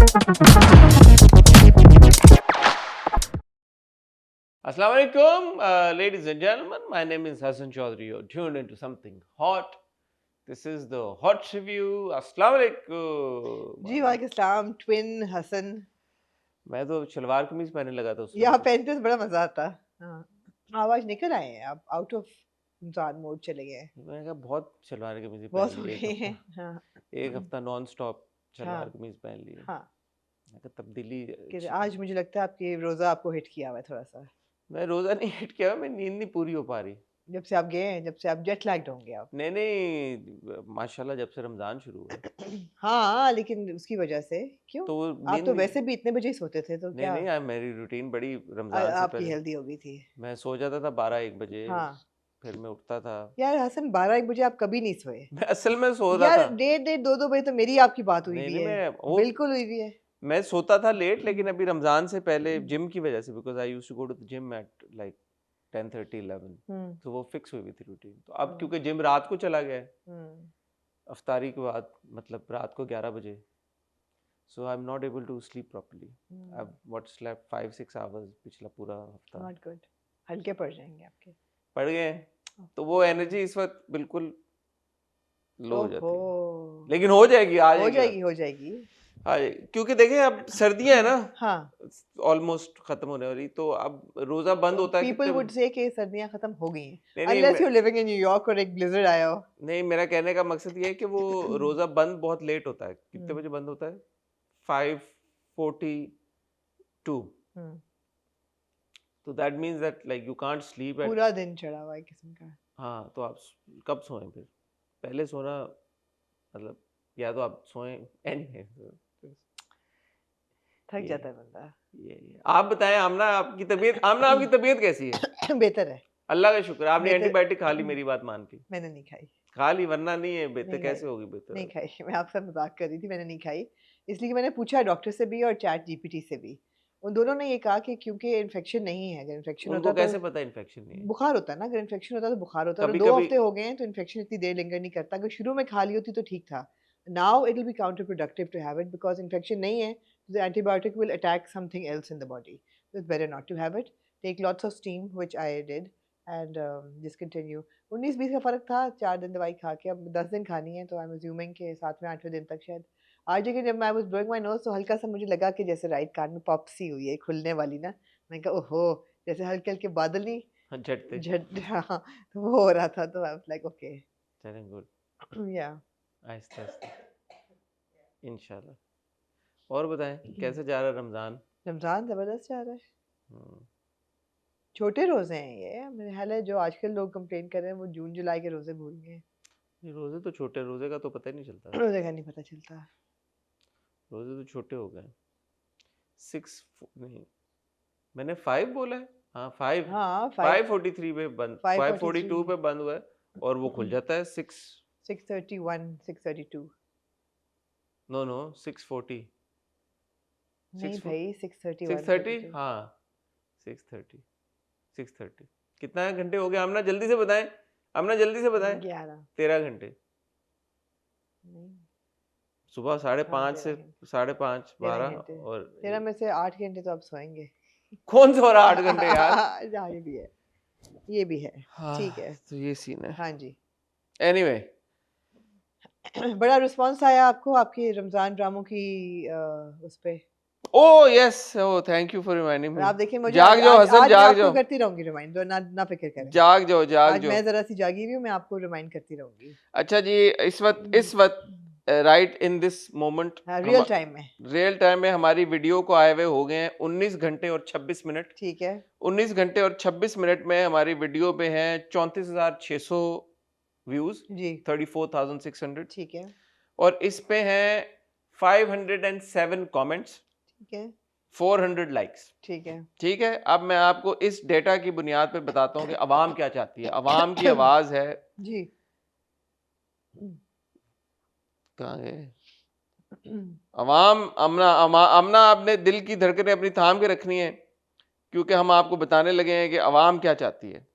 Assalamu alaikum, ladies and gentlemen. My name is Hassan Chaudhary. You're tuned into something hot. This is the hot review. Assalamu alaikum. जी वालेकुम सलाम twin Hasan मैं तो शलवार कमीज पहनने लगा था उस यहाँ टाइम पे। पहनते तो बड़ा मजा आता। हाँ, आवाज निकल आए हैं आप आउट ऑफ रमजान मोड चले गए हैं। मैंने कहा बहुत शलवार कमीज बहुत पहन हो ली गए हैं। हाँ एक हफ्ता नॉन स्टॉप शलवार हाँ कमीज पहन ली। हाँ मैं कहा तब्दीली कि अच्छी आज मुझे लगता है आपकी रोजा आपको हिट किया हुआ है थोड़ा सा। मैं रोजा नहीं हिट किया, मैं नींद नहीं पूरी हो पा रही। जब से आप गए हैं, जब से आप जेट लैग्ड होंगे आप। नहीं माशाल्लाह जब से रमजान शुरू हुआ हाँ लेकिन उसकी वजह से क्यों? तो वो आप नींद तो नहीं। वैसे भी इतने बजे ही सोते थे तो नहीं क्या नहीं यार, मेरी रूटीन बड़ी रमजान से आपकी पहले। हेल्दी हो गई थी। मैं सो जाता था 12-1 बजे, हाँ फिर मैं उठता था। यार हसन 12-1 बजे आप कभी नहीं सोए। मैं असल में सो रहा यार था। 1:30-2-2 बजे तो मेरी आपकी बात हुई नहीं भी नहीं है। मैं वो बिल्कुल हुई भी है। मैं सोता था लेट, लेकिन अभी रमजान से पहले जिम की वजह से, because I used to go to the gym at like 10:30-11, hmm तो वो फिक्स हुई हुई थी रूटीन। तो अब हम्म क्योंकि जिम रात को चला गया है, हम्म अफ्तारी के बाद, मतलब रात को 11 बजे, so I am not able to sleep properly. I what slept 5-6 hours पिछला पूरा हफ्ता। Not good. हल्के पड़ जाएंगे आपके। पड़ गए हैं, तो वो एनर्जी इस वक्त बिल्कुल लो हो ओहो जाती है, लेकिन हो जाएगी, आ हो जाएगी रात। जाएगी हो जाएगी। हाँ क्योंकि देखें अब सर्दियां है ना, हाँ ऑलमोस्ट खत्म होने वाली, तो अब रोजा बंद होता है पीपल कितने वुड बजे? से कि सर्दियां खत्म हो गई हैं नहीं नहीं unless you living in New York और एक ब्लिजर्ड आया हो। नहीं, मेरा कहने का मकसद ये है कि वो रोजा बंद बहुत लेट होता है। कितने हम्म, बजे बंद होता है? 5:42। हम्म, तो that means that like you can't sleep at. पूरा दिन चढ़ा हुआ है किस्म का। हाँ तो आप कब सोएं फिर? पहले सोना, मतलब या तो आप सोएं एनीवे। थक ये जाता है बंदा। आप बताएं आमना, आपकी तबीयत, आमना आपकी तबीयत कैसी है? बेहतर है। अल्लाह का शुक्र, आपने बेहतर। एंटीबायोटिक खा ली, मेरी बात मान के मैंने नहीं खाई। खा ली, वरना नहीं है बेहतर, नहीं खाई। कैसे होगी बेहतर नहीं अब? खाई मैं आपसे मजाक कर रही थी। मैंने नहीं खाई इसलिए कि मैंने पूछा डॉक्टर से भी और चैट जीपीटी से भी। उन दोनों ने ये कहा कि क्योंकि इन्फेक्शन नहीं है, अगर इन्फेक्शन उनको होता तो कैसे पता इन्फेक्शन नहीं है? बुखार होता है ना, अगर इन्फेक्शन होता तो बुखार होता, और कभी दो कभी हफ्ते हो गए हैं तो इन्फेक्शन इतनी देर लिंगर नहीं करता। अगर शुरू में खा ली होती तो ठीक था। Now it will be counter productive to have it because infection नहीं है। The antibiotic will attack something else in the body, so it's better not to have it. Take lots of steam, which I did, and discontinue. 19-20 का फर्क था 4 दिन दवाई खा के। अब 10 दिन खानी है तो आई एम अज्यूमिंग के 7वें 8वें दिन तक शायद। आज लेकिन जब मैं वाज ब्लोइंग माय नोज तो हल्का सा मुझे लगा कि जैसे राइट कान में पॉप सी हुई है, खुलने वाली ना। मैंने कहा ओहो, जैसे हल्के हल्के बादल नहीं हाँ, झटते। झट हाँ, तो वो हो रहा था। तो आई वाज लाइक ओके चलें गुड, या आहिस्ते आहिस्ते इंशाल्लाह। और बताएं कैसे जा रहा है रमजान? रमजान जबरदस्त जा रहा है। हम्म, छोटे रोजे हैं ये, मेरे ख्याल है। जो आजकल लोग कंप्लेन कर रहे हैं वो जून जुलाई के रोजे भूल गए। ये रोजे तो छोटे, रोजे का तो पता ही नहीं चलता। रोजे का नहीं पता चलता। रोजे तो छोटे हो गए। 6 नहीं, मैंने 5 बोला है। हाँ 5, हाँ 5:43 पे बंद, 5:42 5:43 पे बंद हुआ है, और वो खुल जाता है 6। 6:31 6:32 नो नो 6:40, नहीं 6 भाई 6:31 6:30, 32 हाँ 6:30, 6:30। कितना घंटे हो गए आमना, जल्दी से बताएं, आमना जल्दी से बताएं। 11 13 घंटे। नहीं सुबह 5:30 से 13 5:30, 12 घंटे। और 13 में से 8 घंटे तो आप सोएंगे। कौन सो रहा 8 घंटे यार? हाँ ये भी है, ये भी है। हाँ ठीक है। तो ये सीन है। हाँ जी। एनीवे बड़ा रिस्पांस आया आपको आपके रमजान ड्रामों की उस पे। Oh yes, oh thank you for reminding और मी। आप देखिए मुझे जाग जाओ हसन, आज मैं जाग आपको जाओ, करती रहूंगी रिमाइंड, ना फिक्र करें। जाग जाओ, जाग आज जाओ। मैं जरा सी जागी हुई हूँ, मैं आपको रिमाइंड करती रहूंगी। अच्छा जी, इस वक्त राइट इन दिस मोमेंट हाँ हम रियल टाइम में। रियल टाइम में हमारी वीडियो को आए हुए हो गए हैं 19 घंटे और 26 मिनट। ठीक है 19 घंटे और 26 मिनट में हमारी वीडियो पे हैं 34,600 व्यूज, जी 34,600, ठीक है और इस पे हैं 507 कमेंट्स, ठीक है 400 लाइक्स। ठीक है। ठीक है, अब मैं आपको इस डेटा की बुनियाद पे बताता हूँ कि अवाम क्या चाहती है। अवाम की आवाज है, जी कहाँ गए अवाम? अमना आपने दिल की धड़कनें अपनी थाम के रखनी है, क्योंकि हम आपको बताने लगे हैं कि अवाम क्या चाहती है।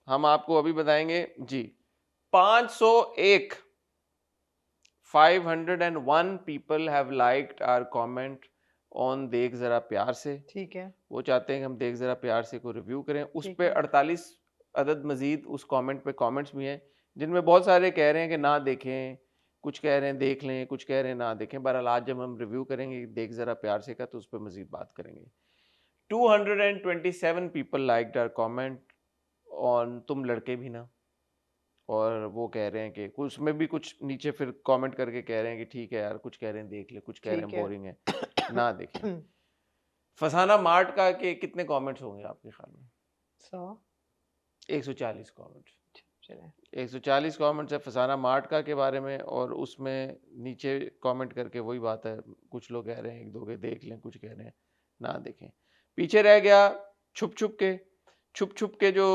हम आपको अभी बताएंगे जी। 501 people have liked our comment on देख ज़रा प्यार से। ठीक है, वो चाहते हैं कि हम देख ज़रा प्यार से को रिव्यू करें। उस ठीक पे है। 48 अदद मज़ीद उस कमेंट पे कमेंट्स भी हैं, जिनमें बहुत सारे कह रहे हैं कि ना देखें, कुछ कह रहे हैं देख लें, कुछ कह रहे हैं ना देखें। बहरहाल आज जब हम रिव्यू करेंगे देख ज़रा प्यार से का, तो उस पे मज़ीद बात करेंगे। 227 people liked our comment on तुम लड़के भी ना, और वो कह रहे हैं कि उसमें भी कुछ नीचे फिर कमेंट करके कह रहे हैं कि ठीक है यार, कुछ कह रहे हैं देख ले, कुछ कह रहे हैं ठीक है। बोरिंग है, ना देखें। फसाना मार्ट का के कितने कमेंट्स होंगे आपके ख्याल में? 100 140 कमेंट्स। चलें। 140 कमेंट्स है फसाना मार्ट का के बारे में, और उसमें नीचे कमेंट करके वही बात है, कुछ लोग कह रहे हैं एक दो के देख लें, कुछ कह रहे हैं ना देखें। पीछे रह गया छुप छुप के जो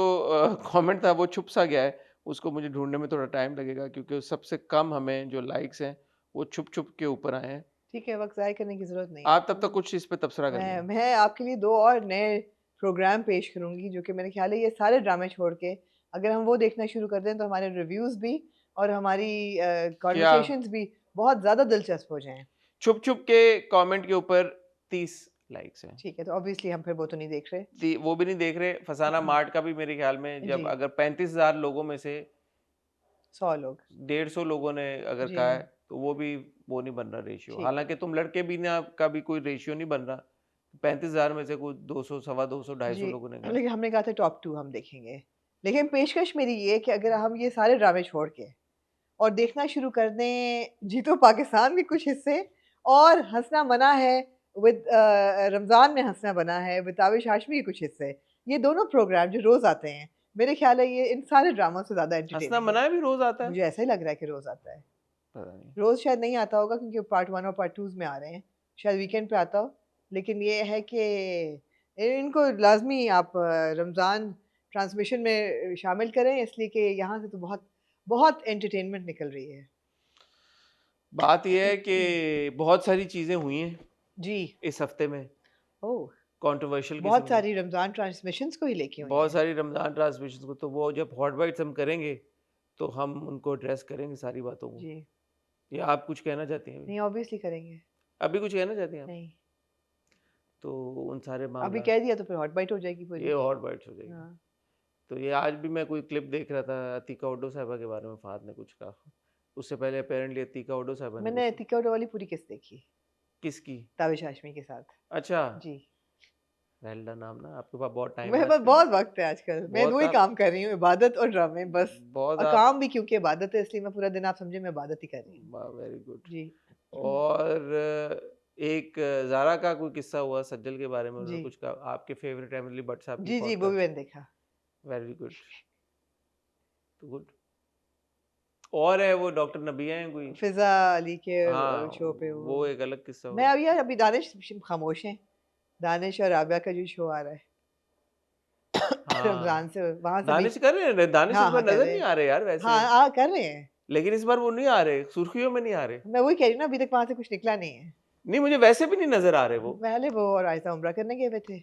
कमेंट था वो छुप सा गया है, उसको मुझे ढूंढने में थोड़ा टाइम लगेगा, क्योंकि सबसे कम हमें जो लाइक्स हैं वो छुप के ऊपर आए हैं। ठीक है, वक़्त ज़ाया करने की ज़रूरत नहीं आप तब है। तक कुछ इस पे तबसरा कर लें। मैं आपके लिए 2 और नए प्रोग्राम पेश करूँगी, जो कि मेरे ख़्याल है ये सारे ड्रामे छोड़ के अगर हम वो देखना शुरू कर दें तो हमारे रिव्यूज़ भी और हमारी क्या? कन्वर्सेशंस भी बहुत ज़्यादा दिलचस्प हो जाएँ। छुप के कमेंट के ऊपर 30 लाइक्स हैं। ठीक है, तो ऑब्वियसली हम फिर वो तो नहीं देख रहे। वो भी नहीं देख रहे। फसाना मार्ट का भी मेरे ख्याल में जब जी, अगर 35,000 लोगों में से 100 लोग। 150 लोगों ने अगर जी, कहा है, तो वो भी वो नहीं बन रहा रेशियो। ठीक है। हालांकि तुम लड़के भी ना का भी कोई रेशियो नहीं बन रहा। 35,000 में से कुछ 200, सवा 200, 250 जी, लोगों ने कहा। लेकिन हमने कहा था टॉप 2 हम देखेंगे। लेकिन पेशकश मेरी ये है कि अगर हम ये सारे ड्रामे छोड़ के और देखना शुरू कर दें जीतो पाकिस्तान के कुछ हिस्से, और हँसना मना है विद रमज़ान में हँसना बना है विद ताबिश हाशमी के कुछ हिस्से। ये दोनों प्रोग्राम जो रोज़ आते हैं, मेरे ख़्याल है ये इन सारे ड्रामों से ज़्यादा हंसना एंटरटेनिंग है। मनाए भी रोज आता है। मुझे ऐसा ही लग रहा है कि रोज़ आता है। पता नहीं। रोज़ शायद नहीं आता होगा क्योंकि पार्ट 1 और पार्ट 2 में आ रहे हैं। शायद वीकेंड पे आता हो। लेकिन ये है कि इनको लाज़मी आप रमज़ान ट्रांसमिशन में शामिल करें, इसलिए कि यहाँ से तो बहुत बहुत एंटरटेनमेंट निकल रही है। बात यह है कि बहुत सारी चीजें हुई हैं जी। इस हफ्ते में, ओह! कंट्रोवर्शियल बहुत किस्म की। सारी रमज़ान ट्रांसमिशंस को ही लेके हुई बहुत हैं। सारी रमजान ट्रांसमिशन को, तो वो जब हॉट बाइट्स हम करेंगे तो हम उनको एड्रेस करेंगे सारी बातों को। जी। या आप कुछ कहना चाहती हैं अभी? नहीं, ऑब्वियसली करेंगे। अभी कुछ कहना चाहती हैं आप? नहीं, तो उन सारे अभी मामला, कह दिया तो फिर हॉट बाइट हो जाएगी ये पूरी। हॉट बाइट्स हो जाएगी। हाँ। तो ये आज भी मैं कोई क्लिप देख रहा था अतीका ओडो साहिबा के बारे में, फहद ने कुछ कहा। उससे पहले अपेरेंटली अतीका ओडो साहिबा ने मैंने कुछ। तिक्का वाली पूरी किस्त देखी, किसकी? ताबिश हाशमी के साथ। अच्छा। जी। Well done. नाम ना, आपके पास बहुत टाइम है मेरे पास आजकल। बहुत वक़्त है आजकल। मैं 2 बहुत ही आप काम कर रही हूँ, इबादत और ड्रामे बस। बहुत और आप काम भी क्योंकि इबादत है इसलिए मैं पूरा दिन आप समझे मैं इबादत ही कर रही हूँ। Very good. जी। और एक ज़ारा का कोई किस्सा हुआ सज्जल के बारे में, जी। उन्होंने कुछ कहा। आपके फेवरेट एमिली भट्ट साहब की जी, जी, वो भी पॉडकास्ट। मैंने देखा। Very good. तो गुड। और है वो डॉक्टर नबिया हैं कोई। फ़िज़ा अली के हाँ, शो पे वो वो एक अलग किस्सा मैं हुआ। अभी यार अभी दानिश खामोश हैं। दानिश और राबिया का जो शो आ रहा है हाँ, रमज़ान से वहाँ से भी दानिश कर रहे हैं। दानिश इस हाँ, हाँ, बार कर नजर रहे नहीं हैं। आ रहे यार वैसे। हाँ, कर रहे हैं। लेकिन इस बार वो नहीं आ रहे, सुर्खियों में नहीं आ रहे। मैं वही कह रही हूँ ना अभी तक वहाँ से कुछ निकला नहीं है। नहीं, मुझे वैसे भी नहीं नजर आ रहे वो। पहले वो और आयशा उम्रा करने गए हुए थे,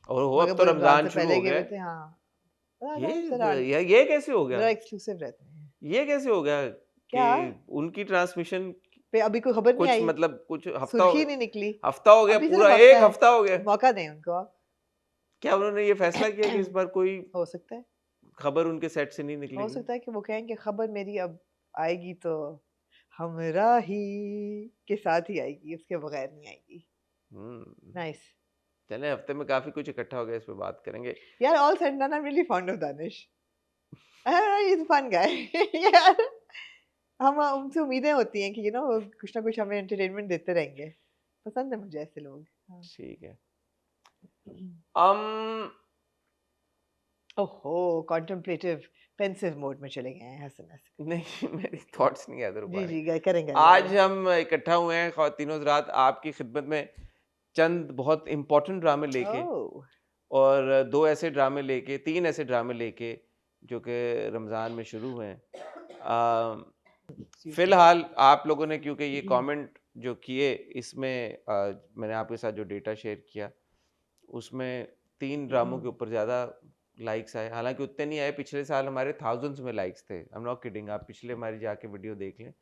और वो अब मगर तो वो रमज़ान रमजान से शुरू पहले हो गए गया हुए है। थे। हाँ, ये ज़रा ये कैसे हो गया? ज़रा एक्सक्लूसिव रहते हैं। ये कैसे हो गया कि क्या? उनकी ट्रांसमिशन पे अभी कोई खबर नहीं कुछ आई, मतलब कुछ हफ्ता हो सुर्खी गया। नहीं निकली। हफ्ता हो गया अभी पूरा, सिर्फ हफ्ता एक है, हफ्ता हो गया। मौका दें उनको आप। क्या उन्होंने ये फैसला किया कि इस बार कोई हो सकता है, खबर उनके सेट से नहीं हो निकलेगी? सकता है कि वो कहें कि खबर मेरी अब आएगी तो हमराही के साथ ही आएगी, उसके बगैर नहीं आएगी। हम्म। नाइस। चले, हफ्ते में काफी कुछ इकट्ठा हो गया, इस पे बात करेंगे। यार all said and done I am really fond of Danish. He is fun guy. यार हम उनसे उम्मीदें होती हैं कि यू नो कुछ ना कुछ हमें एंटरटेनमेंट देते रहेंगे। पसंद है मुझे ऐसे लोग। हाँ। ठीक है। ओहो कॉन्टेम्पलेटिव पेंसिव मोड में चले गए हैं हसन हसन। नहीं, मेरी थॉट्स नहीं याद रुक पा जी रहे। जी करेंगे आज हम इकट्ठा हुए हैं ख्वातीनो हज़रात आपकी खिदमत में, चंद बहुत इंपॉर्टेंट ड्रामे लेके, ओह और दो ऐसे ड्रामे लेके, तीन ऐसे ड्रामे लेके जो कि रमज़ान में शुरू हुए हैं। फिलहाल आप लोगों ने क्योंकि ये कमेंट जो किए, इसमें मैंने आपके साथ जो डेटा शेयर किया उसमें 3 ड्रामों के ऊपर ज़्यादा लाइक्स आए। हालांकि उतने नहीं आए, पिछले साल हमारे थाउजेंड्स में लाइक्स थे। आई एम नॉट किडिंग, आप पिछले हमारी जाके वीडियो देख लें।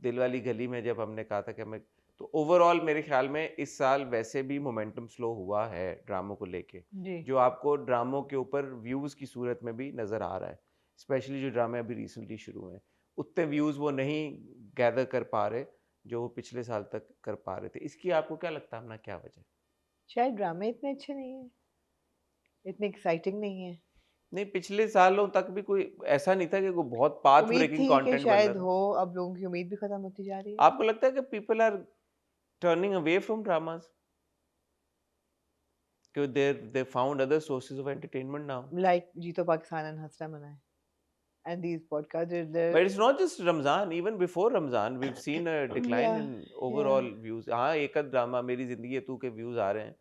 दिल वाली गली में जब हमने कहा था कि हमें तो ओवरऑल मेरे ख्याल में इस साल वैसे भी मोमेंटम स्लो हुआ है ड्रामों को लेके, जी जो आपको ड्रामों के ऊपर व्यूज़ की सूरत में भी नज़र आ रहा है। स्पेशली जो ड्रामे अभी रिसेंटली शुरू हुए हैं, उतने व्यूज़ वो नहीं गैदर कर पा रहे जो वो पिछले साल तक कर पा रहे थे। इसकी आपको क्या लगता है, अपना क्या वजह है? शायद ड्रामे इतने अच्छे नहीं है, इतने एक्साइटिंग नहीं है। नहीं, पिछले सालों तक भी कोई ऐसा नहीं था कि कोई बहुत पाथ उम्मीद ब्रेकिंग थी कि कंटेंट बन रहा शायद था। हो, अब लोगों की उम्मीद भी खत्म होती जा रही है। आपको लगता है कि people are turning away from dramas, कि they found other sources of entertainment now? Like Jeeto Pakistan and हंसना मनाए and these podcasts But it's not just Ramzan. Even before Ramzan, we've seen a decline yeah in yeah overall views. हाँ, एक आध drama मेरी जिंदगी है तू के व्यूज आ रहे हैं,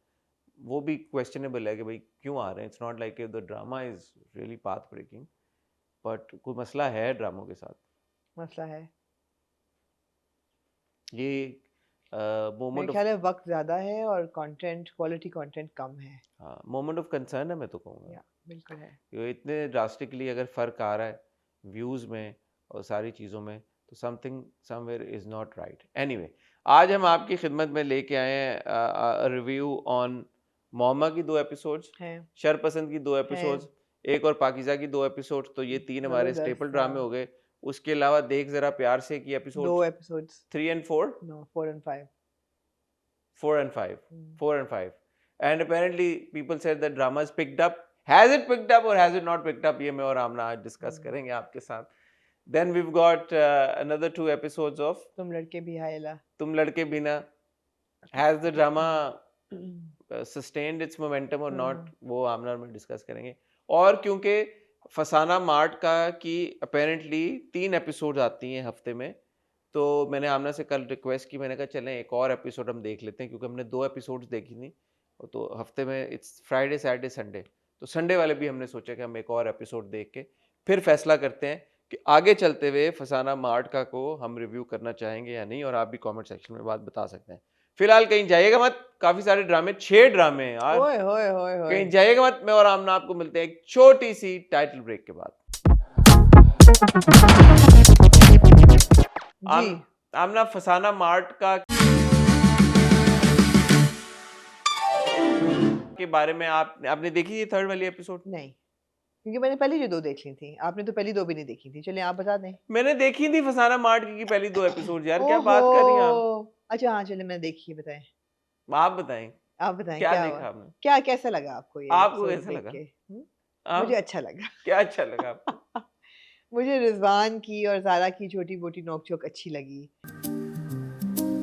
वो भी क्वेश्चनेबल है कि भाई क्यों आ रहे हैं. It's not like the drama is really path breaking, but कोई मसला है ड्रामों के साथ. मसला है। ये मेरे मोमेंट ऑफ ख्याल है वक्त ज्यादा है और कंटेंट, क्वालिटी कंटेंट कम है। मोमेंट ऑफ कंसर्न है, मैं तो कहूँगा. या बिल्कुल है। ये इतने ड्रास्टिकली अगर फर्क आ रहा है व्यूज में और सारी चीज़ों में, तो something somewhere is not right. Anyway, आज हम आपकी खिदमत में लेके आए हैं रिव्यू ऑन मोमा की 2 एपिसोड्स, है शरपसंद की 2 है एपिसोड्स, एक और पाकिजा की 2 एपिसोड्स. तो ये 3 हमारे जबरदस्त स्टेपल ड्रामे हो गए. उसके अलावा देख जरा प्यार से की 2 episodes episodes 3 and 4, no 4 and 5 4 and 5, 4 and 5. And apparently people said that drama is picked up. Has it picked up or has it not picked up? ये मैं और आमना आज डिस्कस करेंगे आपके साथ. Then we've got another 2 episodes of तुम लड़के भी हायला। तुम लड़के बिना. Has the drama sustained its momentum or not? वो आमना और मैं डिस्कस करेंगे. और क्योंकि फसाना मार्ट का की apparently 3 एपिसोड आती हैं हफ्ते में, तो मैंने आमना से कल रिक्वेस्ट की, मैंने कहा चलें एक और एपिसोड हम देख लेते हैं, क्योंकि हमने 2 एपिसोड्स देखी थी. तो हफ्ते में इट्स फ्राइडे सैटरडे संडे, तो संडे वाले भी हमने सोचा कि हम एक और एपिसोड देख के फिर फैसला करते हैं कि आगे चलते हुए फसाना मार्ट का को हम रिव्यू करना चाहेंगे या नहीं. और आप भी कमेंट सेक्शन में बात बता सकते हैं. फिलहाल कहीं जाइएगा मत, काफी सारे ड्रामे, 6 ड्रामे हैं आज. ओए होए होए होए कहीं जाइएगा मत. मैं और आमना आपको मिलते हैं एक छोटी सी टाइटल ब्रेक के बाद. जी आमना, फसाना मार्ट का के बारे में आपने देखी ये 3rd वाली एपिसोड? नहीं, क्योंकि मैंने पहली जो 2 देख ली थी, आपने तो पहली 2 भी नहीं देखी थी। चलिए आप बता दें। मैंने देखी थी फसाना मार्ट की पहली 2 एपिसोड. यार क्या बात कर रही हैं आप? ओहो! अच्छा हाँ, चलिए मैंने देखी है, बताएं। आप बताएं आप बताएं क्या क्या देखा हुआ? आपने? क्या कैसा लगा आपको ये आपको एपिसोड कैसा देख लगा? के? आप मुझे अच्छा लगा। क्या अच्छा लगा आपको? मुझे रिजवान की और ज़ारा की छोटी-मोटी नोक-झोंक अच्छी लगी।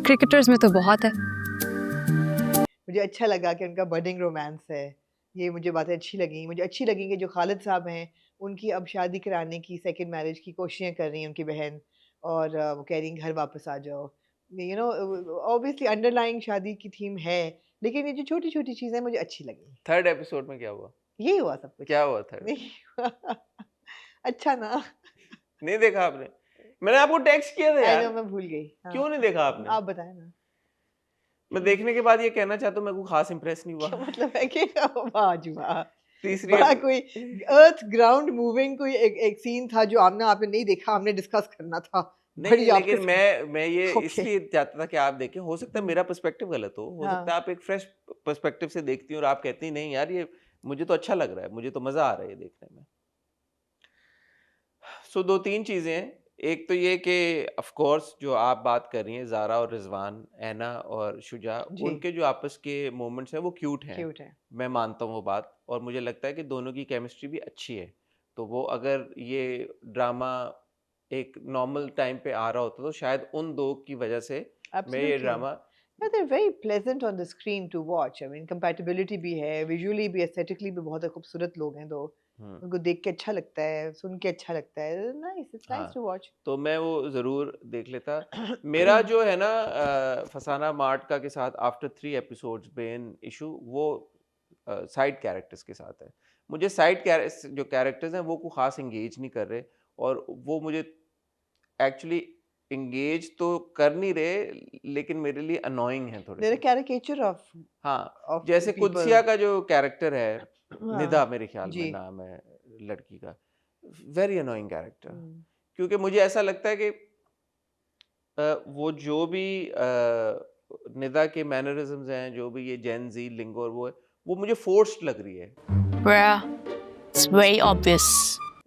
क्रिकेटर्स में तो बहुत है। मुझे अच्छा लगा कि उनका बडिंग रोमांस है। ये मुझे बातें अच्छी लगीं। मुझे अच्छी लगी कि जो खालिद साहब हैं, उनकी अब शादी कराने की, सेकंड मैरिज की कोशिशें कर रही हैं उनकी बहन, और वो कह रही हैं घर वापस आ जाओ। यू नो ऑब्वियसली अंडरलाइंग शादी की थीम है, लेकिन ये जो छोटी-छोटी चीज़ें मुझे अच्छी लगी। 3rd एपिसोड में क्या हुआ? यही हुआ सब कुछ। क्या हुआ 3rd? नहीं हुआ। अच्छा ना? नहीं देखा आपने? मैंने आपको टेक्स्ट किया था आई नो, यार. मैं भूल गई। हाँ, क्यों नहीं देखा आपने? आप बताएं ना। मैं देखने के बाद ये कहना चाहता हूँ मेरे को खास इंप्रेस नहीं क्या हुआ. मतलब है कि वाह जी वाह! तीसरी बड़ा कोई अर्थ ग्राउंड मूविंग कोई एक सीन था जो आपने नहीं देखा, हमने डिस्कस करना था। नहीं, बड़ी आपके लेकिन मैं ये ओके। इसलिए चाहता था कि आप देखें. हो सकता है मेरा पर्सपेक्टिव गलत हो सकता हाँ। है आप एक फ्रेश पर्सपेक्टिव से देखती हैं और आप कहती हैं नहीं यार ये मुझे तो अच्छा लग रहा है, मुझे तो मजा आ रहा है ये देखने में. सो 2-3 चीजें हैं. एक तो ये कि ऑफ कोर्स जो आप बात कर रही हैं, ज़ारा और रिजवान, ऐना और शुजा, जी। उनके जो आपस के मोमेंट्स हैं वो क्यूट हैं. क्यूट है। मैं मानता हूँ वो बात, और मुझे लगता है कि दोनों की केमिस्ट्री भी अच्छी है. तो वो अगर ये ड्रामा एक नॉर्मल टाइम पे आ रहा होता तो शायद उन 2 की वजह से मैं ये absolutely. Drama But they're very pleasant on the screen to watch. I mean, compatibility भी है, visually भी, aesthetically भी बहुत खूबसूरत लोग हैं दो। हम्म, उनको देख के अच्छा लगता है, सुन के अच्छा लगता है। Nice, it's nice हाँ, to watch. तो मैं वो ज़रूर देख लेता. मेरा जो है ना फसाना मार्ट का के साथ आफ्टर 3 एपिसोड्स मेन इशू वो साइड कैरेक्टर्स के साथ है. मुझे साइड जो कैरेक्टर्स हैं वो को खास इंगेज नहीं कर रहे, और वो मुझे एक्चुअली इंगेज तो कर नहीं रहे, लेकिन मेरे लिए अनोइंग है थोड़े They're a से. caricature हाँ, of जैसे people. कुदसिया का जो कैरेक्टर है, हाँ, निदा मेरे ख्याल में जी। नाम है लड़की का, वेरी अनोइंग कैरेक्टर. हम्म, क्योंकि मुझे ऐसा लगता है कि वो जो भी निदा के मैनरिज्म्स हैं, जो भी ये जेन जी लिंगो और वो मुझे फोर्स्ड लग रही है, Bruh, it's very obvious.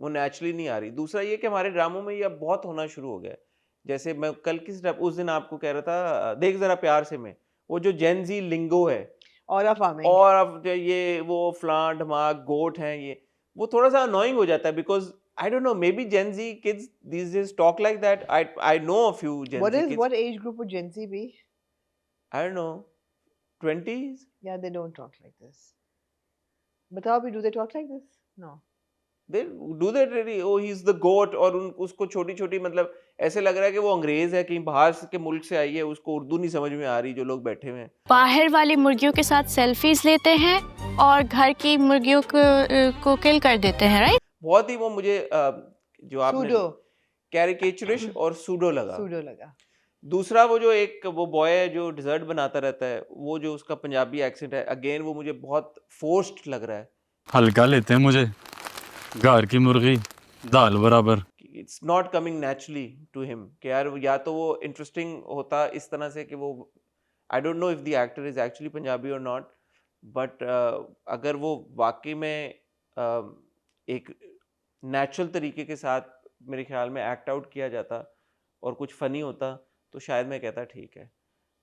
वो नेचुरली नहीं आ रही। दूसरा ये कि हमारे ड्रामों में ये अब बहुत होना शुरू हो गया है। जैसे मैं कल उस दिन आपको कह रहा था, देख जरा प्यार से में, वो जो जेन जी लिंगो है और फार्मिंग और अब ये वो फ्लांट मार्क गोट हैं, ये वो थोड़ा सा अनोइंग हो जाता है, because I don't know, maybe Gen Z kids these days talk like that. I know a few Gen Z kids. what age group would Gen Z be? I don't know, 20s. Yeah, they don't talk like this. बताओ भी, do they talk like this? No. They do that really. Oh, he's the goat. और उसको छोटी छोटी, मतलब ऐसे लग रहा है कि वो अंग्रेज है, कहीं बाहर के मुल्क से आई है, उसको उर्दू नहीं समझ में आ रही, जो लोग बैठे हुए हैं। बाहर वाली मुर्गियों के साथ सेल्फीज लेते हैं और घर की मुर्गियों को किल कर देते हैं, राइट? बहुत ही वो मुझे जो आपने कैरिकेचरिश और सूडो लगा। दूसरा वो जो एक वो बॉय है जो डिजर्ट बनाता रहता है, वो जो उसका पंजाबी एक्सेंट है, अगेन वो मुझे बहुत फोर्स्ड लग रहा है। हल्का लेते हैं मुझे, घर की मुर्गी दाल बराबर। It's not coming naturally to him कि यार या तो वो इंटरेस्टिंग होता इस तरह से कि वो, I don't know if the actor is actually Punjabi और नॉट, बट अगर वो वाकई में एक नेचुरल तरीके के साथ मेरे ख्याल में एक्ट आउट किया जाता और कुछ फनी होता, तो शायद मैं कहता ठीक है।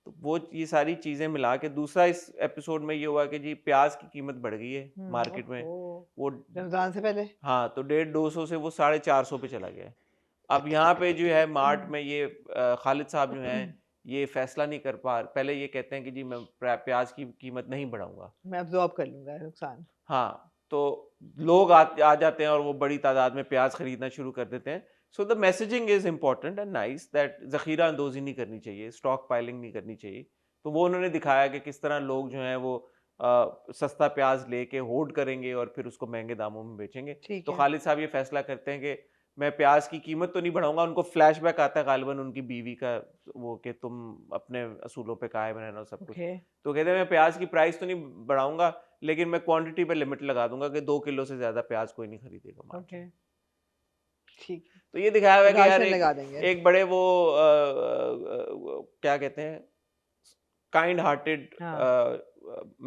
तो वो ये सारी चीज़ें मिला के, दूसरा इस एपिसोड में ये हुआ कि जी प्याज की कीमत बढ़ गई है मार्केट में, वो रमजान से पहले, हाँ, तो 150-200 से वो 450 पे चला गया है। अब यहाँ पे जो है मार्ट में ये खालिद साहब जो हैं, ये फैसला नहीं कर पा, पहले ये कहते हैं कि जी मैं प्याज की कीमत नहीं बढ़ाऊंगा, मैं अब्जॉर्ब कर लूंगा नुकसान। हाँ, तो लोग आ जाते हैं और वो बड़ी तादाद में प्याज खरीदना शुरू कर देते हैं। So the messaging is important and nice, that ज़ख़ीरा अंदोज़ी नहीं करनी चाहिए, स्टॉक पाइलिंग नहीं करनी चाहिए। तो वो उन्होंने दिखाया कि किस तरह लोग जो हैं वो सस्ता प्याज लेके होल्ड करेंगे और फिर उसको महंगे दामों में बेचेंगे। तो खालिद साहब ये फैसला करते हैं कि मैं प्याज की कीमत तो नहीं बढ़ाऊंगा। उनको फ्लैशबैक आता है गालिबन उनकी बीवी का, वो कि तुम अपने असूलों पे कायम रहना सब कुछ। तो कहते हैं मैं प्याज की प्राइस तो नहीं बढ़ाऊंगा, लेकिन मैं क्वांटिटी पे लिमिट लगा दूंगा कि 2 किलो से ज्यादा प्याज कोई नहीं खरीदेगा। ठीक, तो ये दिखाया हुआ है कि यार एक बड़े वो क्या कहते हैं, काइंड हार्टेड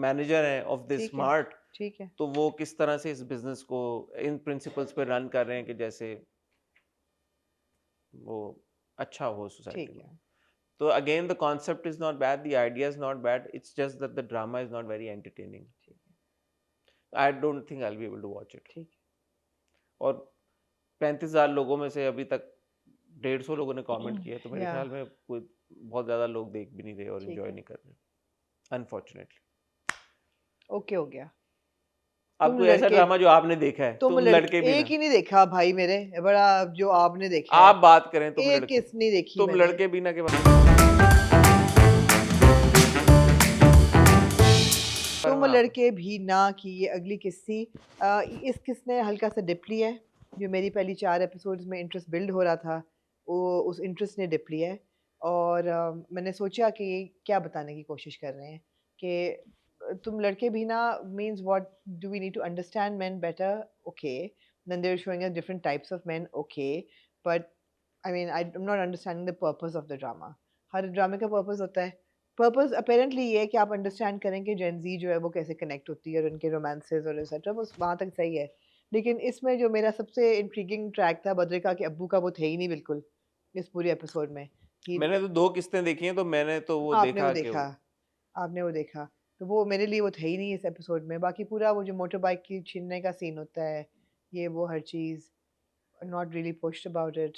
मैनेजर हैं ऑफ दिस मार्ट। ठीक है, तो वो किस तरह से इस बिजनेस को इन प्रिंसिपल्स पे रन कर रहे हैं कि जैसे वो अच्छा हो सोसाइटी में। तो again the concept is not bad, the idea is not bad, it's just that the drama is not very entertaining. I don't think I will be able to watch it. ठीक, और 35,000 लोगों में से अभी तक 150 लोगों ने कमेंट किया, तो मेरे ख्याल में कोई बहुत ज्यादा लोग देख भी नहीं रहे और एंजॉय नहीं कर रहे, अनफॉर्चुनेटली। ओके हो गया। अब कोई ऐसा ड्रामा जो आपने देखा है? तुम लड़के भी एक ही नहीं देखा भाई मेरे, बड़ा जो आपने देखा आप बात करें तुम एक किस नहीं देखी तुम लड़के भी ना के बाद तुम लड़के भी ना की ये अगली किस्सी। इस किस ने हल्का सा डिप लिया है, जो मेरी पहली 4 एपिसोड्स में इंटरेस्ट बिल्ड हो रहा था, वो उस इंटरेस्ट ने डिप लिया है। और मैंने सोचा कि क्या बताने की कोशिश कर रहे हैं कि तुम लड़के भी ना means what do we need to understand men better, okay, then they're showing us different types of men, okay, but I mean I'm not understanding the purpose of the drama। हर ड्रामे का पर्पस होता है, purpose apparently ये है कि आप understand करें कि जेन जी जो है वो कैसे कनेक्ट होती है और उनके रोमांसेस और एक्सेट्रा, बस वहाँ तक सही है। लेकिन इसमें जो मेरा सबसे इंट्रीगिंग ट्रैक था बद्रिका के अब्बू का, वो थे ही नहीं बिल्कुल इस पूरे एपिसोड में। मैंने तो 2 किस्तें देखी हैं, तो मैंने तो वो आपने वो देखा, तो वो मेरे लिए वो थे ही नहीं इस एपिसोड में। बाकी पूरा वो जो मोटर बाइक की छीनने का सीन होता है, ये वो हर चीज़ not really pushed about it,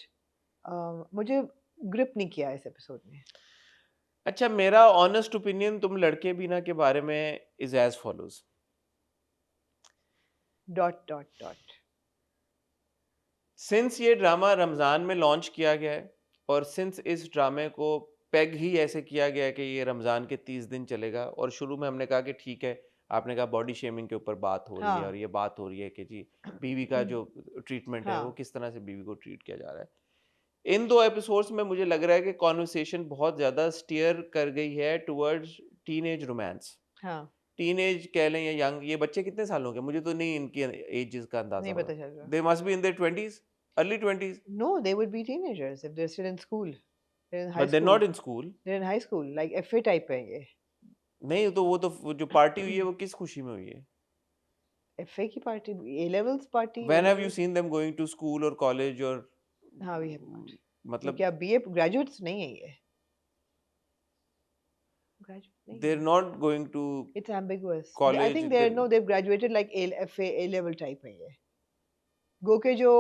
मुझे ग्रिप नहीं किया इस एपिसोड में। अच्छा, मेरा ऑनेस्ट ओपिनियन तुम लड़के भी ना के बारे में इज एज फॉलोज: ... सिंस ये ड्रामा रमज़ान में लॉन्च किया गया है और सिंस इस ड्रामे को पेग ही ऐसे किया गया है कि ये रमज़ान के 30 दिन चलेगा, और शुरू में हमने कहा कि ठीक है, आपने कहा बॉडी शेमिंग के ऊपर बात हो रही है और ये बात हो रही है कि जी बीवी का जो ट्रीटमेंट है वो किस तरह से बीवी को ट्रीट किया जा रहा है। इन 2 एपिसोड्स में मुझे लग रहा है कि कॉन्वर्सेशन बहुत ज़्यादा स्टीयर कर गई है टुवर्ड्स टीनेज रोमांस। टीनेज कह लें या यंग, ये बच्चे कितने सालों के, मुझे तो नहीं इनकी एजेस का अंदाजा नहीं पता चल रहा। They must be in their 20s, early 20s। No, they would be teenagers if they're still in school. They're in high but they're school. not in school. They're in high school, like FA type है ये. नहीं तो वो जो party हुई है वो किस खुशी में हुई है? FA की party, A levels party. When have you seen them going to school or college or हाँ, we have not. मतलब क्या BA graduates नहीं है ये? Graduate नहीं. they're not going to It's ambiguous. I college, think they've graduated like FA A level type है ये. गो के जो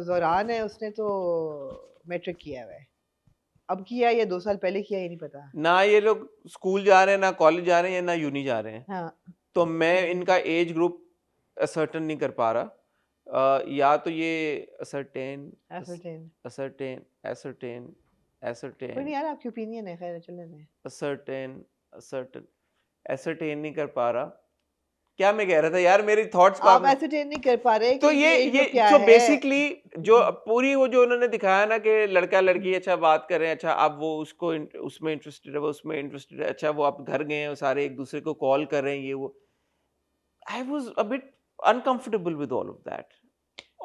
ज़ोरान है उसने तो मैट्रिक किया हुआ है. अब किया या 2 साल पहले किया ये नहीं पता. ना ये लोग स्कूल जा रहे हैं, ना कॉलेज जा रहे हैं, ना यूनी जा रहे हैं. हाँ. तो मैं इनका एज ग्रुप असर्टेन नहीं कर पा रहा. या तो ये ascertain. पर यार आपकी ओपिनियन है, खैर चलने दें. ascertain नहीं कर पा रहा. क्या मैं कह रहा था यार, मेरी थॉट्स को आप ascertain नहीं कर पा रहे तो कि ये क्या जो है. बेसिकली जो पूरी वो जो उन्होंने दिखाया ना कि लड़का लड़की अच्छा बात कर रहे हैं, अच्छा अब वो उसको उसमें इंटरेस्टेड है, वो उसमें इंटरेस्टेड है, अच्छा वो आप घर गए हैं सारे एक दूसरे को कॉल कर रहे हैं, ये वो. I was a bit uncomfortable with all of that.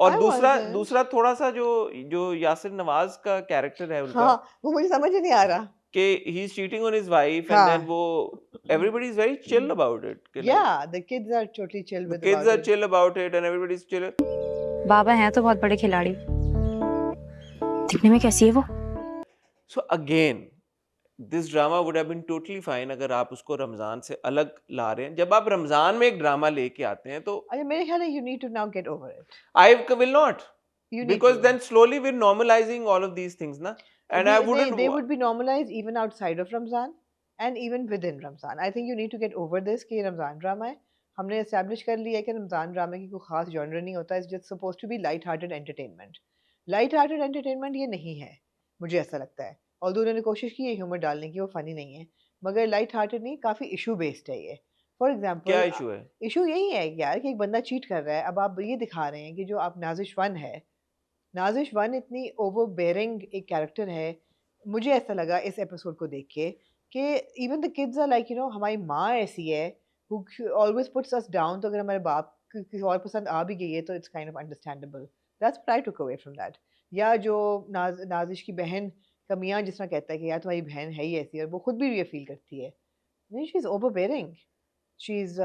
और I दूसरा थोड़ा सा जो यासिर नवाज का कैरेक्टर है उनका, हाँ, वो मुझे समझ ही नहीं आ रहा. कि he is cheating on his wife and हाँ. देन वो everybody is very chill about it. Yeah, the kids are totally chill The with kids about are it. chill about it and everybody is chill. बाबा हैं तो बहुत बड़े खिलाड़ी. दिखने में कैसी है वो? So again, this drama would have been totally fine अगर आप उसको रमजान से अलग ला रहे हैं. जब आप रमजान में एक ड्रामा लेके आते हैं तो अच्छा, मेरे ख्याल है you need to now get over it. I will not, You need because to. then slowly we're normalizing all of these things na, and I wouldn't They would be normalized even outside of Ramzan and even within Ramzan. I think you need to get over this कि Ramzan drama है. हमने establish कर लिया है कि रमजान ड्रामे की कोई खास genre नहीं होता. It's just supposed to be light-hearted entertainment. Light-hearted entertainment ये नहीं है, मुझे ऐसा लगता है. Although उन्होंने कोशिश की है ह्यूमर डालने की, वो फनी नहीं है, मगर light-hearted नहीं, काफी issue based है ये. For example, क्या इशू है? इशू यही है यार कि एक बंदा चीट कर रहा है. अब आप ये दिखा रहे हैं कि जो आप नाजिश वन है, नाजिश वन इतनी ओवरबेयरिंग एक कैरेक्टर है. मुझे ऐसा लगा इस एपिसोड को देख के कि even the kids are like हमारी माँ ऐसी है who always puts us down. तो अगर हमारे बाप किसी और पसंद आ भी गई है तो it's kind of understandable. That's what I took away from that. या जो नाजिश की बहन का मियाँ जिस तरह कहता है कि यार तुम्हारी बहन है ही ऐसी, और वो खुद भी ये फील करती है. नहीं, she is overbearing. She is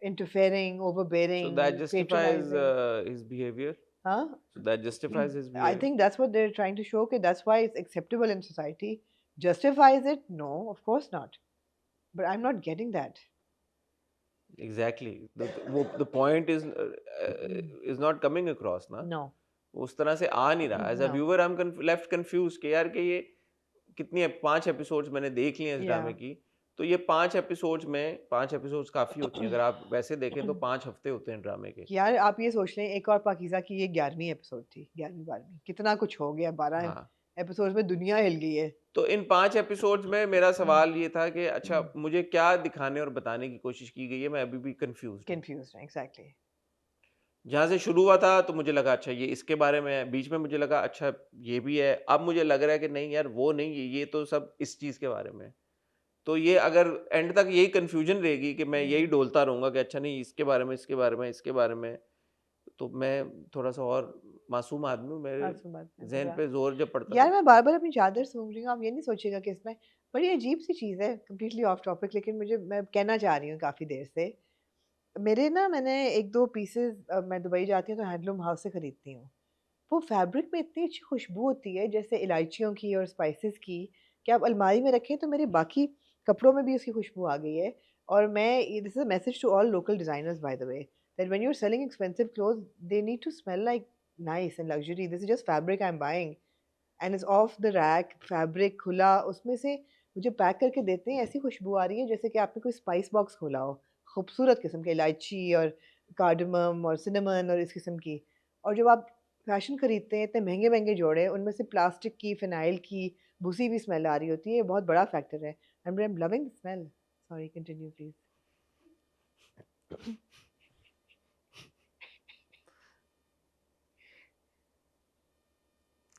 interfering, overbearing, So that justifies patronizing. his behavior. Huh? So that justifies his I behavior. think that's what they're trying to show. Okay, that's why it's acceptable in society. Justifies it? No, of course not. But I'm not getting that. Exactly. The point is not coming across ना. No. उस तरह से आ नहीं रहा. As a No. viewer, I'm left confused कि यार कि ये कितनी 5 एपिसोड्स मैंने देख लिए इस ड्रामे Yeah. की. तो ये 5 एपिसोड्स में 5 एपिसोड्स काफी होती हैं. अगर आप वैसे देखें तो 5 हफ्ते होते हैं ड्रामे के. यार आप ये सोच लें, एक और पाकीज़ा की ये 11वीं एपिसोड थी, 11वीं 12वीं, कितना कुछ हो गया. 12 हाँ. एपिसोड में दुनिया हिल गई है. तो इन 5 एपिसोड्स में मेरा सवाल ये था कि अच्छा हम्म. मुझे क्या दिखाने और बताने की कोशिश की गई है, मैं अभी भी कंफ्यूज. Confused, exactly. जहाँ से शुरू हुआ था तो मुझे लगा अच्छा ये इसके बारे में है, बीच में मुझे लगा अच्छा ये भी है, अब मुझे लग रहा है कि नहीं यार वो नहीं, ये तो सब इस चीज़ के बारे में है. तो ये अगर एंड तक यही कंफ्यूजन रहेगी कि मैं यही डोलता रहूँगा कि अच्छा नहीं इसके बारे में, इसके बारे में, इसके बारे में, तो मैं थोड़ा सा और मासूम आदमी हूँ, मेरे मासूम बात है, जहन बुरा. पे जोर जब पड़ता यार है. मैं बार बार अपनी चादर सूंघ रही हूँ. आप ये नहीं सोचिएगा कि इसमें बड़ी अजीब सी चीज़ है, कम्प्लीटली ऑफ टॉपिक, लेकिन मैं कहना चाह रही हूँ काफ़ी देर से. मैंने 1-2 पीसेस, मैं दुबई जाती हूँ तो हैंडलूम हाउस से ख़रीदती हूँ. वो फैब्रिक में इतनी अच्छी खुशबू होती है जैसे इलायचियों की और स्पाइसेस की, कि आप अलमारी में रखें तो मेरे बाकी कपड़ों में भी उसकी खुशबू आ गई है. और मैं, this is a message to all local designers by the way, that when you are selling expensive clothes they need to smell like nice and luxury. This is just fabric I am buying and it's off the rack, fabric खुला, उसमें से मुझे pack करके देते हैं. ऐसी खुशबू आ रही है जैसे कि आपने कोई स्पाइस बॉक्स खोला हो, खूबसूरत किस्म के इलायची और कार्डमम और सिनेमन और इस किस्म की. और जब आप फैशन खरीदते हैं इतने महंगे महंगे जोड़े, उनमें से प्लास्टिक की, फिनाइल की, भूसी भी स्मेल आ रही होती है. ये बहुत बड़ा फैक्टर है. And I am loving the smell. Sorry, continue please.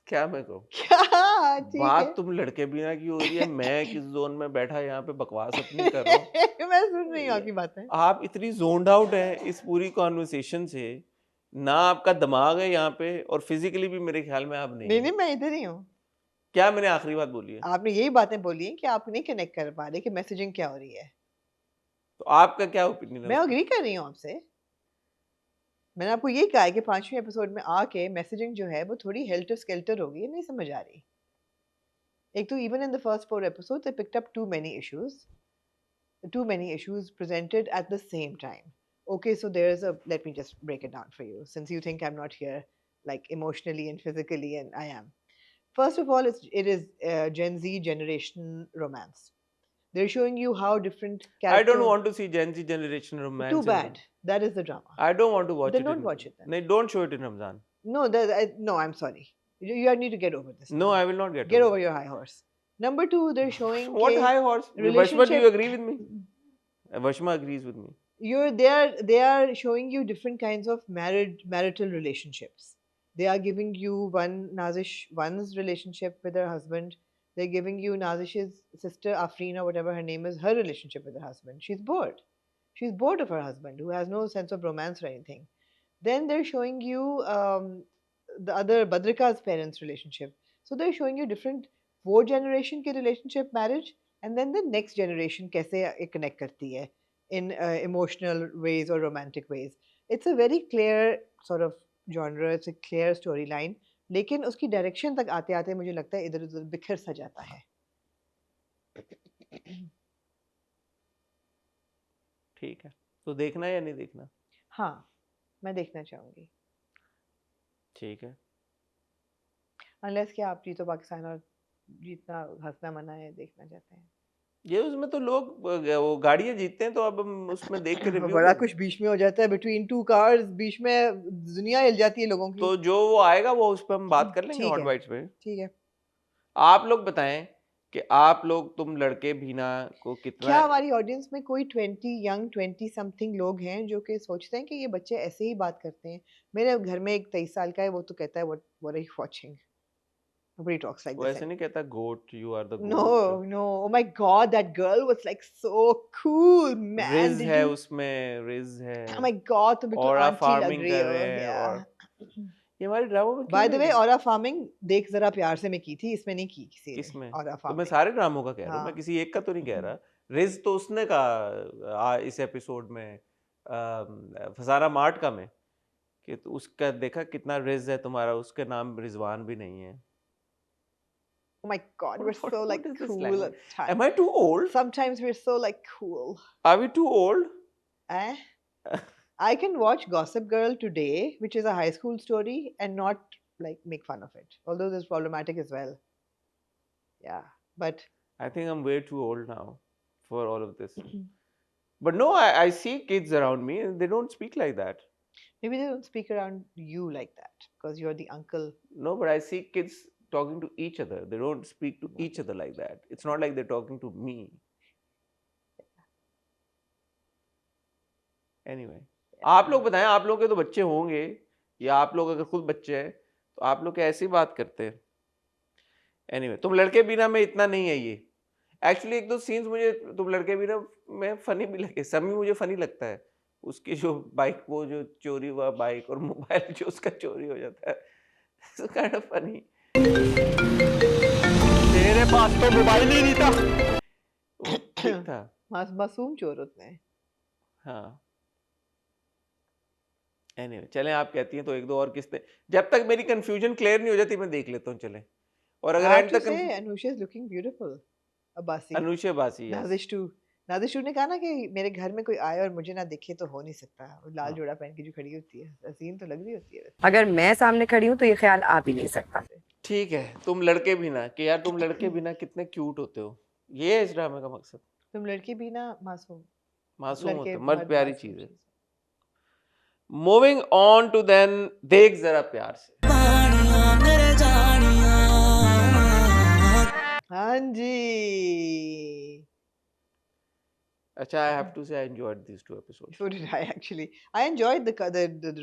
क्या मैं कहूँ, क्या ठीक बात है. तुम लड़के बिना की हो रही है, मैं किस जोन में बैठा यहाँ पे बकवास अपनी कर रहा हूँ. मैं सुन रही हूँ आपकी बातें. आप इतनी जोन्ड आउट हैं इस पूरी कॉन्वर्सेशन से ना आपका दिमाग है यहाँ पे और फिजिकली भी मेरे ख्याल में आप नहीं नहीं हैं। नहीं, मैं इधर ही हूँ। क्या मैंने आखिरी बात बोली है? आपने यही बातें बोली हैं कि आप नहीं कनेक्ट कर पा रहे कि मैसेजिंग क्या हो रही है। तो आपका क्या ओपिनियन है मैं उस पे? अग्री कर रही हूँ आपसे। मैंने आपको यही कहा है कि 5वें एपिसोड में आके मैसेजिंग जो है वो थोड़ी हेल्टर स्केल्टर हो गई है, नहीं समझ आ रही। एक तो even in the first 4 episodes they picked up too many issues presented at the same time. Okay, so there's a, let me just break it down for you since you think I'm not here like emotionally and physically, and I am. First of all, it is Gen Z generation romance. They're showing you how different I don't characters. want to see Gen Z generation romance. Too in the- bad. That is the drama. I don't want to watch Then it. don't watch it then. No, don't show it in Ramzan. No, no, I'm sorry. You need to get over this. No, now. I will not get Get over over it. your high horse. Number 2, they're showing What कि high horse? Vashma, do relationship. you agree with me? Vashma agrees with me. They are showing you different kinds of marital relationships. They are giving you one's relationship with her husband. They're giving you Nazish's sister Afreen or whatever her name is, her relationship with her husband. She's bored. She's bored of her husband who has no sense of romance or anything. Then they're showing you the other Badrika's parents' relationship. So they're showing you different वो generation के relationship marriage and then the next generation कैसे connect करती है in emotional ways or romantic ways. It's a very clear sort of genre. It's a clear storyline. लेकिन उसकी direction तक आते आते मुझे लगता है इधर उधर बिखर सा जाता है। ठीक है, तो देखना है या नहीं देखना? हाँ, मैं देखना चाहूंगी। ठीक है। अनलेस कि आप जीतो पाकिस्तान और जीतना हंसना मना है देखना चाहते हैं। ये उसमें तो लोग वो गाड़ियां जीतते हैं तो अब हम उसमें देख के रिव्यू बड़ा कुछ बीच में हो जाता है बिटवीन टू कार्स, बीच में दुनिया हिल जाती है लोगों की। तो जो वो आएगा वो उस पर हम बात कर लेंगे ठीक हॉट है, बाइट्स पे। ठीक है। आप लोग बताएं कि आप लोग तुम लड़के भीना को कितना क्या हमारी ऑडियंस में कोई 20 समथिंग लोग हैं जो कि सोचते हैं कि ये बच्चे ऐसे ही बात करते हैं? मेरे घर में एक 23 साल का है, वो तो कहता है what are you watching? Nobody talks like वो this. ऐसे नहीं कहता goat you are the No, goat. no. Oh my God, that girl was like so cool, man. Ridge Did है you? उसमें, रिज है Oh my God, तुम बिल्कुल aura anti log farming रही कर हो। रहे हैं Yeah. और ये हमारे ड्रामों में By क्यों the way, नहीं है? ऑरा फार्मिंग देख जरा प्यार से मैं की थी, इसमें नहीं की किसी ने। किसमें? ऑरा तो मैं फार्मिंग। सारे ड्रामों का कह रहा हूँ, मैं हाँ। किसी एक का तो नहीं कह रहा। रिज तो उसने कहा इस एपिसोड में फसाना मार्ट का में कि तो उसका देखा कितना रिज है तुम्हारा, उसके नाम रिजवान भी नहीं है। Oh my God, we're so like What is this cool language? at times. Am I too old? Sometimes we're so like cool. Are we too old? Eh? I can watch Gossip Girl today, which is a high school story, and not like make fun of it. Although it's problematic as well. Yeah, but I think I'm way too old now for all of this. But no, I see kids around me and they don't speak like that. maybe they don't speak around you like that because you're the uncle. No, but I see kids talking to each other. They don't speak to each other like that. It's not like they're talking to me. Anyway, आप लोग बताएं, आप लोग के तो बच्चे होंगे या आप लोग अगर खुद बच्चे हैं तो आप लोग कैसी बात करते हैं? Anyway, तुम लड़के बिना में इतना नहीं है ये। एक्चुअली एक दो सीन्स मुझे तुम लड़के बिना में फनी भी लगे। समी मुझे फनी लगता है, उसकी जो बाइक, वो जो चोरी हुआ बाइक और मोबाइल जो उसका चोरी हो जाता है, so kind of funny. तेरे पास तो मोबाइल ही नहीं था। वो ठीक था। मासूम चोर होते हैं। हाँ। Anyway, चलें, आप कहती हैं तो एक दो और किस्तें, जब तक मेरी कंफ्यूजन क्लियर नहीं हो जाती मैं देख लेता हूँ। चलें, और अगर एंड तक Anusha is looking beautiful. Abbasi. Anusha बासी, yes. नाजिश टू ने कहा ना कि मेरे घर में कोई आए और मुझे ना दिखे तो हो नहीं सकता। वो लाल हाँ। जोड़ा पहन के जो खड़ी होती है, हसीन तो लग रही होती है। अगर मैं सामने खड़ी हूँ तो ये ख्याल आ भी नहीं सकता। ठीक है, तुम लड़के भी ना कि यार तुम लड़के भी ना कितने क्यूट होते हो, ये है इस ड्रामे का मकसद। तुम लड़की भी ना मासूम मासूम होते लड़के हो, मर्द बहुत प्यारी मासूम चीज है। चीज़ मूविंग ऑन टू देन, देख जरा प्यार से। हाँ जी। अच्छा, I have to say I enjoyed these two episodes. So did I actually. I enjoyed the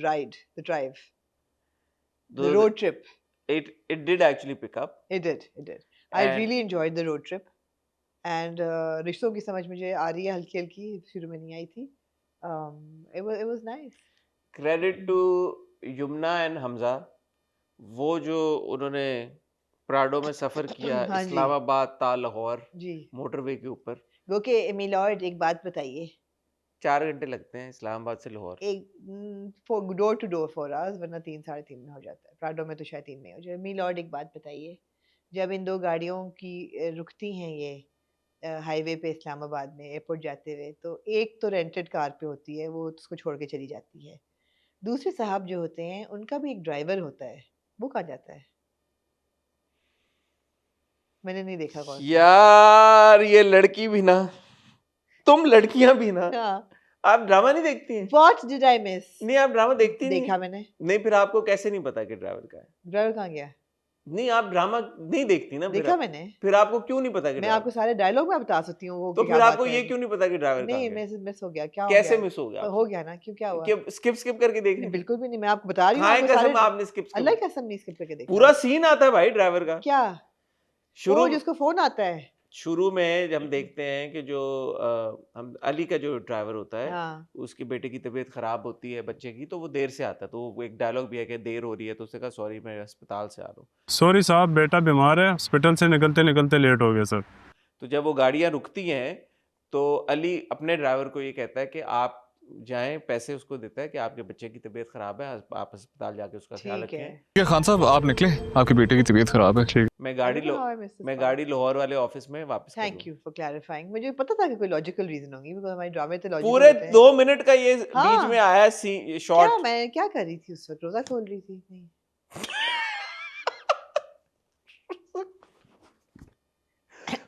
ride, the drive, the Though road trip. it did actually pick up. It did. I And- really enjoyed the road trip. And रिश्तों की समझ मुझे आ रही है हल्की, शुरू में नहीं आई थी. It was nice. Credit to Yamuna and Hamza, वो जो उन्होंने प्राडो में सफर किया हाँ जी। इस्लामाबाद ता लाहौर जी मोटरवे के ऊपर, वो के मिलॉर्ड एक बात बताइए, 4 घंटे लगते हैं इस्लामाबाद से लाहौर। एक door to door four hours, वरना 3-3.5 में हो जाता है। प्राडो में तो शायद 3 में हो जाए। मिलॉर्ड एक बात बताइए, जब इन दो गाड़ियों की रुकती हैं ये हाईवे पे इस्लामाबाद में एयरपोर्ट जाते हुए, तो एक तो रेंटेड कार पे होती है, वो उसको छोड़ के चली जाती है। दूसरे साहब जो होते हैं उनका भी एक ड्राइवर होता है, वो कहाँ जाता है? मैंने नहीं देखा कौन सा। यार ये लड़की भी ना, तुम लड़कियां भी ना, हाँ, आप ड्रामा नहीं देखती हैं? What did I miss? नहीं, आप ड्रामा देखती नहीं देखा मैंने। नहीं, फिर आपको कैसे नहीं पता कि ड्राइवर का है? ड्राइवर कहाँ गया? नहीं, आप ड्रामा नहीं देखती ना, फिर देखा मैंने। फिर आपको क्यों नहीं पता कि मैं ड्राइवर? आपको सारे डायलॉग में बता सकती हूँ वो तो क्या फिर बात आपको है। ये क्यों नहीं पता कि ड्राइवर कहाँ नहीं, गया? मिस हो गया। क्या हो कैसे गया? मिस हो गया? हो गया ना, क्यों क्या हुआ? स्किप करके देख रही बिल्कुल भी नहीं, मैं आपको बता रही हूँ। खाए आपको कसम सारे आपने स्किप अल्लाह की कसम नहीं स्किप करके देखा। पूरा सीन आता है भाई ड्राइवर का। क्या? शुरू वो जिसको फोन आता है। शुरू में हम देखते हैं कि जो हम अली का जो ड्राइवर होता है, हाँ, उसकी बेटे की तबीयत खराब होती है बच्चे की, तो वो देर से आता है, तो वो एक डायलॉग भी है कि देर हो रही है, तो उसने कहा सॉरी मैं अस्पताल से आ रहा हूँ। सॉरी साहब, बेटा बीमार है, हॉस्पिटल से निकलते निकलते लेट हो गया सर। तो जब वो गाड़ियां रुकती हैं तो अली अपने ड्राइवर को ये कहता है कि आप जाएं, पैसे उसको देता है कि आपके बच्चे की तबीयत खराब है, आप अस्पताल जाके उसका ख्याल ठीक है। रखें। ठीक है खान साहब, आप निकले, आपके बेटे की तबीयत खराब है। ठीक। मैं गाड़ी लाहौर वाले ऑफिस में वापस कर थैंक दूँ। You for clarifying. मुझे पता था कि कोई लॉजिकल रीजन होगी, बिकॉज़ हमारे ड्रामे तो लॉजिकल पूरे होते हैं। 2 मिनट का ये हाँ। बीच में आया क्या शॉर्ट। मैं क्या कर रही थी उस वक्त? रोजा खोल रही थी? नहीं।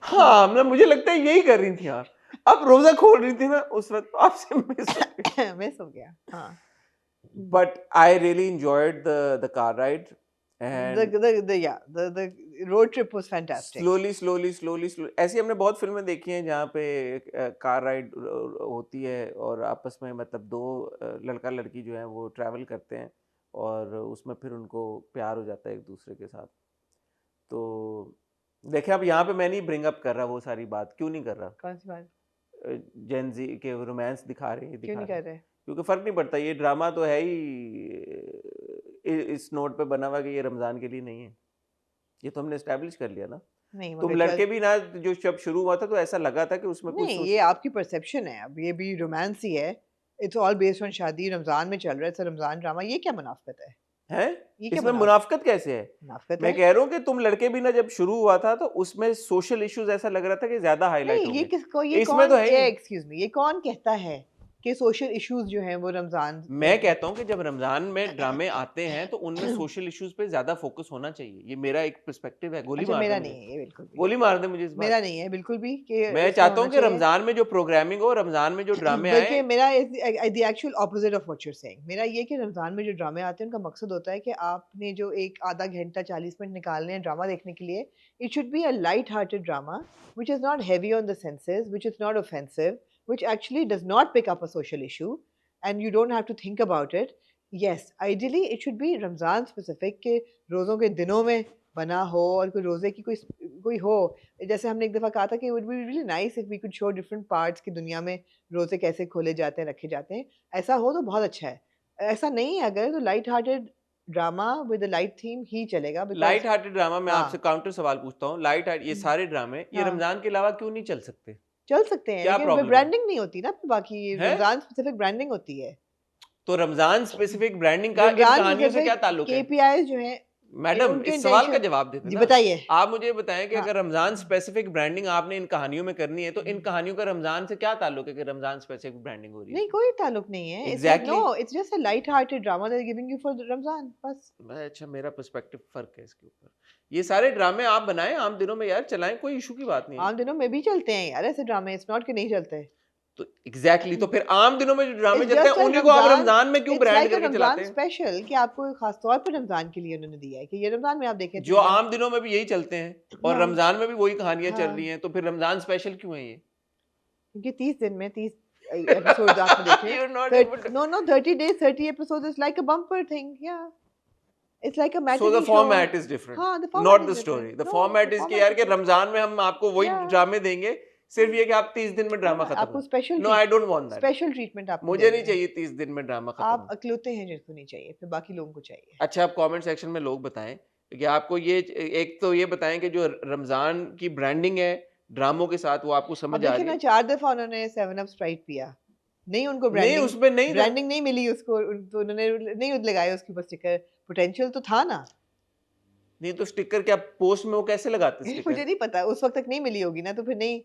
हाँ, मैं मुझे लगता है यही कर रही थी यार। आप रोजा खोल रही थी ना उस वक्त, आपसे मिस हो गया। हाँ। But I really enjoyed the car ride and The road trip was fantastic. Slowly ऐसी हमने बहुत फिल्में देखी हैं जहाँ पे कार राइड होती है और आपस में मतलब दो लड़का लड़की जो है वो ट्रैवल करते हैं और उसमें फिर उनको प्यार हो जाता है एक दूसरे के साथ। तो देखिए अब यहाँ पे मैं नहीं ब्रिंग अप कर रहा वो सारी बात, क्यों नहीं कर रहा? कौन सी बात? जेन जी के रोमांस दिखा रहे हैं, क्यों नहीं कर रहे? क्योंकि फर्क नहीं पड़ता, ये ड्रामा तो है ही इस नोट पे बना हुआ कि ये रमजान के लिए नहीं है, ये तो हमने एस्टैब्लिश कर लिया ना। नहीं, तुम मगर लड़के भी ना, जो जब शुरू हुआ था तो ऐसा लगा था कि उसमें कुछ नहीं, ये आपकी परसेप्शन है। अब ये भी रोमांस ही है। इट्स ऑल बेस्ड ऑन शादी, रमजान में चल रहा है, रमजान ड्रामा। ये क्या मुनाफिकत है? है, ये क्या इसमें मुनाफिकत कैसे है? मुनाफिकत मैं है? कह रहा हूँ कि तुम लड़के भी ना जब शुरू हुआ था तो उसमें सोशल इश्यूज ऐसा लग रहा था कि ज्यादा हाईलाइट नहीं, ये होंगे। किसको, ये इसमें कौन, तो है ही नहीं। एक्सक्यूज मी, ये कौन कहता है कि सोशल इश्यूज जो हैं वो रमजान? मैं कहता हूँ कि जब रमजान में ड्रामे आते हैं तो उनमें सोशल इश्यूज पे ज्यादा फोकस होना चाहिए, ये मेरा एक पर्सपेक्टिव है। गोली अच्छा, मार मेरा दे नहीं मुझे, है ये बिल्कुल भी। गोली मार दे मुझे इस मेरा बात। नहीं है बिल्कुल भी कि मैं इसमें चाहता हूँ होना कि चाहिए। रमजान में जो प्रोग्रामिंग हो, रमजान में जो ड्रामे बल्कि आए, मेरा the actual opposite of what you are saying. मेरा ये कि रमजान में जो ड्रामे आते हैं उनका मकसद होता है कि आपने जो एक आधा घंटा 40 मिनट निकालने हैं ड्रामा देखने के लिए, it should be a light hearted drama which is not heavy on the senses, which is not offensive, which actually does not pick up a social issue and you don't have to think about it. Yes, ideally it should be Ramzan specific के रोज़ों के दिनों में बना हो और कोई रोज़े की कोई हो। जैसे हमने एक दफ़ा कहा था कि it would be really nice if we could show different parts की दुनिया में रोज़े कैसे खोले जाते हैं, रखे जाते हैं। ऐसा हो तो बहुत अच्छा है। ऐसा नहीं है अगर, तो light hearted drama with a light theme ही चलेगा। लाइट हार्टेड ड्रामा में हाँ। आपसे काउंटर सवाल पूछता हूँ, लाइट हार्ट ये सारे ड्रामे ये हाँ। रमजान के अलावा क्यों नहीं चल सकते? चल सकते हैं, क्या लेकिन problem है? ब्रांडिंग नहीं होती ना, बाकी है? रमजान स्पेसिफिक ब्रांडिंग होती है। तो रमजान स्पेसिफिक ब्रांडिंग का इन रमजान कहानियों से क्या specific ताल्लुक है? KPIs जो हैं, मैडम उनके इस सवाल का intention- जवाब देते जी ना। बताइए। आप मुझे बताएं कि हाँ। अगर रमजान स्पेसिफिक ब्रांडिंग आपने इन कहानियों में करनी है तो इन कहानियों का रमजान से क्या ताल्लुक है कि रमजान स्पेसिफिक ब्रांडिंग हो रही है? नहीं, कोई ताल्लुक नहीं है। Exactly. No, it's just a light-hearted drama they're giving you for Ramzan, बस। अच्छा, मेरा पर्सपेक्टिव फर्क है इसके ऊपर। ये सारे ड्रामे आप बनाएं आम दिनों में यार, चलाएं, कोई इशू की बात नहीं है। आम दिनों में भी चलते हैं यार ऐसे ड्रामे, it's not कि नहीं चलते। तो एग्जैक्टली तो फिर आम दिनों में जो ड्रामे It's चलते just हैं a उन्हीं को आप Ramzan- रमजान में क्यों It's ब्रांड like a करके रमजान चलाते हैं? स्पेशल कि आपको खास तौर पर रमजान के लिए उन्होंने दिया है कि ये रमजान में आप देखें। जो आम दिनों में भी यही चलते हैं और हाँ। रमजान में भी वही कहानियां चल हाँ। रही हैं, तो फिर रमजान स्पेशल क्यों है ये? क्योंकि 30 दिन में 30 एपिसोड्स आपने देखे। You're not able to- No, 30 days, 30 episodes is like a bumper thing, yeah. It's like a So matinee the show. format is different, हाँ, the format not is the different. story. The No, format the is कि format यार is कि different. Ramzan में हम आपको वही Yeah. ड्रामे देंगे, सिर्फ ये कि आप 30 दिन में ड्रामा खत्म आपको special no I don't want that special treatment आप मुझे नहीं चाहिए 30 दिन में ड्रामा खत्म आप अकलौते हैं जिनको नहीं चाहिए, फिर बाकी लोगों को चाहिए। अच्छा आप कमेंट सेक्शन में लोग बताएं कि आपको ये एक तो ये बताएं कि जो रमजान की ब्रांडिंग है ड्रामों के साथ वो आपको अब समझ आ देखिए रही ना है 4 दफा उन्होंने 7 अप स्प्राइट पिया, नहीं उनको नहीं ब्रांडिंग उसमें नहीं था ब्रांडिंग नहीं मिली उसको, तो उन्होंने नहीं लगाया उसके ऊपर स्टिकर, पोटेंशियल तो था ना। नहीं तो स्टिकर क्या पोस्ट में वो कैसे लगाते मुझे स्टिकर नहीं पता उस वक्त तक नहीं मिली होगी ना, तो फिर नहीं,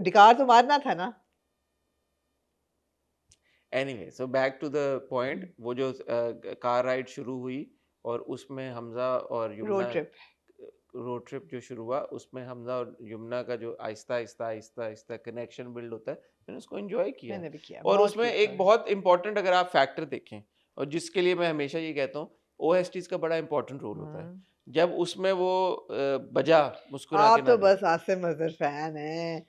डिकार तो मारना था ना। Anyway so back to the point वो जो कार राइड शुरू हुई और उसमें हमजा और यमुना रोड ट्रिप जो शुरू हुआ उसमें हमजा और यमुना का जो आहिस्ता आहिस्ता आहिस्ता आहिस्ता कनेक्शन बिल्ड होता है मैंने उसको एंजॉय किया मैंने भी किया और बहुत उसमें किया एक बहुत इंपॉर्टेंट अगर आप फैक्टर देखें और जिसके लिए मैं हमेशा ये कहता हूँ OSTs का बड़ा इंपॉर्टेंट रोल होता है जब उसमें वो बजा मुस्कुरा आप के तो ना बस आसिम अजहर फैन हैं।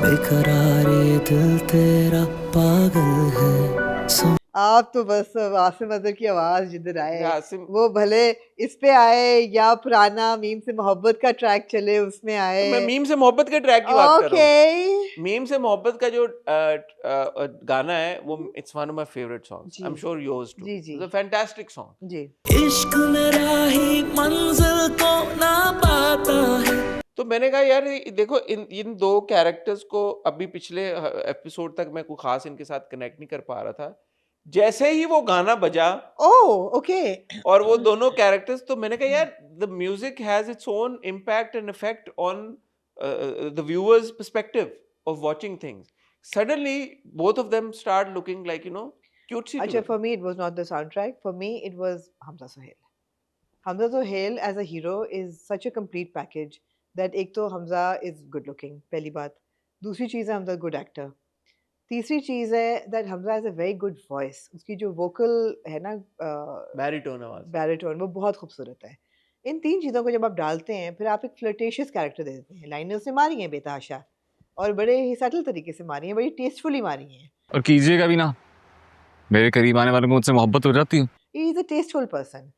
बेकरारे दिल तेरा पागल है आप तो बस आसिम अजहर की आवाज जिधर आए आसिम वो भले इस पे आए या पुराना मीम से मोहब्बत का ट्रैक चले उसमें आए। मैं मीम से मोहब्बत के ट्रैक की बात कर रहा हूँ ओके मीम से मोहब्बत का जो गाना है वो it's one of my favourite songs I am sure yours too जी, जी। इट्स अ फैंटास्टिक सॉन्ग जी। इश्क मेरा ही मंजिल को ना पाता है। तो मैंने कहा यार देखो इन दो कैरेक्टर्स को अभी पिछले एपिसोड तक मैं कोई खास इनके साथ कनेक्ट नहीं कर पा रहा था जैसे ही वो गाना बजा ओह ओके और वो दोनों कैरेक्टर्स तो मैंने कहा यार the music has its own impact and effect on the viewers perspective of watching things suddenly both of them start looking like you know cutesy अच्छा for me it was not the soundtrack, for me it was Hamza Suhail. Hamza Suhail as a hero is such a complete package that एक तो Hamza is good looking पहली बात, दूसरी चीज़ है Hamza good actor, तीसरी चीज़ है that Hamza has a very good voice, उसकी जो वोकल है ना बैरिटोन आवाज बैरिटोन वो बहुत खूबसूरत है। इन तीन चीज़ों को जब आप डालते हैं फिर आप एक फ्लर्टेशियस कैरेक्टर दे देते हैं। लाइनें उसने मारी हैं बेतहाशा और बड़े ही सटल तरीके से मारी हैं, बड़ी टेस्टफुली मारी हैं। और कीजिएगा भी ना, मेरे करीब आने वालों को मुझसे मोहब्बत हो जाती है। He is a tasteful person,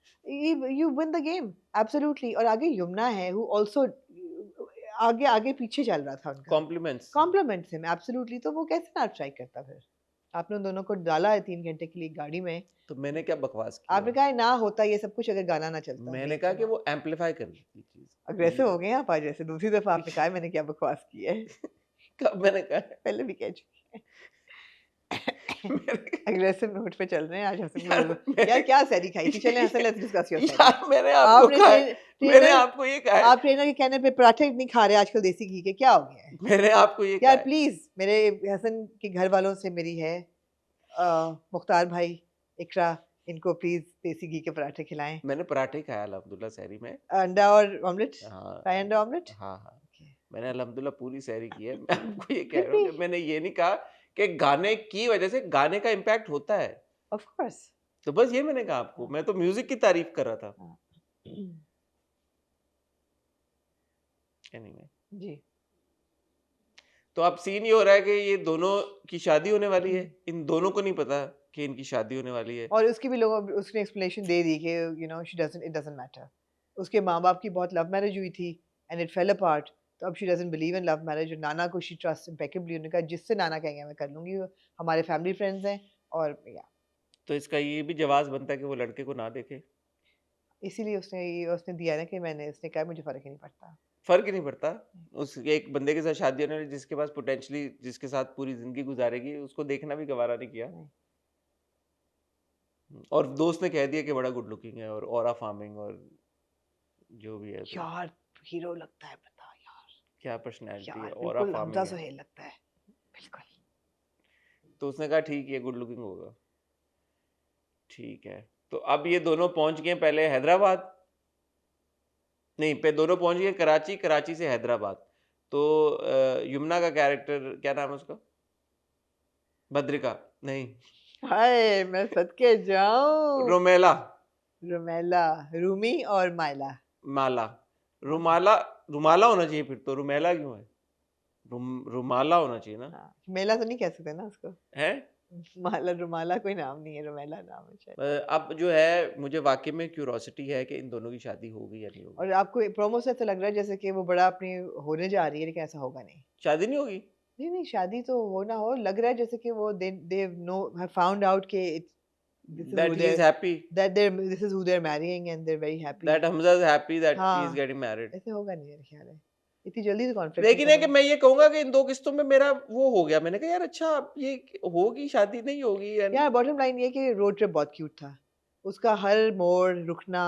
you win the game absolutely. और आगे यमुना है हु आल्सो आगे आगे पीछे चल रहा था उनका, कॉम्प्लीमेंट्स हिम एब्सोल्युटली। तो वो कैसे ना ट्राई करता फिर? आपने उन दोनों को डाला है 3 घंटे के लिए गाड़ी में, तो मैंने क्या बकवास किया आपने कहा ना होता ये सब कुछ अगर गाना ना चलता। मैंने कहा कि वो एम्पलीफाई कर देती चीज अग्रेसिव हो गए हैं आप आज, जैसे दूसरी दफा आपने कहा मैंने क्या बकवास की है। कब मैंने कहा पहले भी कह चुकी है। अग्रेसिव नोट पे चल रहे हैं आज हसन। यार क्या सैरी खाई थी? चलें हसन लेट्स डिस्कस योर सैरी। यार मैंने आपको कहा मैंने आपको ये कहा आप ट्रेनर के कहने पे पराठे नहीं खा रहे आजकल देसी घी के, क्या हो गया है? मैंने आपको ये यार कहा प्लीज मेरे हसन के घर वालों से मेरी है मुख्तार भाई, इकरा, इनको प्लीज देसी घी के पराठे खिलाएं। मैंने पराठे खाया अल्हम्दुलिल्लाह सहरी में, अंडा और ऑमलेट, हाँ फ्राई अंडा ऑमलेट। हाँ मैंने अल्हम्दुलिल्लाह पूरी सहरी की है। मैं आपको ये कह रहा हूँ कि मैंने ये नहीं कहा कि गाने की वजह से गाने का इम्पैक्ट होता है, ऑफ कोर्स। तो बस ये मैंने कहा आपको, मैं तो म्यूजिक की तारीफ कर रहा था। एनीवे जी तो अब सीन ये हो रहा है कि ये दोनों की शादी होने वाली है, इन दोनों को नहीं पता कि इनकी शादी होने वाली है। और उसकी भी लोगों उसने एक्सप्लेनेशन दे दी कि you know she doesn't, it doesn't matter. उसके माँ बाप की बहुत लव मैरिज हुई थी एंड इट फेल अपार्ट, तो अब she doesn't believe in love marriage. और नाना को शी ट्रस्ट इम्पेकेबली, उन्होंने कहा जिससे नाना कहेंगे मैं कर लूंगी, हमारे फैमिली फ्रेंड्स हैं। और या तो इसका ये भी जवाब बनता है कि वो लड़के को ना देखे, इसीलिए उसने दिया ना कि मैंने, उसने कहा मुझे फर्क ही नहीं पड़ता। फर्क ही नहीं पड़ता उस एक बंदे के साथ शादी होने वाली जिसके पास पोटेंशियली जिसके साथ पूरी जिंदगी गुजारेगी, उसको देखना भी गवारा नहीं किया। और दोस्त ने कह दिया कि बड़ा गुड लुकिंग है और ऑरा फार्मिंग और जो भी है। तो यार हीरो लगता है, बता यार क्या पर्सनैलिटी है, यार ऑरा बिल्कुल हमजा फार्मिंग है। सुहेल लगता है बिल्कुल। तो उसने कहा ठीक है गुड लुकिंग होगा, ठीक है। तो अब ये दोनों पहुंच गए पहले हैदराबाद, नहीं पे दोनों पहुंच गए कराची, कराची से हैदराबाद। तो यमुना का कैरेक्टर क्या नाम है उसका, बद्रिका नहीं, हाय मैं सदके जाऊं, रोमेला, रुमेला, रूमी और माइला, माला, रुमाला, रुमाला होना चाहिए फिर तो, रुमेला क्यों है, रुमाला होना चाहिए ना। हाँ, मेला तो नहीं कह सकते ना उसको। है माला रुमाला कोई नाम नहीं है, रुमेला नाम है शायद। अब जो है मुझे वाकई में क्यूरोसिटी है कि इन दोनों की शादी होगी या नहीं होगी। और आपको प्रोमो से तो लग रहा है जैसे कि वो बड़ा अपनी होने जा रही है, लेकिन ऐसा होगा नहीं। शादी नहीं होगी? नहीं नहीं, शादी तो हो ना हो, लग रहा है जैसे कि वो they know have found out कि this is That who he is they're happy, this is who they're marrying and they're very happy. that Hamza is happy that he हाँ। is getting married. ऐसे होगा नहीं मेरा ख्याल है, इतनी जल्दी तो कॉन्फ्लिक्ट। लेकिन है कि मैं ये कहूंगा कि इन दो किस्तों में मेरा वो हो गया, मैंने कहा यार अच्छा ये होगी शादी नहीं होगी यार बॉटम लाइन ये कि रोड ट्रिप बहुत क्यूट था, उसका हर मोड़ रुकना,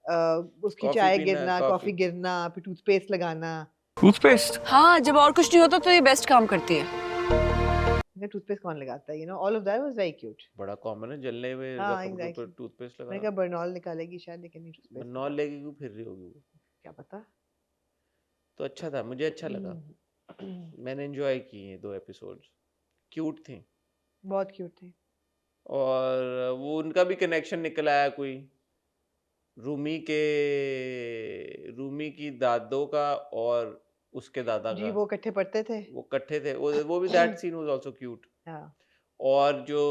उसकी कॉफी चाय पीना, गिरना, कॉफी। कॉफी गिरना, फिर टूथपेस्ट लगाना। टूथपेस्ट? हाँ, जब और कुछ नहीं होता तो ये बेस्ट काम करती है। टूथपेस्ट कौन लगाता है, you know, all of that was very cute. बड़ा कॉमन है जलने में हाँ, कपड़ों पर exactly. टूथपेस्ट मैंने लगा। कहा बर्नॉल निकालेगी शायद, लेकिन नहीं टूथपेस्ट। नॉन लेगी क्यों फिर रही होगी वो? क्या पता। तो अच्छा था, मुझे अच्छा लगा, मैंने एंजॉय किए ये 2 एपिसोड्स, क्यूट थे बहुत क्यूट थे। और वो उनका भी कनेक्शन निकल आया कोई रूमी की दादों का और उसके दादा जी का, वो इकट्ठे पढ़ते थे। वो इकट्ठे थे, वो भी that scene was also cute. हाँ, और जो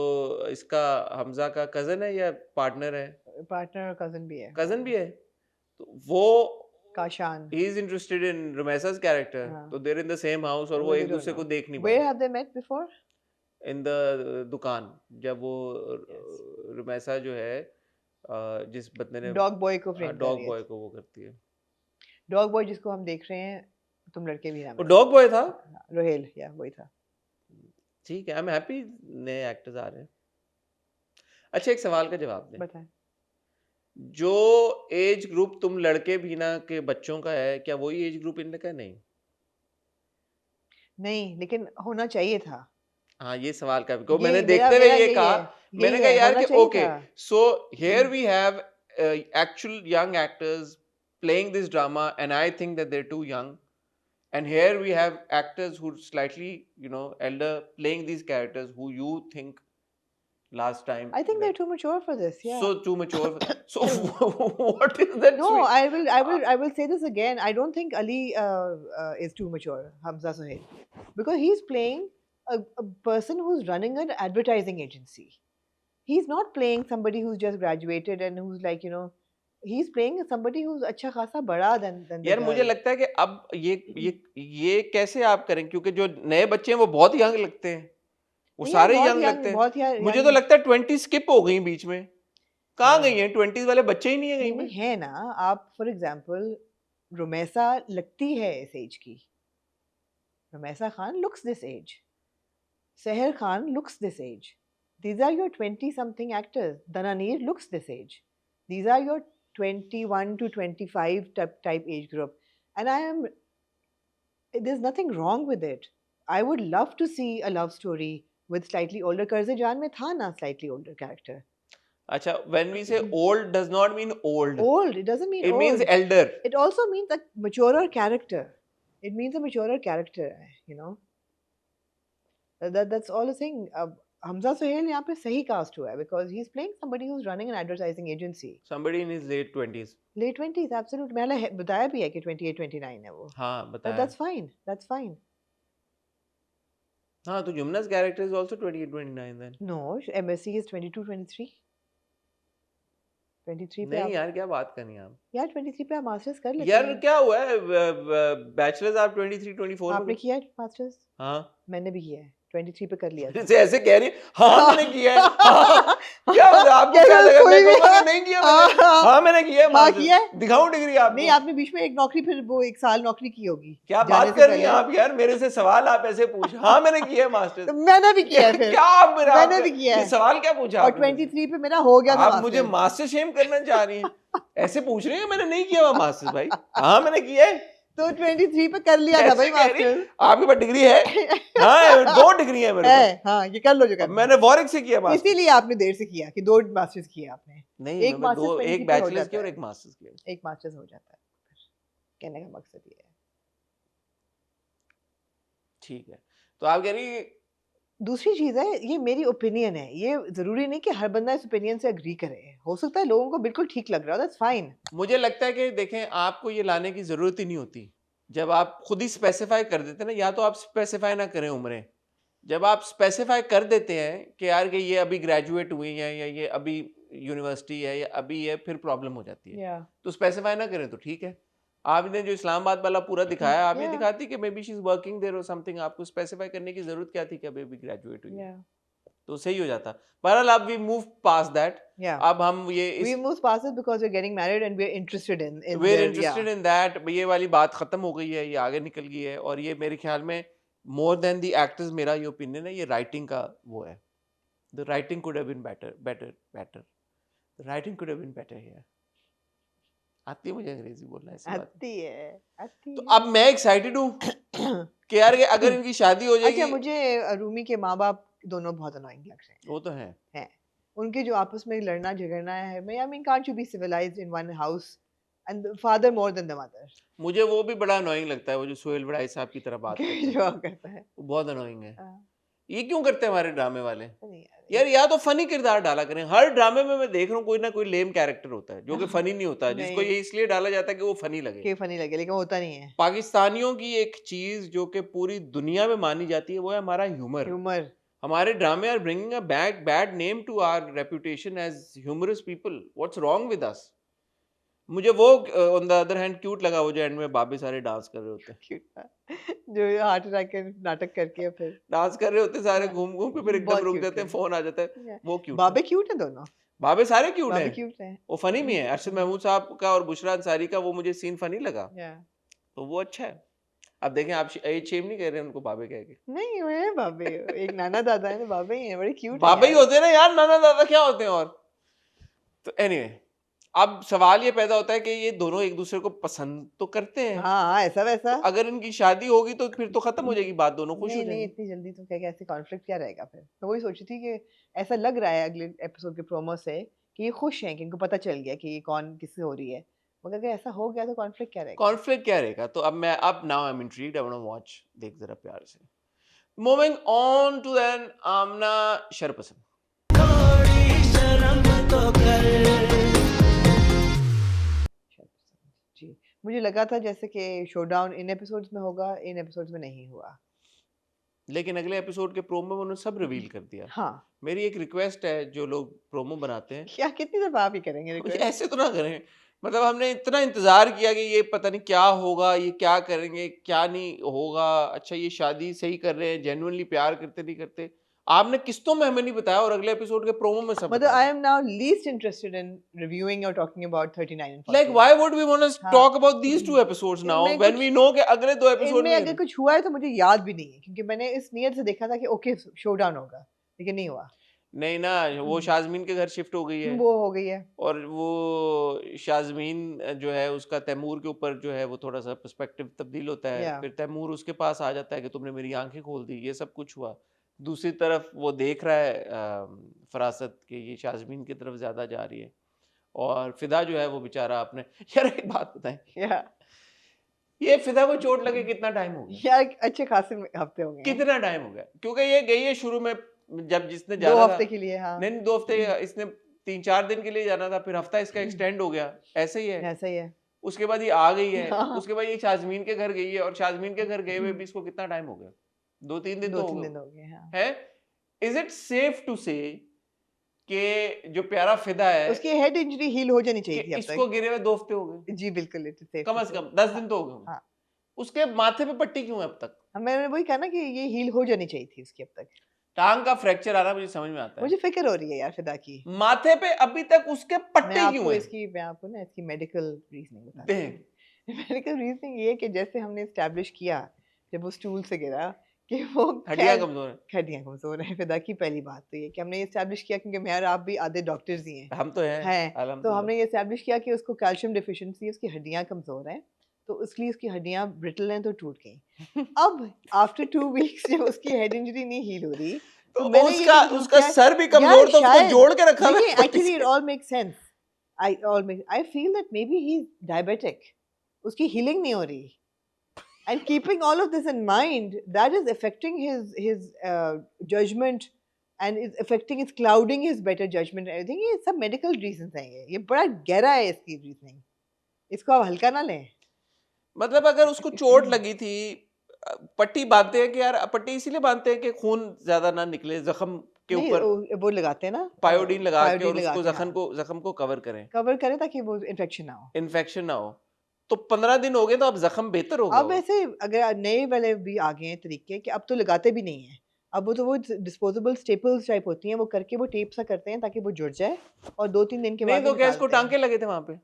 इसका हमजा का कजन है या पार्टनर है, पार्टनर और कजन भी है। कजन भी है, तो वो Kashan. He is interested in Rumaisa's character, हाँ। तो there in the same house और वो They एक don't दूसरे को know. देख नहीं Where पाए have they met before? In the दुकान, जब वो रुमैसा जो है जिस बंदे ने डॉग बॉय को फ्रेम कर डॉग रही बॉय है। को वो करती है, डॉग बॉय जिसको हम देख रहे हैं, तुम लड़के भी नाम वो है। डॉग बॉय था। रोहेल, या वही था। ठीक है, आई एम हैप्पी नए एक्टर्स आ रहे हैं। अच्छा एक सवाल का जवाब दें, बताएं। जो एज ग्रुप तुम लड़के भीना के बच्चों का है, क्या वही एज ग्रुप इनका है? नहीं नहीं, लेकिन होना चाहिए था। हाँ, ये सवाल का को ये मैंने मेरा देखते हुए मेरा ये यही कहा, है, मैंने यही कहा है, यार होना कि चाहिए ओके, था। So here we have actual young actors playing this drama, and I think that they're too young. And here we have actors who slightly, elder playing these characters who you think last time. I think they're too mature for this. Yeah. So too mature. So what is that? No, sweet- I will say this again. I don't think Ali is too mature, Hamza Sohail, because he's playing a person who's running an advertising agency. He's not playing somebody who's just graduated and who's like, he's playing somebody who's अच्छा खासा बड़ा than the यार मुझे guy. लगता है कि अब ये कैसे आप करें, क्योंकि जो नए बच्चे हैं वो बहुत यंग लगते हैं, वो नहीं, सारे बहुत यंग लगते हैं। बहुत मुझे young- तो लगता है 20 स्किप हो गई बीच में, कहाँ हाँ। गई हैं 20s वाले बच्चे ही नहीं है कहीं नहीं, पे। है ना। आप फॉर एग्जांपल रुमैसा लगती है इस एज की, Rumaisa Khan looks this age, Seher Khan looks this age. These are your 20 something actors. Dananeer looks this age. These are your 21 to 25 type age group, and there's nothing wrong with it. I would love to see a love story with slightly older. Karze Jaan mein tha na slightly older character. अच्छा, when we say old does not mean old. Old, it doesn't mean It old. means elder. It also means a maturer character. It means a maturer character, That's all the thing. Hamza Sohail यहाँ पे सही cast हुआ है because he's playing somebody who's running an advertising agency. Somebody in his late 20s. Late 20s, absolutely. मैंने बताया भी है कि 28, 29 है वो. हाँ But बताया। that's fine. That's fine. हाँ तो Jumna's character is also 28, 29 then. No, MSc is 22, 23. 23 पे नहीं आप यार क्या बात करनी है आप? यार 23 पे आप मास्टर्स कर लेते यार हैं. क्या हुआ है, बैचलर्स आप 23, 24 आपने किया है मास्टर्स? हाँ मैंने भी किया है. 23 पे कर लिया था. जैसे ऐसे कह रही है, हाँ मैंने किया है। हाँ, क्या आपको क्या क्या लगा कोई मैं भी- कहूँगा कि नहीं किया मैंने? हाँ मैंने किया है हाँ, master's। किया है। दिखाऊं डिग्री आपको? नहीं, आपने बीच में एक नौकरी, फिर वो 1 साल नौकरी की होगी. क्या जाने बात से कर रही हैं पहले. आप यार, मेरे से सवाल आप ऐसे पूछ। हाँ मैंने किया है तो मास्टर्स। मैंने भी किया है फिर. क्या आप मेरा मैंने भी किया ये है. सवाल क्या पूछा और आपने मुझसे? 23 पे मेरा हो गया था आप मुझे मास्टर्स. मास्टर शेम करना चाह रही हैं, ऐसे पूछ रही हैं मैंने नहीं किया हुआ मास्टर्स भाई। हाँ मैंने किया है। तो 23 पे कर लिया था ऐसे भाई कह रही? मास्टर्स. आपके पास डिग्री है? हाँ 2 डिग्री है मेरे पास। है, हाँ, ये कर लो जो करना है. मैंने वॉरिक से किया मास्टर्स। इसीलिए आपने देर से किया कि 2 मास्टर्स किए आपने. नहीं एक मैं मास्टर्स 2, 23 एक पे हो बैचलर्स जाता किया और है. एक मास्टर्स किया। एक मास्टर्स हो जाता है. कहने का मकसद ये है. ठीक है, तो आप कह रही दूसरी चीज है, ये मेरी ओपिनियन है. ये जरूरी नहीं कि हर बंदा इस ओपिनियन से एग्री करे. हो सकता है लोगों को बिल्कुल ठीक लग रहा हो, दैट्स फाइन. मुझे लगता है कि देखें आपको ये लाने की जरूरत ही नहीं होती। जब आप खुद ही स्पेसिफाई कर देते ना, या तो आप स्पेसिफाई ना करें उम्रें, जब आप स्पेसिफाई कर देते हैं कि यार कि ये अभी ग्रेजुएट हुई है या ये अभी यूनिवर्सिटी है या अभी ये, फिर प्रॉब्लम हो जाती है। Yeah. तो स्पेसिफाई ना करें तो ठीक है। आपने जो इस्लामाबाद वाला पूरा दिखाया, आप ये Yeah. दिखाती कि maybe she is working there or something, आपको स्पेसिफाई करने की जरूरत क्या थी कि अभी ग्रेजुएट हुई है, Yeah. तो सही हो जाता। बहरहाल अब we move past that, Yeah. अब हम ये We move past it because we're getting married and we're interested in where their, interested in that, ये वाली बात खत्म हो गई है, ये आगे निकल गई है। और ये मेरे ख्याल में मोर देन द एक्टर्स, मेरा ये ओपिनियन है, ये राइटिंग का वो है। The writing could have been better the writing could have been better here. आती है मुझे अंग्रेजी बोलना, ऐसी बात है। आती तो है। अब मैं एक्साइटेड हूँ कि यार कि अगर इनकी शादी हो जाएगी। अच्छा, मुझे रूमी के माँ बाप दोनों बहुत अनोइंग लग रहे वो तो है। हैं। उनके जो आपस में लड़ना झगड़ना है, I mean, can't you be civilized in one house and the father more than the mother? मुझे वो भी बड़ा अनोइंग लगता है, वो जो सोहेल बड़ाई साहब की तरह बात करते हैं, जो करता है। वो बहुत अनोइंग है। हाँ, ये क्यों करते हैं हमारे ड्रामे वाले नहीं यार? या तो फनी किरदार डाला करें। हर ड्रामे में मैं देख रहा हूँ कोई ना कोई लेम कैरेक्टर होता है जो कि फनी नहीं होता, जिसको नहीं। ये इसलिए डाला जाता है कि वो फनी लगे। कि फनी लगे, लेकिन होता नहीं है। पाकिस्तानियों की एक चीज जो कि पूरी दुनिया में मानी जाती है वो है हमारा ह्यूमर। ह्यूमर। हमारे ड्रामे are bringing a bad name to our reputation as humorous people. What's wrong with us? मुझे वो on the other hand cute लगा, वो जो एंड में बाबे सारे डांस कर रहे होते हैं, क्यूट था। जो हार्ट अटैक के नाटक करके फिर डांस कर रहे होते हैं सारे घूम घूम के, फिर एकदम बहुत रुक cute जाते हैं, है। फोन आ जाता है, Yeah. वो क्यूट। बाबे क्यूट है दोनों। बाबे सारे क्यूट बाबे हैं, क्यूट है। वो फनी भी है। अरशद महमूद साहब का और बुशरा अंसारी का वो मुझे सीन फनी लगा, Yeah. तो वो अच्छा है। अब देखें, आप एज शेम नहीं कर रहे उनको बाबे कह के। नहीं, वो है बाबे। एक नाना दादा है तो बाबे ही है, बड़े क्यूट है बाबे ही यार। होते हैं ना यार, नाना दादा क्या होते हैं? और तो एनीवे, अब सवाल ये पैदा होता है कि ये दोनों एक दूसरे को पसंद तो करते हैं। हाँ, ऐसा वैसा। तो अगर इनकी शादी होगी तो फिर तो खत्म हो जाएगी बात, दोनों खुश हो नहीं नहीं, जाएंगे। इतनी जल्दी तो क्या ऐसे कॉन्फ्लिक्ट क्या रहेगा फिर? मैं वही सोची थी कि ऐसा लग रहा है अगले एपिसोड के प्रोमो से कि ये खुश हैं, कि इनको पता चल गया कि ये कौन किससे हो रही है। मगर अगर ऐसा हो गया तो कॉन्फ्लिक्ट क्या रहेगा? कॉन्फ्लिक्ट क्या रहेगा? तो अब now I am intrigued, I want to watch. देख जरा प्यार से। Moving on to then Amna शरपसंद। थोड़ी शर्म तो कर। जी, मुझे लगा था जैसे कि शोडाउन इन एपिसोड्स में होगा, इन एपिसोड्स में नहीं हुआ। लेकिन अगले एपिसोड के प्रोमो में उन्होंने सब रिवील कर दिया। हाँ, मेरी एक रिक्वेस्ट है, जो लोग प्रोमो बनाते हैं, क्या कितनी दफा आप ही करेंगे मुझे रिक्वेस्ट? ऐसे तो ना करें। मतलब हमने इतना इंतजार किया कि ये पता नहीं क्या होगा, ये क्या करेंगे, क्या नहीं होगा। अच्छा, ये शादी सही कर रहे हैं, जेन्युइनली प्यार करते नहीं करते, आपने किस्तों में हमें नहीं बताया, और अगले एपिसोड के प्रोमो में सब मतलब बता आई दिया। Am now least interested in reviewing or talking about 39 and 40. Like, why would we want to हाँ। talk about these two episodes now इनमें when कुछ- we know कि अगले दो एपिसोड इनमें में अगर कुछ हुआ है तो मुझे याद भी नहीं है, क्योंकि मैंने इस नियत से देखा था कि ओके शोडाउन होगा, लेकिन नहीं हुआ। नहीं ना, वो शाजमीन के घर शिफ्ट हो गई है, वो हो गई है। और वो शाजमीन जो है उसका तैमूर के ऊपर जो है वो थोड़ा सा पर्सपेक्टिव तब्दील होता है। Yeah. फिर तैमूर उसके पास आ जाता है कि तुमने मेरी आंखें खोल दी, ये सब कुछ हुआ। दूसरी तरफ वो देख रहा है फरासत कि ये शाजमीन की तरफ ज्यादा जा रही है, और फिदा जो है वो बेचारा अपने यार एक बात बताएं, या ये फिदा को चोट लगे कितना टाइम हो गया? यार अच्छे खासे हफ्ते हो गए हैं। कितना टाइम हो गया? क्योंकि ये गई है शुरू में, जब जिसने 2 जाना हफ्ते था, के लिए। हाँ, नहीं 2 हफ्ते, इसने 3-4 दिन के लिए जाना था, फिर हफ्ता इसका एक्सटेंड हो गया, ऐसे ही है। ऐसा ही है। उसके बाद ये आ गई है, हाँ। उसके बाद ये शाजमीन के घर गई है, और शाजमीन के घर गए हुए भी इसको कितना टाइम हो गया? 2-3 दिन तो हो 2-3 गए दिन हो गए। हाँ, है। इज इट सेफ टू से कि जो प्यारा फिदा है उसकी हेड इंजरी हील हो जानी चाहिए थी कि अब इसको गिरे हुए 2 हफ्ते हो गए, तक। जी बिल्कुल, इट इज सेफ कम से कम 10 दिन तो हो गए होंगे। हाँ। उसके माथे पे पट्टी क्यों है अब तक? मैंने वही कहा ना कि ये हील हो जानी चाहिए थी उसकी अब तक। टांग का फ्रैक्चर आना मुझे समझ में आता है, मुझे फिक्र हो रही है यार फिदा की। माथे पे अभी तक उसके पट्टे क्यों हैं? मैं आपको ना इसकी मेडिकल रीजनिंग बता देख, मेडिकल रीजनिंग ये है कि जैसे हमने एस्टैब्लिश किया जब वो स्टूल से गिरा कि वो हड्डियां कमजोर है। हड्डियां कमजोर है। फिदा की पहली बात तो ये कि हमने एस्टैब्लिश किया, क्योंकि मैं और आप भी आधे डॉक्टर्स ही हैं, हम तो हैं, तो अल्हम्दुलिल्लाह। हमने ये एस्टैब्लिश किया कि उसको कैल्शियम डिफिशिएंसी है, उसकी हड्डियां कमजोर हैं, तो इसलिए उसकी हड्डियां ब्रिटल हैं तो टूट गई। अब आफ्टर 2 वीक्स जब उसकी हेड इंजरी नहीं हील हो रही, तो मैंने ये उसका conclude उसका किया, सर भी यार कमजोर था, उसको शायद- जोड़ के रखा नहीं, हुआ है। actually it all makes sense. I feel that maybe he's diabetic. उसकी healing नहीं हो रही. And keeping all of this in mind, that is affecting his judgment and is affecting, it's clouding his better judgment and everything. ये सब medical reasons हैं ये बड़ा गहरा है इसकी reasoning. इसको आप हल्का ना लें. मतलब अगर उसको चोट लगी थी पट्टी बांधते हैं कि यार पट्टी इसीलिए बांधते हैं कि खून ज्यादा ना निकले, जख्म के नहीं ऊपर वो लगाते हैं ना, पायोडीन लगा के पायोडीन और लगा उसको के, हाँ, जख्म को कवर करें, कवर करें ताकि वो इन्फेक्शन ना हो। इन्फेक्शन ना हो। तो 15 दिन हो गए तो अब जख्म बेहतर होगा अब ऐसे अगर नए वाले भी आ गए हैं तरीके कि अब तो लगाते भी नहीं है, अब वो डिस्पोजेबल स्टेपल्स टाइप होती हैं, वो करके वो टेप सा करते हैं ताकि वो जुड़ जाए और 2-3 दिन के नहीं बाद तो वो क्या इसको निकालते हैं। टांके लगे थे वहां पे?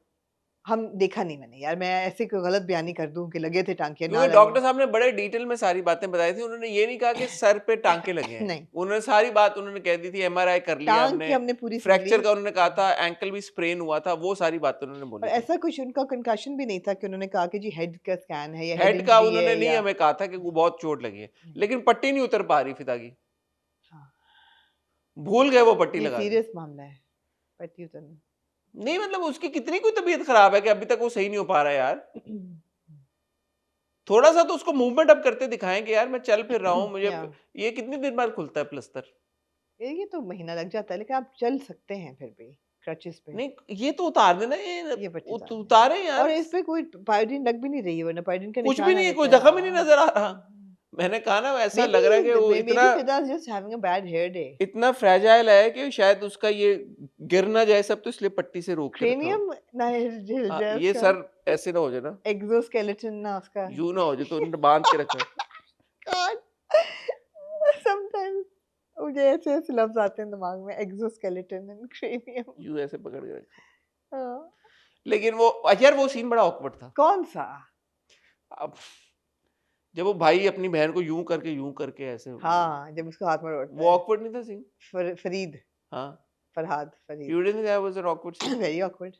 हम देखा नहीं मैंने यार, मैं ऐसे कोई गलत बयानी कर दूं कि लगे थे टांके, ना क्योंकि लगे। डॉक्टर साहब ने बड़े डिटेल में सारी बातें बताई थी, उन्होंने ये नहीं कहा कि सर पे टांके लगे हैं। नहीं, उन्होंने सारी बात उन्होंने कह दी थी, एमआरआई कर लिया टांग की हमने, हमने पूरी सुन फ्रैक्चर ली। का उन्होंने कहा था, एंकल भी स्प्रेन हुआ था, वो सारी बातें उन्होंने और बोली थी। ऐसा कुछ उनका कंकाशन भी नहीं था कि उन्होंने कहा कि जी हेड का स्कैन है या हेड हेड का इंजरी उन्होंने है नहीं या हमें कहा था कि वो बहुत चोट लगी है, नहीं। लेकिन पट्टी नहीं उतर पा रही फिदा की, हाँ, भूल गए वो पट्टी ये लगा दी। सीरियस मामला है पट्टी उतरना। नहीं मतलब उसकी कितनी कोई तबीयत खराब है कि अभी तक वो सही नहीं हो पा रहा है यार। थोड़ा सा तो उसको मूवमेंट अब करते दिखाएं कि यार मैं चल फिर रहा हूँ, मुझे या ये कितनी देर बाद खुलता है प्लस्तर? ये तो महीना लग जाता है, लेकिन आप चल सकते हैं फिर भी क्रचेस पे। नहीं ये तो उतार देना, ये पट्टी उतार दें। उतारे यार, और इस पे कोई पायोडीन लग भी नहीं रही है, वरना पायोडीन का कुछ निशान भी आ नहीं है, कोई जाता है। जख्म ही नहीं नजर आ रहा। मैंने कहा ना ऐसा लग रहा है कि वो maybe इतना Fida's just having a bad hair day. इतना फ्रेजाइल है कि शायद उसका ये गिर ना जाए सब, तो इसलिए पट्टी से रोक के रखा हो। Cranium ना हिल हाँ, जाए ये उसका, सर ऐसे ना हो जाए ना, exoskeleton ना उसका। यूं ना हो जाए, तो उन्होंने बांध के रखा है। God, sometimes मुझे ऐसे ऐसे लफ्ज आते हैं दिमाग में, exoskeleton and cranium। यूं ऐसे पकड़ के रखा है। हाँ। लेकिन वो यार वो सीन बड़ा ऑकवर्ड था। कौन सा? अब जब वो भाई अपनी बहन को यूं करके ऐसे, हाँ, जब उसको हाथ में रोड़ता वो है। ऑकवर्ड नहीं था सीन? फरीद, हाँ, Farhad, Farid. you didn't think that was an awkward scene? Very awkward.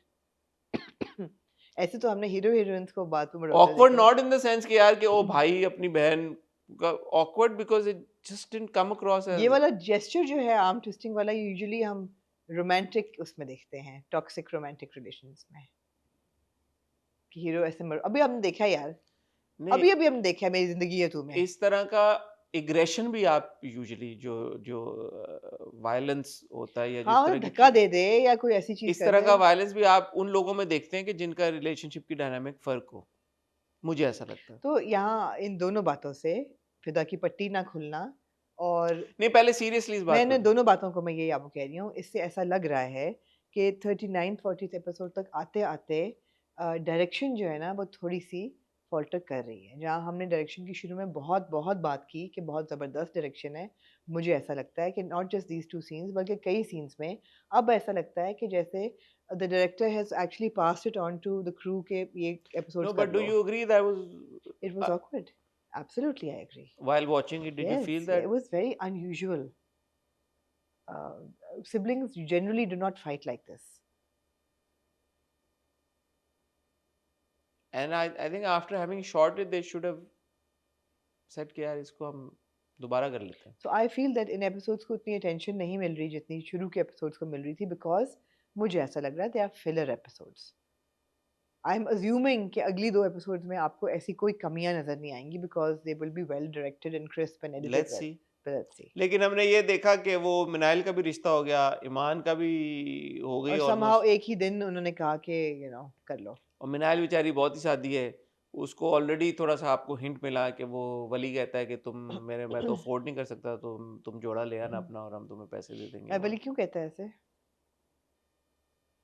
ऐसे तो हमने हीरो हीरोइंस को बाथरूम में रोते Awkward देखा है। not in the sense कि यार कि ओ भाई अपनी बहन का, awkward because it just didn't come across as ये वाला जेस्चर जो है आर्म ट्विस्टिंग वाला, यूजुअली हम रोमांटिक उसमें देखते हैं, टॉक्सिक रोमांटिक रिलेशंस में, कि हीरो ऐसे अभी हमने देखा है यार, नहीं, अभी हमने देखा है मेरी जिंदगी है तू में। इस तरह का एग्रेशन भी आप यूजुअली जो जो वायलेंस होता है या हाँ, जिस तरह मतलब की धक्का दे दे या कोई ऐसी चीज इस कर तरह दे। का वायलेंस भी आप उन लोगों में देखते हैं कि जिनका रिलेशनशिप की डायनामिक फर्क हो, मुझे ऐसा लगता है। तो यहाँ इन दोनों बातों से, फिदा की पट्टी ना खुलना और नहीं पहले सीरियसली इस बात मैंने को, दोनों बातों को मैं ये आपको कह रही हूँ, इससे ऐसा लग रहा है कि 39th-40th एपिसोड तक आते आते डायरेक्शन जो है ना वो थोड़ी सी फॉल्टर कर रही है। जहाँ हमने डायरेक्शन की शुरू में बहुत बहुत बात की कि बहुत ज़बरदस्त डायरेक्शन है, मुझे ऐसा लगता है कि not just these two scenes बल्कि कई सीन्स में अब ऐसा लगता है कि जैसे the director has actually passed it on to the crew के ये एपिसोड्स no कर but do लो। you agree that was it was awkward, absolutely I agree. while watching it, did you feel that it was very unusual. Siblings generally do not fight like this. and I think after having shot it they should have said कि यार इसको हम दोबारा कर लेते हैं। So I feel that in episodes को उतनी attention नहीं मिल रही जितनी शुरू के episodes को मिल रही थी, because मुझे ऐसा लग रहा है they are filler episodes. I'm assuming कि अगली 2 episodes में आपको ऐसी कोई कमियां नजर नहीं आएंगी because they will be well directed and crisp and edited Let's well. see. But let's see. लेकिन हमने ये देखा कि वो मिनाइल का भी रिश्ता हो गया, ईमान का भी हो गई और somehow ऑलमोस्ट, एक ही दिन उन्होंने कहा कि कर लो। और मिनाइल बेचारी बहुत ही सादी है, उसको ऑलरेडी थोड़ा सा आपको हिंट मिला कि वो वली कहता है कि मैं तो अफोर्ड नहीं कर सकता, तुम जोड़ा ले आना अपना और हम तुम्हें पैसे दे देंगे। वली क्यों कहता है ऐसे?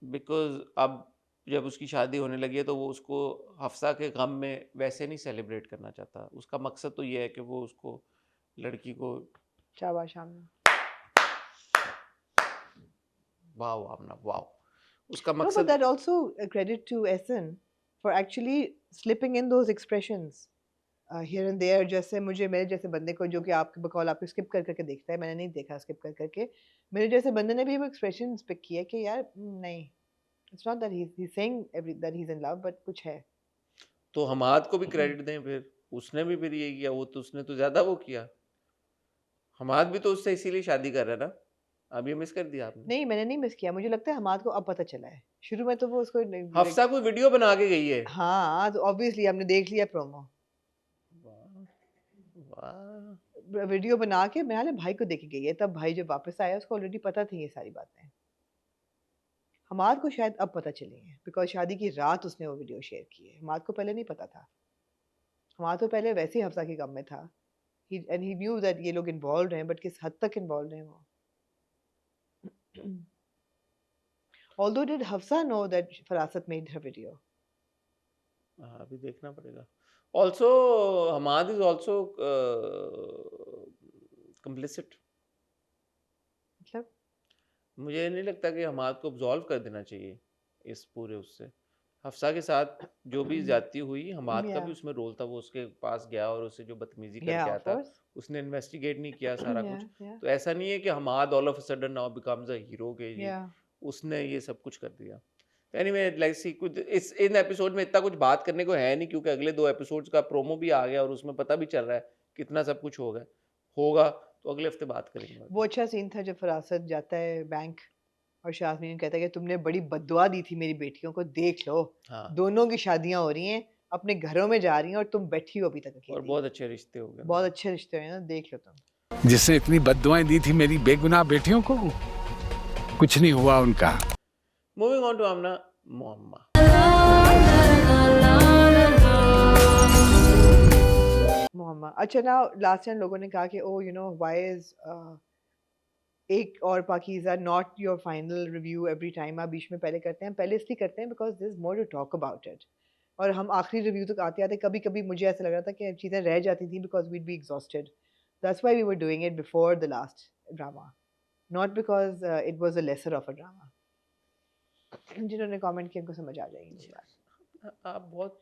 बिकॉज अब जब उसकी शादी होने लगी है तो वो उसको हफ्सा के गम में वैसे नहीं सेलिब्रेट करना चाहता, उसका मकसद तो ये है कि वो उसको लड़की को शाबाश आमना। वाह आमना वाह, उसका No, but मकसद that also a credit to Essen for actually slipping in those expressions here and there. जैसे मुझे मेरे जैसे बंदे को जो कि आपके बकौल आपको स्किप कर करके देखता है, मैंने नहीं देखा स्किप कर करके, मेरे जैसे बंदे ने भी वो expressions पिक किए कि यार नहीं, it's not that he's saying that he's in love, but कुछ है। तो हमाद को भी क्रेडिट दें, फिर उसने भी फिर ये किया, वो तो उसने तो ज्यादा वो किया, हमाद भी तो उससे इसीलिए शादी कर रहा है ना। अब ये मिस कर दिया आपने। नहीं, मैंने नहीं मिस किया, मुझे लगता है हमाद को अब पता चला है, शुरू में तो वो उसको हफ्सा कोई वीडियो बना के गई है। हाँ, तो ऑब्वियसली हमने देख लिया प्रोमो, वाह वीडियो बना के मेरे भाई को देके गई है, तब भाई जब वापस आया उसको ऑलरेडी पता थी ये सारी बातें। हमाद को शायद अब पता चली है बिकॉज शादी की रात उसने वो वीडियो शेयर की है, हमाद को पहले नहीं पता था। हमारा तो पहले वैसे ही हफ्सा के गम में था, and he knew that ये लोग इन्वॉल्व हैं, बट किस हद तक इन्वॉल्व हैं वो. Although did Hafsa know that Farasat made her video? हाँ, अभी देखना पड़ेगा. Also, Hamad is also complicit. मतलब मुझे नहीं लगता कि हमाद को अब्सॉल्व कर देना चाहिए इस पूरे उससे. हफ्सा के साथ जो भी ज्यादती हुई, हमाद का भी Yeah. उसमें रोल था. वो उसके पास गया और उससे जो बदतमीजी Yeah, करके आया of था, course. उसने इन्वेस्टिगेट नहीं किया सारा Yeah, कुछ. yeah, तो ऐसा नहीं है कि Hammad all of a sudden now becomes a hero के जी yeah. उसने ये सब कुछ कर दिया. एनीवे, लाइक सी कुछ इन एपिसोड में इतना कुछ बात करने को है नहीं, क्योंकि अगले 2 एपिसोड्स का प्रोमो भी आ गया और उसमें पता भी चल रहा है कितना सब कुछ होगा. तो अगले हफ्ते बात करेंगे. वो अच्छा सीन था जब फरासत जाता है बैंक और शाज़मीन कहता है कि तुमने बड़ी बद्दुआ दी थी मेरी बेटियों को, देख लो हाँ, दोनों की शादियां हो रही हैं, अपने घरों में जा रही हैं और तुम बैठी हो अभी तक और अकेली. बहुत अच्छे रिश्ते हो गए. बहुत अच्छे रिश्ते हैं ना, देख लो तुम. जिसने इतनी बद्दुआएं दी थी मेरी बेगुनाह बेटियों को, कुछ नहीं हुआ उनका. मूविंग ऑन टू आमना मोहम्मा. मोहम्मद, अच्छा ना लास्ट टाइम लोगों ने कहा कि ओ यू नो व्हाई इज एक और Pakeezah not your final review every time. आप बीच में पहले करते हैं, पहले इसलिए करते हैं because this is more to talk about it. और हम आखिरी रिव्यू तक आते आते कभी कभी मुझे ऐसा लग रहा था कि चीज़ें रह जाती थी because we'd be exhausted. That's why we were doing it before the last drama, not because it was a lesser of a drama. जिन्होंने कमेंट किया उनको समझ आ जाएगी मेरी बात. आप बहुत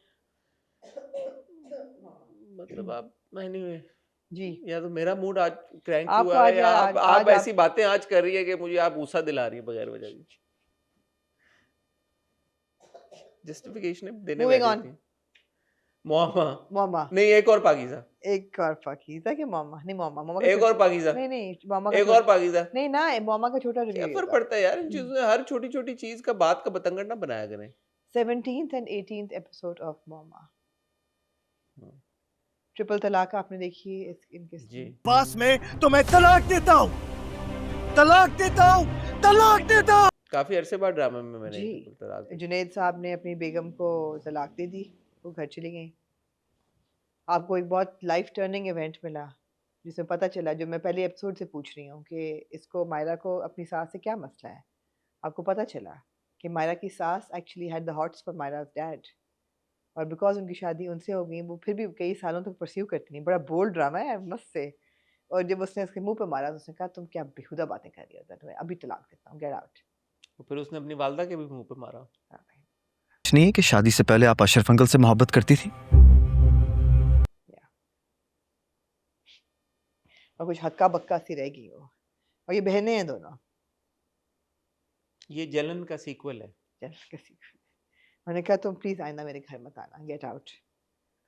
मतलब आप एनीवे जी, या तो मेरा मूड आज क्रैंक आपको हुआ है आज- या आज- आप आज ऐसी बातें आज कर रही है कि मुझे आप गुस्सा दिला रही है बगैर वजह की. जस्टिफिकेशन देने Moving बैठी on. थी. मोहम्मा मामा नहीं, एक और पाकीज़ा, एक और पाकीज़ा कि मामा नहीं, मामा मामा का एक और पाकीज़ा, नहीं नहीं मामा का एक और पाकीज़ा. नहीं ना, मामा का छोटा क्या रिव्यू फर्क पड़ता है यार इन चीजों से? हर छोटी छोटी चीज का बात का बतंगड़ ना बनाया करें. 17th and 18th episode of mama. Hmm. Triple तलाक आपने देखी है इनके जी, पास में तो मैं तलाक देता हूँ, तलाक देता हूँ, तलाक देता हूँ. काफी अरसे बाद ड्रामा में मैंने जी. ट्रिपल तलाक देखी. जुनैद साहब ने अपनी बेगम को तलाक दे दी, वो घर चली गई. आपको एक बहुत लाइफ टर्निंग इवेंट मिला जिसमें पता चला, जो मैं पहले एपिसोड से पूछ रही हूँ कि इसको मायरा को अपनी सास से क्या मसला है. आपको पता चला कि मायरा की सास actually had the hots for Maira's dad, और बिकॉज उनकी शादी उनसे हो गई वो फिर भी कई सालों तक परस्यू करती नहीं. बड़ा बोल्ड ड्रामा है मस्त से. और जब उसने उसके मुंह पे मारा तो उसने कहा तुम क्या बेहुदा बातें कर रही हो, तुम्हें अभी तलाक देता हूँ, गेट आउट. तो फिर उसने अपनी वालदा के भी मुंह पे मारा. कुछ नहीं है कि शादी से पहले आप अशरफ अंकल से मोहब्बत करती थी. और कुछ हक्का बक्का सी रह गई वो, और ये बहनें हैं दोनों. ये जलन का सीक्वल है. चल किसी मैंने कहा तुम प्लीज आइंदा मेरे घर मत आना, गेट आउट.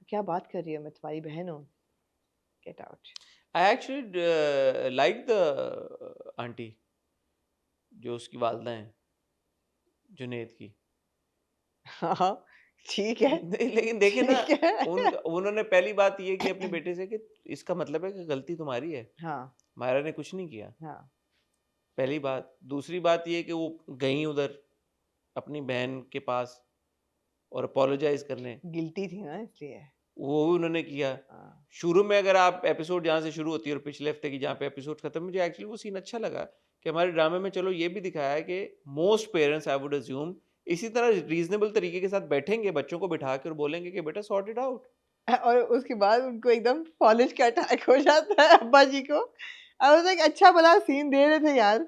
क्या बात कर रही हो, मैं तुम्हारी बहन हूँ, get out. I actually like the aunty जो उसकी वालदा है जुनैद की. हाँ ठीक है, नहीं, लेकिन देखिए ना, ठीक है. उन्होंने पहली बात ये की अपने बेटे से कि इसका मतलब है कि गलती तुम्हारी है, हाँ मायरा ने कुछ नहीं किया. हाँ पहली बात. दूसरी बात ये कि वो गई उधर अपनी बहन के पास और अपोलोजाइज करने, गिल्टी थी ना इसलिए. वो भी उन्होंने किया. हाँ. शुरू में अगर आप एपिसोड जहाँ से शुरू होती है और पिछले हफ्ते की जहाँ पे एपिसोड खत्म, मुझे एक्चुअली वो सीन अच्छा लगा कि हमारे ड्रामे में चलो ये भी दिखाया है कि most parents I would assume इसी तरह रीजनेबल तरीके के साथ बैठेंगे बच्चों को बिठा के और बोलेंगे कि बेटा सॉर्ट इट आउट. और उसके बाद उनको एकदम कॉलेज का अटैक हो जाता है अब्बा जी को. और वो एक अच्छा भला सीन दे रहे थे यार.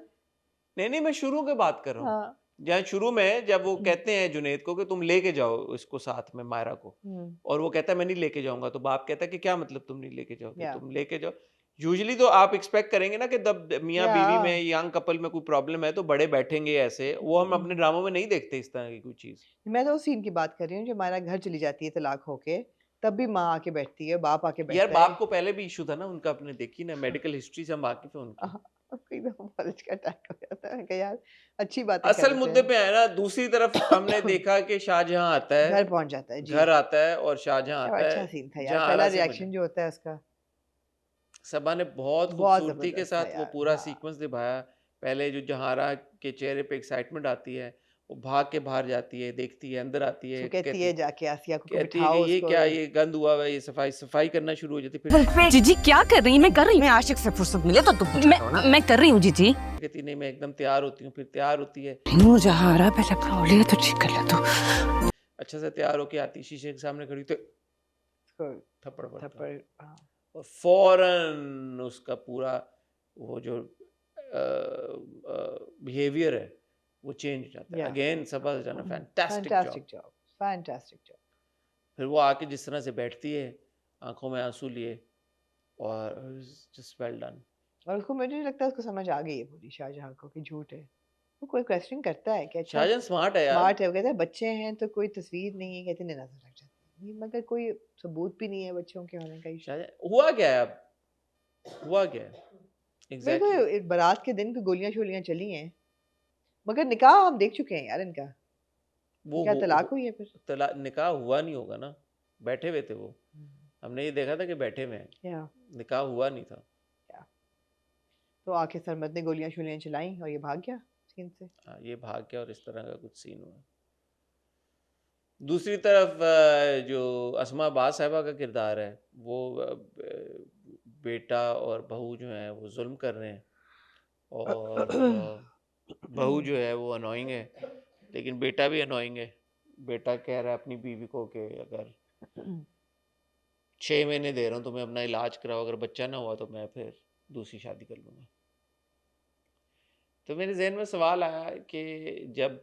नहीं, मैं शुरू की बात कर रहा हूँ. हाँ. जहाँ शुरू में जब वो कहते हैं जुनैद को कि तुम लेके जाओ इसको साथ में, मायरा को, और वो कहता है मैं नहीं लेके जाऊंगा. तो बाप कहता है कि क्या मतलब तुम नहीं लेके जाओगे? Yeah. तुम लेके जाओ. यूजुअली तो आप एक्सपेक्ट करेंगे ना कि जब मियाँ बीवी में, यंग कपल में कोई प्रॉब्लम है तो बड़े बैठेंगे ऐसे. वो हम अपने ड्रामों में नहीं देखते इस तरह की कोई चीज. मैं तो उस सीन की बात कर रही हूँ जो हमारा घर चली जाती है तलाक होके, तब भी माँ आके बैठती है, बाप आके बैठता यार है. बाप को पहले भी इशू था ना उनका, अपने देखी ना मेडिकल हिस्ट्री से हम वाकिफ है उनकी. उसको एकदम कॉलेज का अटैक हो जाता है कि यार अच्छी बात है. असल मुद्दे पे है ना. दूसरी तरफ हमने देखा कि शाहजहां आता है, घर पहुंच जाता है जी. घर आता है और शाहजहां आता अच्छा है. सीन था यार, जहाँ पहला आरा से रिएक्शन जो होता है उसका सबा ने बहुत बहुत खूबसूरती के जबरदस्त था साथ वो यार. पूरा हाँ. सीक्वेंस निभाया. पहले जो जहारा के चेहरे पे एक्साइटमेंट आती है, वो भाग के बाहर जाती है, देखती है, अंदर आती है, तो कहती है जाके आसिया को कहती है बिठाओ कि ये उसको। क्या, ये गंद हुआ हुआ है, ये सफाई करना शुरू हो जाती है। फिर जीजी क्या कर रही है? मैं कर रही हूँ। आशिक से फुर्सत मिले तो तुम मैं कर रही हूँ जीजी। कहती नहीं मैं एकदम तैयार होती हूँ, फिर तैयार होती है, मुझे आ रहा पहले प्रॉब्लम तो ठीक कर ले तो। अच्छा से तैयार होके आती, शीशे के सामने खड़ी तो उसको थप्पड़ पड़ता है। थप्पड़, हाँ। और फौरन उसका पूरा वो जो बिहेवियर है वो चेंज हो जाता है। Yeah. Again Saba has done a fantastic Fantastic job. job. Fantastic job. फिर वो आके जिस तरह से बैठती है, आंखों में आंसू लिए, और जस्ट वेल डन। और उसको मुझे नहीं लगता उसको समझ आ गई है पूरी शाहजहां को कि झूठ है। वो कोई क्वेश्चन करता है कि अच्छा शाहजहां स्मार्ट है यार। स्मार्ट है, वो कहता है बच्चे हैं तो कोई तस्वीर नहीं है, कहते नहीं नजर लग जाती है, मगर कोई सबूत भी नहीं है बच्चों के होने का। शाहजहां हुआ क्या है अब, हुआ क्या है एग्जैक्टली? बिल्कुल बारात के दिन को गोलियां शोलियां चली हैं, मगर निकाह हम देख चुके हैं यार इनका। वो क्या तलाक हुई है फिर? निकाह हुआ नहीं होगा ना, बैठे हुए थे वो, हमने ये देखा था कि बैठे हुए हैं, या निकाह हुआ नहीं था। तो आके सरमद ने गोलियां शोलियां चलाई और ये भाग गया सीन से। हाँ, ये भाग गया और इस तरह का कुछ सीन हुआ। दूसरी तरफ जो अस्मा बाद साहिबा का किरदार है, वो बेटा और बहू जो है वो जुल्म कर रहे हैं, और बहू जो है वो अनोइंग है, लेकिन बेटा भी अनोइंग है। बेटा कह रहा है अपनी बीवी को कि अगर 6 महीने दे रहा हूँ तुम्हें अपना इलाज कराओ, अगर बच्चा ना हुआ तो मैं फिर दूसरी शादी कर लूँगा। तो मेरे जहन में सवाल आया कि जब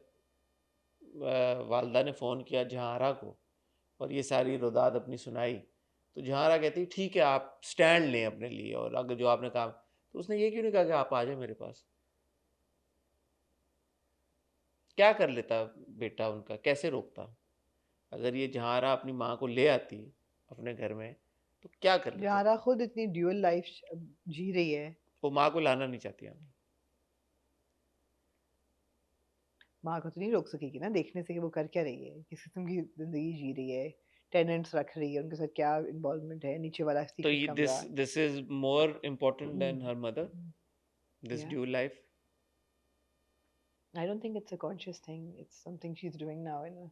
वालदा ने फ़ोन किया जहारा को और ये सारी रुदाद अपनी सुनाई, तो जहारा कहती ठीक है आप स्टैंड लें अपने लिए, और अगर जो आपने कहा, तो उसने ये क्यों नहीं कहा कि आप आ जाए मेरे पास? क्या कर लेता बेटा उनका, कैसे रोकता? अगर ये जहारा अपनी माँ को ले आती अपने घर में तो क्या कर लेता? जहारा खुद इतनी ड्यूअल लाइफ जी रही है, वो माँ को लाना नहीं चाहती हमें। माँ को तो नहीं रोक सकेगी ना देखने से कि वो कर क्या रही है, किस किस्म की जिंदगी जी रही है, टेनेंट्स रख रही है, उनके साथ क्या इन्वॉल्वमेंट है, नीचे वाला तो ये this is more important then her mother, this dual life. I don't think it's a conscious thing. It's something she's doing now in a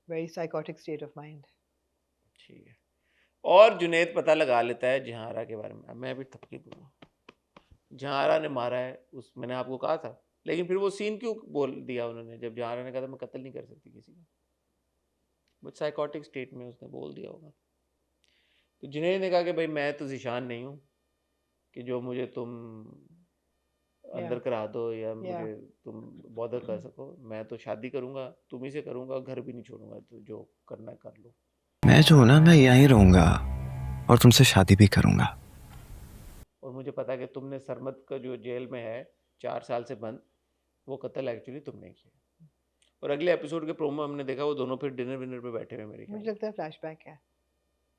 very psychotic state of mind. ठीक है। और जुनेद पता लगा लेता है जहारा के बारे में। अब मैं भी थपकी दूंगा, जहारा ने मारा है उस, मैंने आपको कहा था, लेकिन फिर वो सीन क्यों बोल दिया उन्होंने जब जहारा ने कहा था मैं कत्ल नहीं कर सकती किसी का, वो साइकोटिक स्टेट में उसने बोल दिया होगा। तो जुनेद ने कहा कि भाई मैं तो ज़ीशान नहीं हूँ कि जो मुझे तुम अंदर करा दो या मुझे तुम बॉदर कर सको, मैं तो शादी करूँगा, तुम ही से करूँगा, घर भी नहीं छोड़ूंगा, तो जो करना है कर लो। मैं जो हूं ना, मैं यहीं रहूंगा और तुमसे शादी भी करूंगा। और मुझे पता है कि तुमने सरमद का जो जेल में है 4 साल से बंद, वो कत्ल एक्चुअली तुमने किया। और अगले एपिसोड के प्रोमो हमने देखा वो दोनों फिर डिनर विनर पे बैठे हुए मेरे ख्याल। मुझे लगता है फ्लैशबैक है।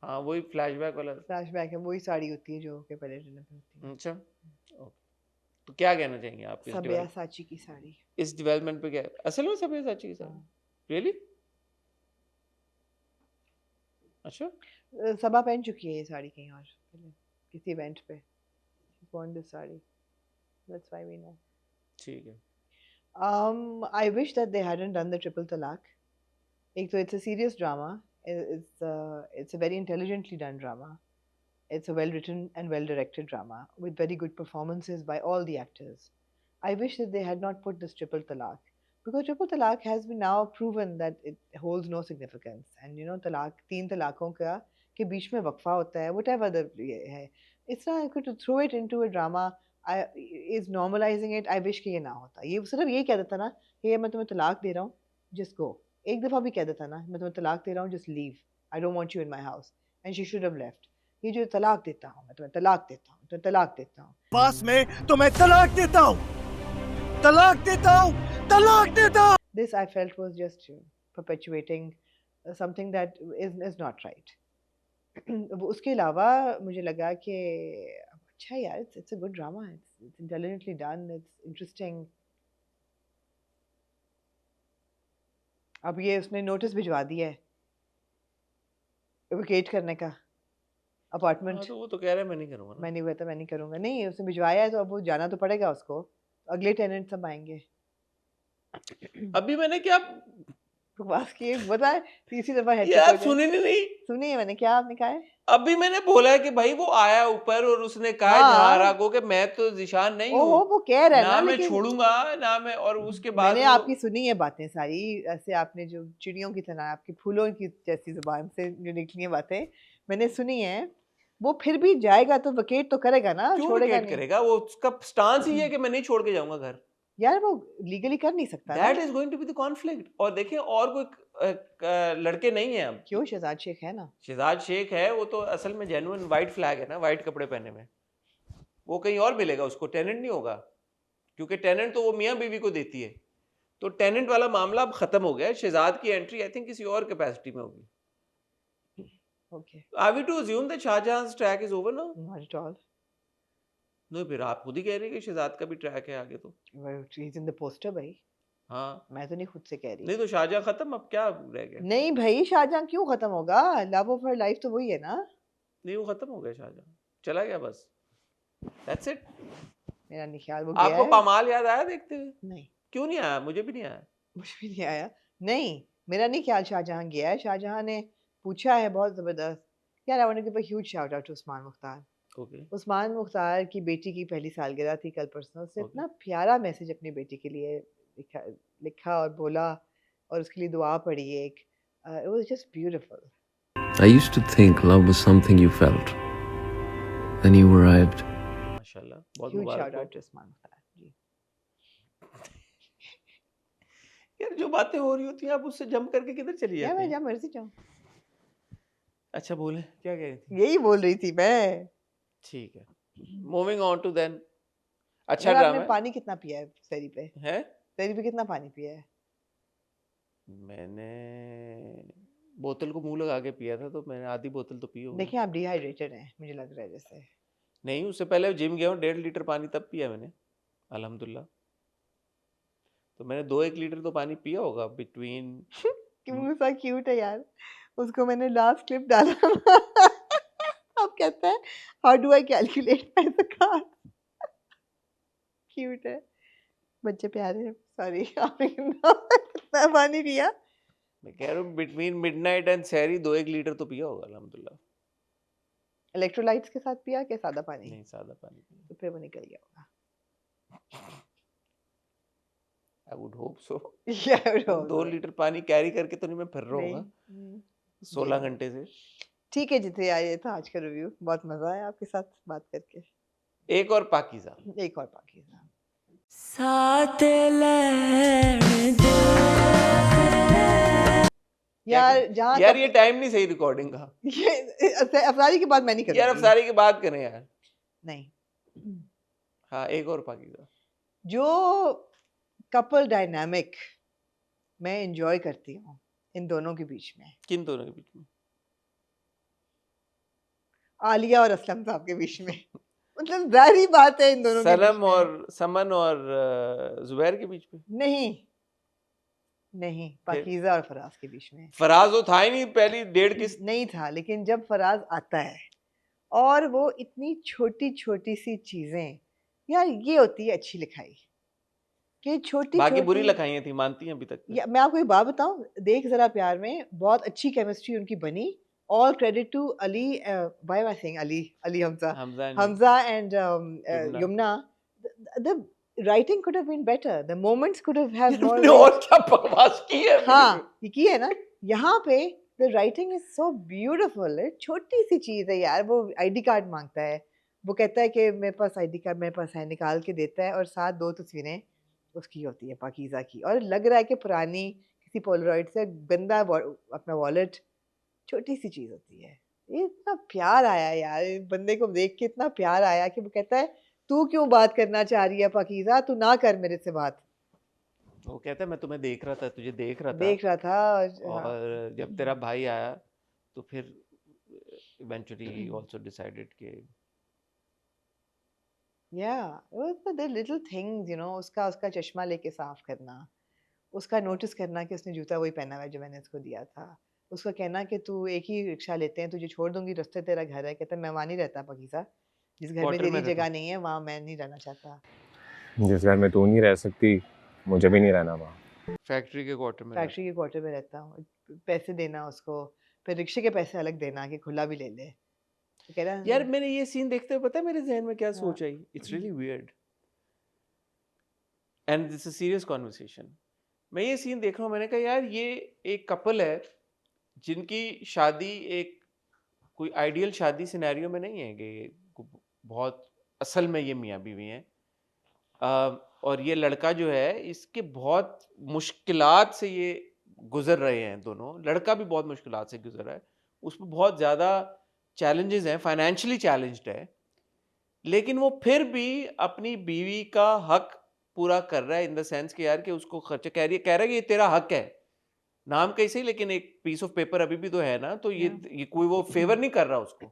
हाँ वही फ्लैशबैक वाला फ्लैशबैक है, वही साड़ी होती है जो के पहले डिनर पे होती है। अच्छा ओके, तो क्या कहना चाहेंगे आप सब्यासाची की साड़ी, इस डेवलपमेंट पे? क्या असल में सब्यासाची की साड़ी? रियली? अच्छा, सबा पहन चुकी है ये साड़ी कहीं और पहले किसी इवेंट पे, worn this sari, that's why we know. ठीक है। I wish that they hadn't done the triple talaq. एक तो it's a serious drama, it's a very intelligently done drama, it's a well written and well directed drama with very good performances by all the actors. I wish that they had not put this triple talaq, because triple talaq has been now proven that it holds no significance, and you know talaq 3 तलाकों का के बीच में वक्फा होता है, whatever the है, it's not good to throw it into a drama is normalizing it. I wish कि ये ना होता, ये सिर्फ ये कह देता ना कि मैं तुम्हें तलाक दे रहा हूँ, just go, एक दफ़ा भी कह देता ना मैं तुम्हें तलाक दे रहा हूँ, just leave, I don't want you in my house, and she should have left. ये जो तलाक देता हूँ, मैं तुम्हें तलाक देता हूँ, तो तलाक देता हूँ, पास में तो मैं तलाक देता हूँ, तलाक देता हूँ, तलाक देता हूँ। This I felt was just perpetuating something that is not right. उसके अलावा मुझे लगा कि अच्छा यार, it's a good drama, it's intelligently done, it's interesting. अब ये उसने नोटिस भिजवा दिया है वेकेट करने का अपार्टमेंट। तो वो तो कह रहा है मैं नहीं करूँगा ना। मैं नहीं कहता, मैं नहीं करूँगा, नहीं उसने भिजवाया है तो अब वो जाना तो पड़ेगा उसको, अगले टेनेंट सब आएंगे। अभी मैंने क्या बकवास किए बता है, तीसरी दफा हेड यार सुनी नहीं सुनिए मैंने क्या आपने कहा है? अभी मैंने बोला है कि भाई वो आया ऊपर और उसने कहा है हाँ। जहारा को कि मैं तो जिशान नहीं ओहो हूँ, वो कह रहा है ना ना, मैं लेकिन छोड़ूंगा ना मैं, और उसके बाद मैंने वो आपकी सुनी है बातें सारी, ऐसे आपने जो चिड़ियों की तरह आपकी फूलों की जैसी जुबान से जो निकली हैं बातें मैंने सुनी है। वो फिर भी जाएगा तो वकेट तो करेगा ना, क्यों छोड़ेगा विकेट नहीं। करेगा? वो उसका स्टांस ही है कि मैं नहीं छोड़ के जाऊंगा घर। यार वो लीगली कर नहीं सकता ना। That is going to be the conflict. और देखिए और कोई लड़के नहीं है अब। क्यों, शहजाद शेख है ना। शहजाद शेख है, वो तो असल में जेन्युइन वाइट फ्लैग है ना, वाइट कपड़े पहने में। वो कहीं और मिलेगा उसको, टेनेंट नहीं होगा, क्योंकि टेनेंट तो वो मियाँ बीवी को देती है। तो टेनेंट वाला मामला अब खत्म हो गया है। शहजाद की एंट्री आई थिंक किसी और कैपेसिटी में होगी। Okay, are we to assume that Shahjahan's track is over now? Not at all. नहीं, फिर आप खुद ही कह रहे हैं कि शहजाद का भी ट्रैक है आगे तो। He is in the poster भाई, हाँ, मैं तो नहीं खुद से कह रही। नहीं तो शाहजहां खत्म, अब क्या रह गया? नहीं भाई, शाहजहां क्यों खत्म होगा, लव ऑफ हर लाइफ तो वही है ना। नहीं, वो खत्म हो गया, शाहजहां चला गया बस, दैट्स इट। मेरा नहीं ख्याल वो गया आपको है। पामाल याद आया देखते हुए? नहीं, क्यों नहीं आया? मुझे भी नहीं आया। मुझे भी नहीं आया। नहीं, मेरा नहीं ख्याल शाहजहां गया है। शाहजहां ने पूछा है बहुत जबरदस्त। यार I want to give a huge shout out to Usman Mukhtar. Okay, Usman Mukhtar की बेटी की पहली सालगिरह थी कल परसों। उसने Okay. इतना प्यारा मैसेज अपनी बेटी के लिए लिखा और बोला, और उसके लिए दुआ पढ़ी एक। It was just beautiful. I used to think love was something you felt. Then you arrived. माशाल्लाह, बहुत ह्यूज मुबारक शाउट हो। आउट टू उस्मान मुख्तार जी। यार जो बातें हो रही होती हैं आप उससे जंप करके किधर चली क्या जाती मैं हैं? जहाँ मर्जी जाऊँ, अच्छा बोले, क्या कह रही थी? यही बोल रही थी मैं। ठीक है, मूविंग ऑन टू देन। अच्छा यार ड्रामा आपने है? पानी कितना पिया है सैरी पे? है? सैरी पे कितना पानी पिया है? मैंने बोतल को मुंह लगा के पिया था, तो मैंने आधी बोतल तो पी होगी। देखिए आप डिहाइड्रेटेड हैं, मुझे लग रहा है जैसे। नहीं, उससे पहले जिम गया हूँ, 1.5 लीटर पानी तब पिया मैंने, अल्हम्दुलिल्लाह। तो मैंने 2-1 लीटर तो पानी पिया होगा बिटवीन। क्यों सा क्यूट है यार, उसको मैंने लास्ट क्लिप डाला अब कहता है how do I calculate my zakat. Cute है, बच्चे प्यारे हैं। सॉरी आपने कितना पानी पिया? मैं कह रहा हूँ बिटवीन मिडनाइट एंड सहरी 2-1 लीटर तो पिया होगा अल्हम्दुलिल्लाह। इलेक्ट्रोलाइट्स के साथ पिया कि सादा पानी? नहीं, सादा पानी पिया। तो फिर वो निकल गया होगा। I would hope so. Yeah, I know, 2 so- litre पानी कैरी करके तो नहीं मैं फिर रहा नहीं, होगा 16 घंटे से। ठीक है जितने आए था आज का रिव्यू, बहुत मजा आया आपके साथ बात करके। एक और पाकीज़ा। एक और पाकिज़ा। साथ लैण दे। यार जहाँ यार तक ये टाइम नहीं सही रिकॉर्डिंग का। ये अफसारी की बात मैं नहीं करूँगी। यार अफसारी की बात करें यार। नहीं, हाँ, एक और पाकीज़ा। जो कपल डायनामिक मैं एंजॉय करती हूँ इन दोनों के बीच में, किन दोनों के बीच में? आलिया और असलम साहब के बीच में मतलब जाहिर बात है इन दोनों के बीच सनम में। और समन और जुबैर के बीच में? नहीं नहीं, पाकीज़ा और फराज के बीच में फराज तो था ही नहीं पहली 1.5 किस्त। नहीं था, लेकिन जब फराज आता है और वो इतनी छोटी छोटी सी चीजें, यार ये होती है अच्छी लिखाई कि छोटी बाकी बुरी छोटी। लिखाइयाँ थी, मानती हैं अभी तक? मैं आपको एक बात बताऊं, देख जरा प्यार में बहुत अच्छी केमिस्ट्री उनकी बनी। All credit to Ali, why I saying Ali Hamza and Yumna. The writing could have been better. The moments could have had more. तुमने और क्या बकवास की है? हाँ, ये की है ना यहाँ पे। The writing is so beautiful. छोटी सी चीज़ है यार, वो आईडी कार्ड मांगता है, वो कहता है कि मेरे पास आईडी कार्ड मेरे पास है, निकाल के देता है, और साथ 2 तस्वीरें उसकी होती है पाकीज़ा की, और लग रहा है कि पुरानी किसी पोलरॉइड से गंदा अपना वॉलेट। छोटी सी चीज़ होती है। ये इतना प्यार आया यार, बंदे को देख के इतना प्यार आया कि वो कहता है तू क्यों बात करना चाह रही है पाकीज़ा, तू ना कर मेरे से बात। वो कहता है मैं तुम्हें देख रहा था, तुझे देख रहा था, और जब तेरा भाई आया तो फिर eventually he also decided कि the little things, you know, उसका चश्मा लेके साफ करना, उसका नोटिस करना कि उसने जूता वही पहना हुआ है जो मैंने उसको दिया था, उसका कहना कि तू एक ही रिक्शा लेते हैं, तुझे छोड़ दूंगी, रास्ते तेरा घर है। कहता है मैं वहाँ नहीं रहता पाकीज़ा, जिस घर में क्वार्टर में तेरी रहता जगह नहीं है वहाँ मैं नहीं रहना चाहता। जिस घर में तू नहीं रह सकती मुझे भी नहीं रहना वहाँ। फैक्ट्री के क्वार्टर में फैक्ट्री के क्वार्टर में रहता हूँ, पैसे देना उसको, फिर रिक्शे के पैसे अलग देना कि खुला भी ले ले, तो कह रहा यार मैंने ये सीन देखते हुए पता है मेरे जहन में क्या हाँ। सोच आई, it's really weird and this a serious conversation. मैं ये सीन देख रहा हूँ, मैंने कहा यार ये एक कपल है जिनकी शादी एक कोई आइडियल शादी सिनेरियो में नहीं है कि बहुत असल में ये मियाँ बीवी हैं, और ये लड़का जो है इसके बहुत मुश्किलात से ये गुजर रहे हैं दोनों, लड़का भी बहुत मुश्किलात से गुजर रहा है, उसमें बहुत ज़्यादा चैलेंजेस हैं, फाइनेंशियली चैलेंज्ड है, लेकिन वो फिर भी अपनी बीवी का हक पूरा कर रहा है इन द सेंस कि यार कि उसको खर्चा कह रहा है कि ये तेरा हक है, नाम कैसे ही लेकिन एक पीस ऑफ पेपर अभी भी तो है ना, तो ये कोई वो फेवर नहीं कर रहा उसको।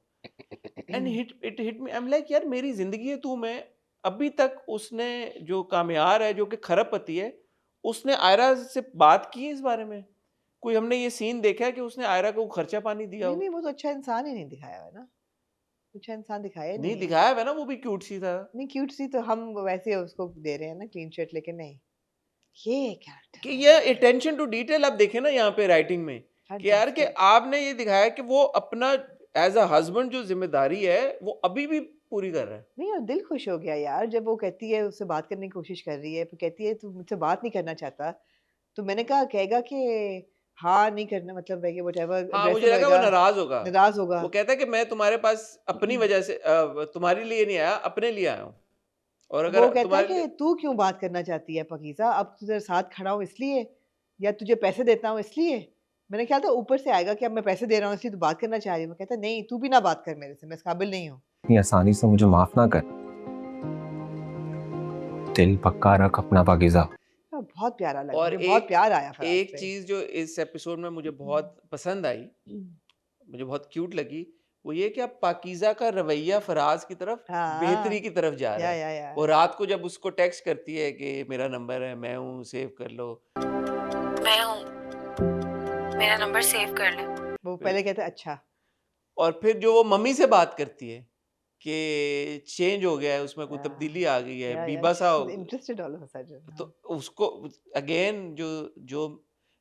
And it hit me, I am like यार मेरी जिंदगी है तू में, अभी तक उसने जो कामयार है जो कि खरबपति है, उसने आयरा से बात की है इस बारे में? कोई हमने ये सीन देखा है कि उसने आयरा को खर्चा पानी दिया हो? नहीं वो तो अच्छा इंसान ही नहीं दिखाया है ना, अच्छा इंसान दिखाया ही नहीं है। दिखाया है ना, वो भी क्यूट सी था। नहीं क्यूट सी तो हम वैसे उसको दे रहे हैं ना क्लीन चिट, लेकिन नहीं ये कैरेक्टर कि ये अटेंशन टू डिटेल आप देखें ना यहाँ पे राइटिंग में कि यार कि आपने ये दिखाया कि वो अपना एज अ हस्बैंड जो जिम्मेदारी है वो अभी भी पूरी कर रहा है। नहीं और दिल खुश हो गया यार जब वो कहती है, उससे बात करने की कोशिश कर रही है, फिर कहती है तू मुझसे बात नहीं करना चाहता, तो मैंने कहा कहेगा कि हाँ नहीं करना, मतलब है कि व्हाटएवर, हाँ मुझे लगा वो नाराज होगा, नाराज होगा। वो कहता है कि मैं तुम्हारे पास अपनी वजह से तुम्हारे लिए नहीं आया, अपने लिए आया हूँ। और अगर वो कहता है तुम्हारे कि तू क्यों बात करना चाहती है पाकीज़ा, अब तुझे साथ खड़ा हूँ इसलिए, या तुझे पैसे देता हूँ इसलिए? मैंने ख्याल था ऊपर से आएगा कि अब मैं पैसे दे रहा हूँ इसलिए तू बात करना चाह रही है। मैं कहता नहीं तू भी ना बात कर मेरे से, मैं इस काबिल नहीं हूँ। इतनी आसानी से मुझे माफ ना कर, दिल पक्का रख अपना पाकीज़ा। बहुत प्यारा लगा, और मुझे बहुत प्यार आया फराज एक पे। चीज जो इस एपिसोड में मुझे बहुत पसंद आई, मुझे बहुत क्यूट लगी, वो ये कि अब पाकीज़ा का रवैया फराज की तरफ हाँ, बेहतरी की तरफ जा रहा है। या। वो रात को जब उसको टेक्स्ट करती है कि मेरा नंबर है, मैं हूँ, सेव कर लो, मैं हूँ, मेरा नंबर सेव कर ले। वो पहले कहता है अच्छा, और फिर जो वो मम्मी से बात करती है कि चेंज हो गया है, उसमें कोई तब्दीली आ गई है, बीबा सा हो, interested all of a sudden. तो उसको अगेन जो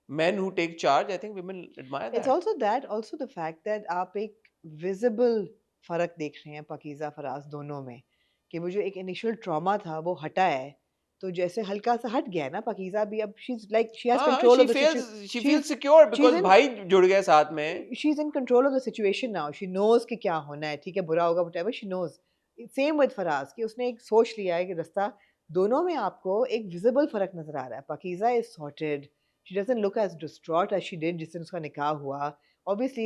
men who take charge, I think women admire It's that. also the fact that आप एक विजिबल फर्क देख रहे हैं पाकीज़ा फराज दोनों में, कि वो जो एक इनिशियल ट्रॉमा था वो हटा है, तो जैसे हल्का सा हट गया है ना पाकीज़ा भी, अब she's like she has control of the situation. She feels secure because भाई जुड़ गया साथ में। She's in control of the situation now. She knows कि क्या होना है, ठीक है बुरा होगा whatever, she knows. Same with Faraz कि उसने एक सोच लिया है कि रास्ता, दोनों में आपको एक विजिबल फर्क नजर आ रहा है। Pakeezah is sorted. She doesn't look as distraught as she did जिस दिन उसका निकाह हुआ। Obviously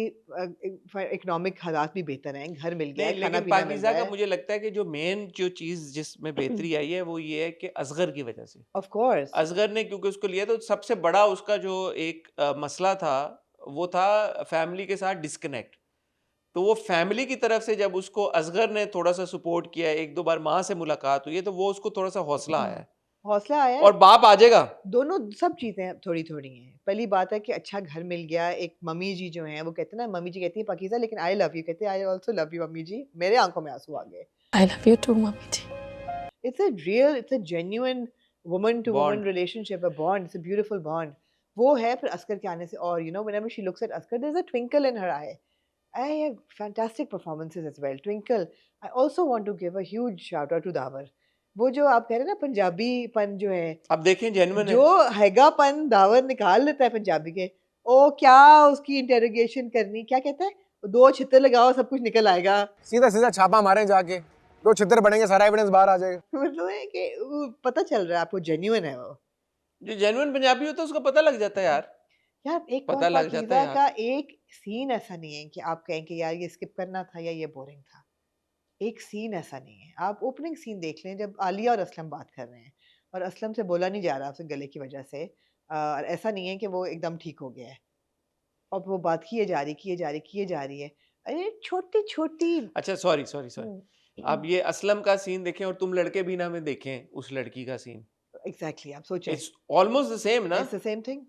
इकोनॉमिक हालात भी बेहतर हैं, घर मिल गया है, खाना लेकिन पीना मिल पाकीज़ा गया का है। मुझे लगता है कि जो मेन जो चीज जिसमें बेहतरी आई है वो ये है कि असगर की वजह से, Of course. असगर ने क्योंकि उसको लिया, तो सबसे बड़ा उसका जो एक मसला था वो था फैमिली के साथ डिस्कनेक्ट। तो वो फैमिली की तरफ से जब उसको असगर ने थोड़ा सा सपोर्ट किया, एक दो बार माँ से मुलाकात हुई है, तो वो उसको थोड़ा सा हौसला आया है। हौसला आया और बाप आ जाएगा, दोनों सब चीजें थोड़ी थोड़ी हैं। पहली बात है कि अच्छा घर मिल गया, एक मम्मी जी जो हैं वो कहते हैं ना, मम्मी जी कहती है पाकीज़ा लेकिन आई लव यू, कहते हैं I also love you mummy ji, मेरे आंखों में आंसू आ गए। I love you too mummy ji. it's a genuine woman to woman Bond. relationship, a bond, it's a beautiful bond. वो है फिर अस्कर के आने से, और you know whenever she looks at Askar there's a twinkle in her eye. I have fantastic performances as well. Twinkle. I also want to give a huge shout out to Davar. वो जो आप कह रहे हैं ना पंजाबी पन जो है, अब देखें जेन्युइन है। जो हैगा पन दावर निकाल लेता है पंजाबी के, ओ क्या उसकी इंटेरोगेशन करनी, क्या कहता है, दो छितर लगाओ सब कुछ निकल आएगा। सीधा सीधा छापा मारें जाके, दो छितर बनेंगे, सारा एविडेंस बाहर आ जाएगा। मतलब है कि वो पता चल रहा है आपको जेन्युइन है वो। जो जेन्युइन पंजाबी होता है उसको पता लग जाता है यार। यार एक पता और लग जाता है पाकीज़ा का एक सीन ऐसा नहीं है कि आप कहें कि यार ये स्किप करना था या ये बोरिंग था। एक सीन ऐसा नहीं है, आप ओपनिंग सीन देख लें जब आलिया और असलम बात कर रहे हैं, और असलम से बोला नहीं जा रहा उसके गले की वजह से, और ऐसा नहीं है कि वो एकदम ठीक हो गया है, और वो बात किए जा रही है। अरे छोटी छोटी, अच्छा सॉरी आप ये असलम का सीन देखें और तुम लड़के भी ना में देखें उस लड़की का सीन, एग्जैक्टली आप सोचें, इट्स ऑलमोस्ट द सेम ना। इट्स द सेम थिंग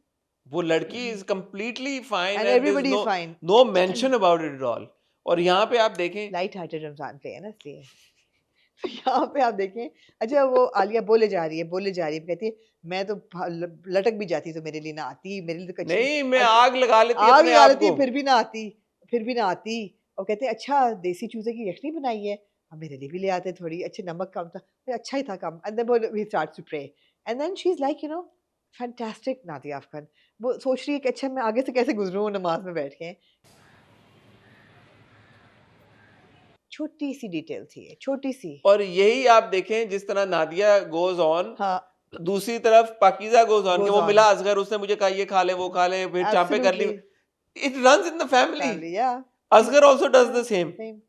वो लड़की is completely fine and and everybody is fine, no mention about it at all. और यहाँ पे आप देखें लाइट हार्टेड रमजान पे है ना इसलिए। तो यहाँ पे आप देखें, अच्छा वो आलिया बोले जा रही है कहती है मैं तो लटक भी जाती तो मेरे लिए ना आती, मेरे लिए तो कच्ची नहीं, मैं अच्छा, आग लगा लेती आग अपने लगा आप लेती है को। फिर भी ना आती। और कहते हैं अच्छा देसी चूजे की यखनी बनाई है, अब मेरे लिए भी ले आते थोड़ी, अच्छा नमक कम था, फिर अच्छा ही था कम। And then he starts to pray and then she is like you know fantastic Nadia Afghan. वो सोच रही है कि अच्छा मैं आगे से कैसे गुजरूं नमाज में बैठ के। छोटी सी डिटेल थी ये, छोटी सी। और यही आप देखें जिस तरह नादिया गोज ऑन, हाँ दूसरी तरफ पाकीज़ा गोज ऑन, कि goes वो on. मिला असगर, उसने मुझे कहा ये खा ले वो खा ले, फिर चांपे कर ली। Absolutely. It runs in the family. Family, yeah. Asghar also does the same. Same.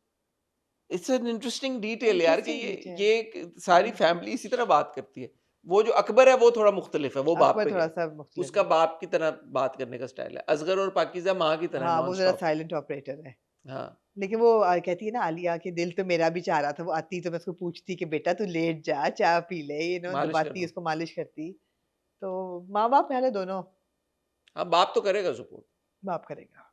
It's an interesting detail यार, कि Interesting detail. ये सारी फैमिली इसी तरह बात करती है। वो जो अकबर है वो थोड़ा मुख्तलिफ है, वो बाप अकबर पे थोड़ा गया। सा मुख्तलिफ उसका है। बाप की तरह बात करने का स्टाइल है। असगर और पाकीज़ा माँ की तरह हाँ वो जरा नॉन-स्टॉप। साइलेंट ऑपरेटर है। हाँ, लेकिन वो कहती है ना आलिया कि दिल तो मेरा भी चाह रहा था, वो आती तो मैं उसको पूछती कि बेटा तू लेट जा चाय पी ले, यू नो मालिश दबाती करना। उसको, मालिश करती। तो माँ बाप पहले दोनों, हाँ, बाप तो करेगा सपोर्ट। बाप करेगा।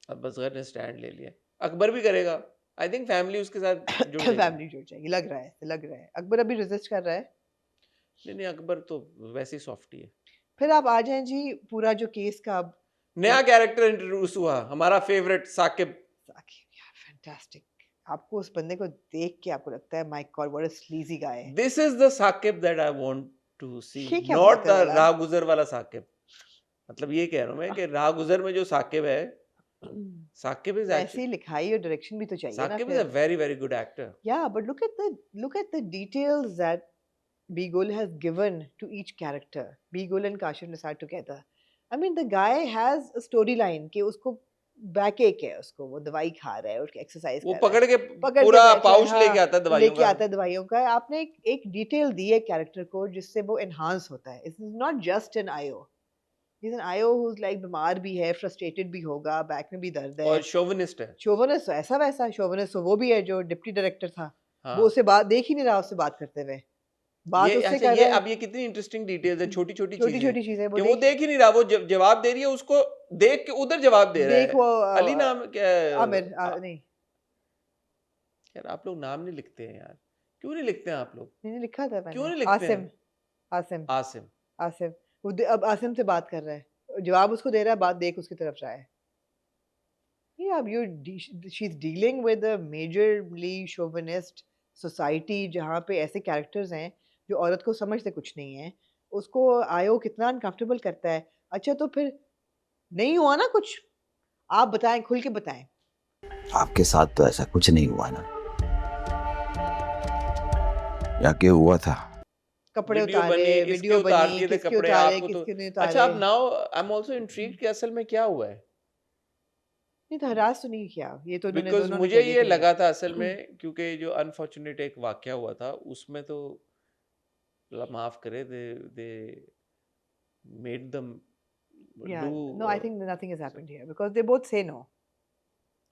अब असगर ने स्टैंड ले लिया, अकबर भी करेगा। आई थिंक फैमिली उसके साथ जुड़ जाएगी। फैमिली जुड़ जाएगी, लग रहा है। अकबर अभी रेजिस्ट कर रहा है। नहीं, अकबर तो वैसे ही सॉफ्टी है। फिर आप आ जाएं जी पूरा जो केस का। अब नया कैरेक्टर इंट्रोड्यूस हुआ, हमारा फेवरेट साकिब। साकिब यार फैंटास्टिक। आपको उस बंदे को देख के आपको लगता है my god what a sleazy guy है। This is the Saqib that I want to see, ये क्या नॉट बात है द वाला? राह गुजर वाला साकिब। मतलब ये कह रहा हूं मैं कि राह गुजर में जो साकिब है, साकिब इज ऐसी एक्चुअली, लिखाई और डायरेक्शन भी तो चाहिए ना साकिब इज अ फिर। Very very good actor. Yeah, but look at the details that Begul has given to each character. Begul and Kashif Nisar together. I mean, the guy has a storyline कि उसको बैकएक है, उसको वो दवाई खा रहा है और एक्सरसाइज वो कर रहा पकड़ है, के पकड़ के पूरा बैठा है, पाउच हाँ, लेके आता है दवाइयों लेके का। आता है दवाइयों का। आपने एक डिटेल दी है कैरेक्टर को जिससे वो एनहांस होता है। इट्स नॉट जस्ट एन आयो, इज एन आयो who's like बीमार भी है, फ्रस्ट्रेटेड भी होगा, बैक में भी दर्द है, और शोविनिस्ट है। शोवनिस्ट ऐसा वैसा शोवनिस्ट वो भी है जो डिप्टी डायरेक्टर था। हाँ, वो उससे बात देख ही नहीं रहा, उससे बात करते हुए बात ये उससे अच्छा, कर ये रहा है। अब ये कितनी इंटरेस्टिंग डिटेल्स है, छोटी छोटी छोटी चीजें छोटी चीजें कि वो देख ही नहीं रहा, वो जवाब दे रही है, उसको देख के उधर जवाब दे रहा देख है। वो अली नाम क्या है? आमिर नहीं यार आप लोग नाम नहीं लिखते हैं यार, क्यों नहीं लिखते हैं आप लोग? मैंने लिखा था, क्यों मैंने नहीं लिखते आसिम हैं? आसिम आसिम। आसिम वो अब आसिम से बात कर रहा है, जवाब उसको दे रहा है, बात देख उसकी तरफ रहा है। ये अब she is dealing with a majorly chauvinist society जहाँ पे ऐसे कैरेक्टर्स हैं जो औरत को समझते कुछ नहीं है, उसको आयो कितना अनकंफर्टेबल करता है। अच्छा तो फिर नहीं हुआ ना कुछ, आप बताएं, खुल के बताएं। आपके साथ तो ऐसा कुछ नहीं हुआ ना, या क्या हुआ था? कपड़े वीडियो उतारे, बनी, इसके वीडियो उतार बनी, दिए थे किसके कपड़े, उतारे आपको तो किसके नहीं अच्छा। उतारे। अब now I am also intrigued कि असल में क्या हुआ है, नहीं तो हरास तो नहीं किया ये तो उन्होंने, बिकॉज दोनों ने मुझे कह ये दिया कि लगा था असल में, क्योंकि जो अनफॉर्चुनेट एक वाकया हुआ था उसमें तो अल्लाह माफ करे, they made them yeah, do. no, I think nothing has happened here because they both say no.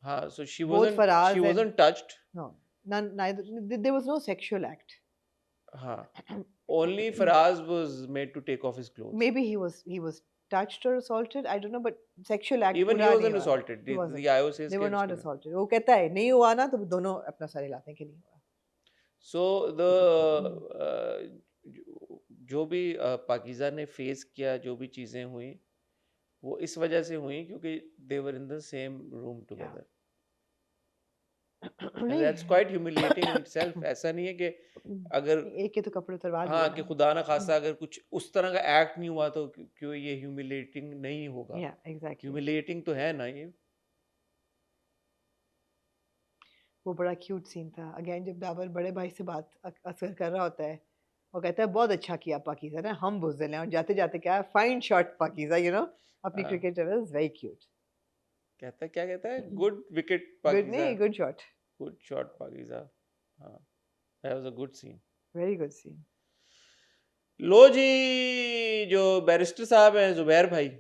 हाँ, so she Both Faraz and- wasn't touched. No, neither. There was no sexual act. हाँ, only Faraz was made to take off his clothes. Maybe he was touched or assaulted. I don't know, but sexual act. Even he पूरा wasn't नहीं हुआ। assaulted. He wasn't. The IO says They were कि not उसके- assaulted. वो कहता है नहीं हुआ ना, तो दोनों अपना सर हिलाते हैं कि नहीं हुआ। So the जो भी पाकीज़ा ने फेस किया, जो भी चीजें हुई, वो इस वजह से हुई क्योंकि they were in the same room together. And that's quite humiliating in itself. ऐसा नहीं है कि अगर एक के तो कपड़े उतरवा दिए हाँ ना। कि खुदा ना खासा अगर कुछ उस तरह का एक्ट नहीं हुआ तो क्यों ये ह्यूमिलेटिंग नहीं होगा? Yeah, exactly. ह्यूमिलेटिंग तो है ना ये। वो बड़ा क्यूट सीन था। अगेन जब डाबर बड़े भाई से बात असर कर रहा होता है, वो कहता है बहुत अच्छा किया पाकीज़ा ने, हम बुज़दिल हैं, और जाते जाते क्या fine shot Pakeezah, you know अपनी हाँ। Cricketer is very cute. कहता है, क्या कहता है? Good wicket good Pakeezah. नहीं, good shot, good shot Pakeezah. हाँ, that was a good scene. Very good scene. लो जी, जो बैरिस्टर साहब हैं जुबैर भाई,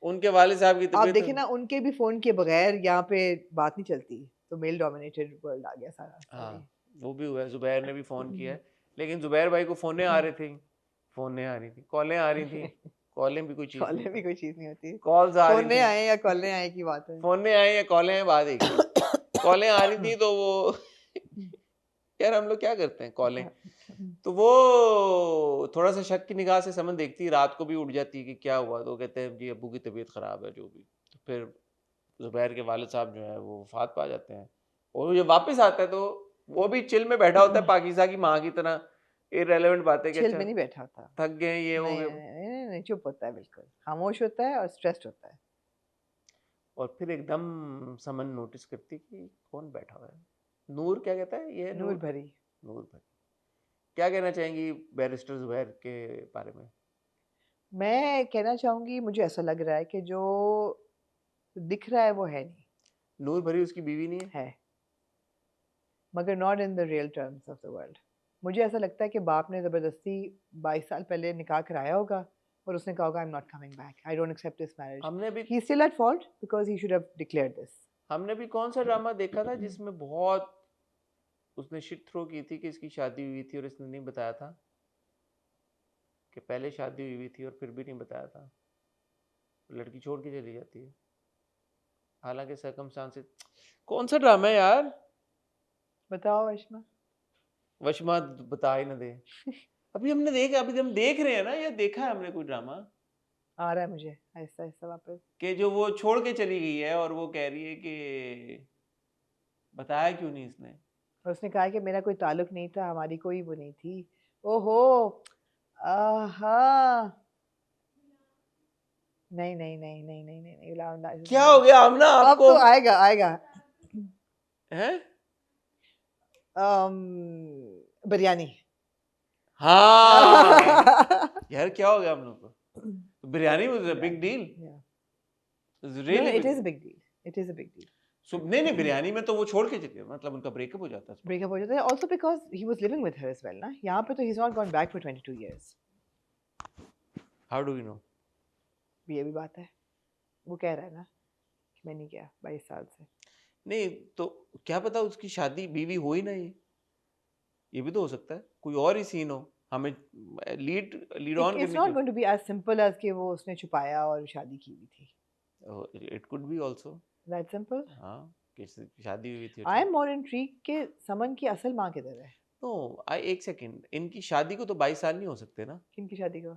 उनके वालिद साहब की आप तबीयत देखें ना, उनके भी फोन के बगैर यहाँ पे बात नहीं चलती, तो मेल डोमिनेटेड वर्ल्ड आ गया सारा। हाँ, वो भी हुआ है। जुबैर ने भी फोन किया है, लेकिन जुबैर भाई को फोनें आ रही थी, फोनें आ रही थी, कॉलें आ रही थी, कॉलें भी कोई चीज कॉलें नहीं, भी कोई चीज नहीं होती, कॉल्स आ रही फोने थी, आए या कॉलें आए की बात है। फोनें आई या कॉलें हैं, बात एक ही। कॉलें आ रही थी तो वो यार हम लोग क्या करते हैं कॉलें। तो वो थोड़ा सा शक की निगाह से समन देखती है, रात को भी उठ जाती है कि क्या हुआ, तो कहते हैं जी अब्बू की तबीयत खराब है जो भी। तो फिर जुबैर के वालिद साहब जो है वो वफात पा जाते हैं, और ये वापस आता है तो वो भी चिल में बैठा होता है पाकिज़ा की माँ की तरह, इररिलेवेंट बातें कि चिल अच्छा में नहीं बैठा होता, थक गए ये हो नहीं गए। नहीं नहीं नहीं, चुप होता है, बिल्कुल खामोश होता है और स्ट्रेस्ड होता है। और फिर एकदम समन नोटिस करती कि कौन बैठा हुआ है, नूर क्या कहता है ये, नूर भरी। नूर भरी। क्या कहना चाहेंगी बैरिस्टर जुबैर के बारे में? मैं कहना चाहूँगी, मुझे ऐसा लग रहा है कि जो दिख रहा है वो है नहीं, नूर भरी उसकी बीवी नहीं है? है, मगर not in the real terms of the world. मुझे ऐसा लगता है कि बाप ने ज़बरदस्ती 22 साल पहले निकाह कराया होगा और उसने कहा होगा I am not coming back, I don't accept this marriage. हमने भी he is still at fault because he should have declared this. हमने भी कौन सा ड्रामा देखा था जिसमें बहुत उसने शिट थ्रो की थी कि इसकी शादी हुई थी और इसने नहीं बताया था, कि पहले शादी हुई थी और फिर भी नहीं बताया था, लड़की छोड़ के चली जाती है हालांकि सर्कमस्टांसेस। कौन सा ड्रामा है यार? बताओ वशमा। वशमा बता ही ना दे। अभी हमने देखा, अभी हम देख रहे हैं ना, या देखा है हमने कोई ड्रामा आ रहा है मुझे ऐसा ऐसा वापस, कि जो वो छोड़ के चली गई है और वो कह रही है कि बताया क्यों नहीं इसने। और उसने कहा कि मेरा कोई ताल्लुक नहीं था, हमारी कोई वो नहीं थी। ओहो, आहा, नहीं नहीं नहीं नहीं नहीं नहीं नहीं, क्या हो गया हमना अब आपको? तो आएगा आएगा। हैं? बिरयानी। हाँ यार क्या हो गया हम लोग को? Biryani was a big deal, really it is a big deal, it is a big deal. नहीं बिरयानी में तो वो छोड़ के चली, मतलब उनका ब्रेकअप हो जाता है। ब्रेकअप हो जाता है also because he was living with her as well ना, यहाँ पे तो he's not gone back for 22 years। How do you know? ये भी बात है, वो कह रहा है ना कि मैं नहीं गया 22 साल से। नहीं तो क्या पता उसकी शादी बीवी हो ही ना, ये भी तो हो सकता है, कोई और ही सीन हो, हमें lead on It's not going to be as simple as कि वो उसने छुपाया और शादी की हुई थी। It could be also That simple? हाँ किसी की शादी हुई थी। I am more intrigued कि समन की असल माँ किधर है। नो एक सेकंड, इनकी शादी को तो 22 साल नहीं हो सकते ना? किनकी शादी को?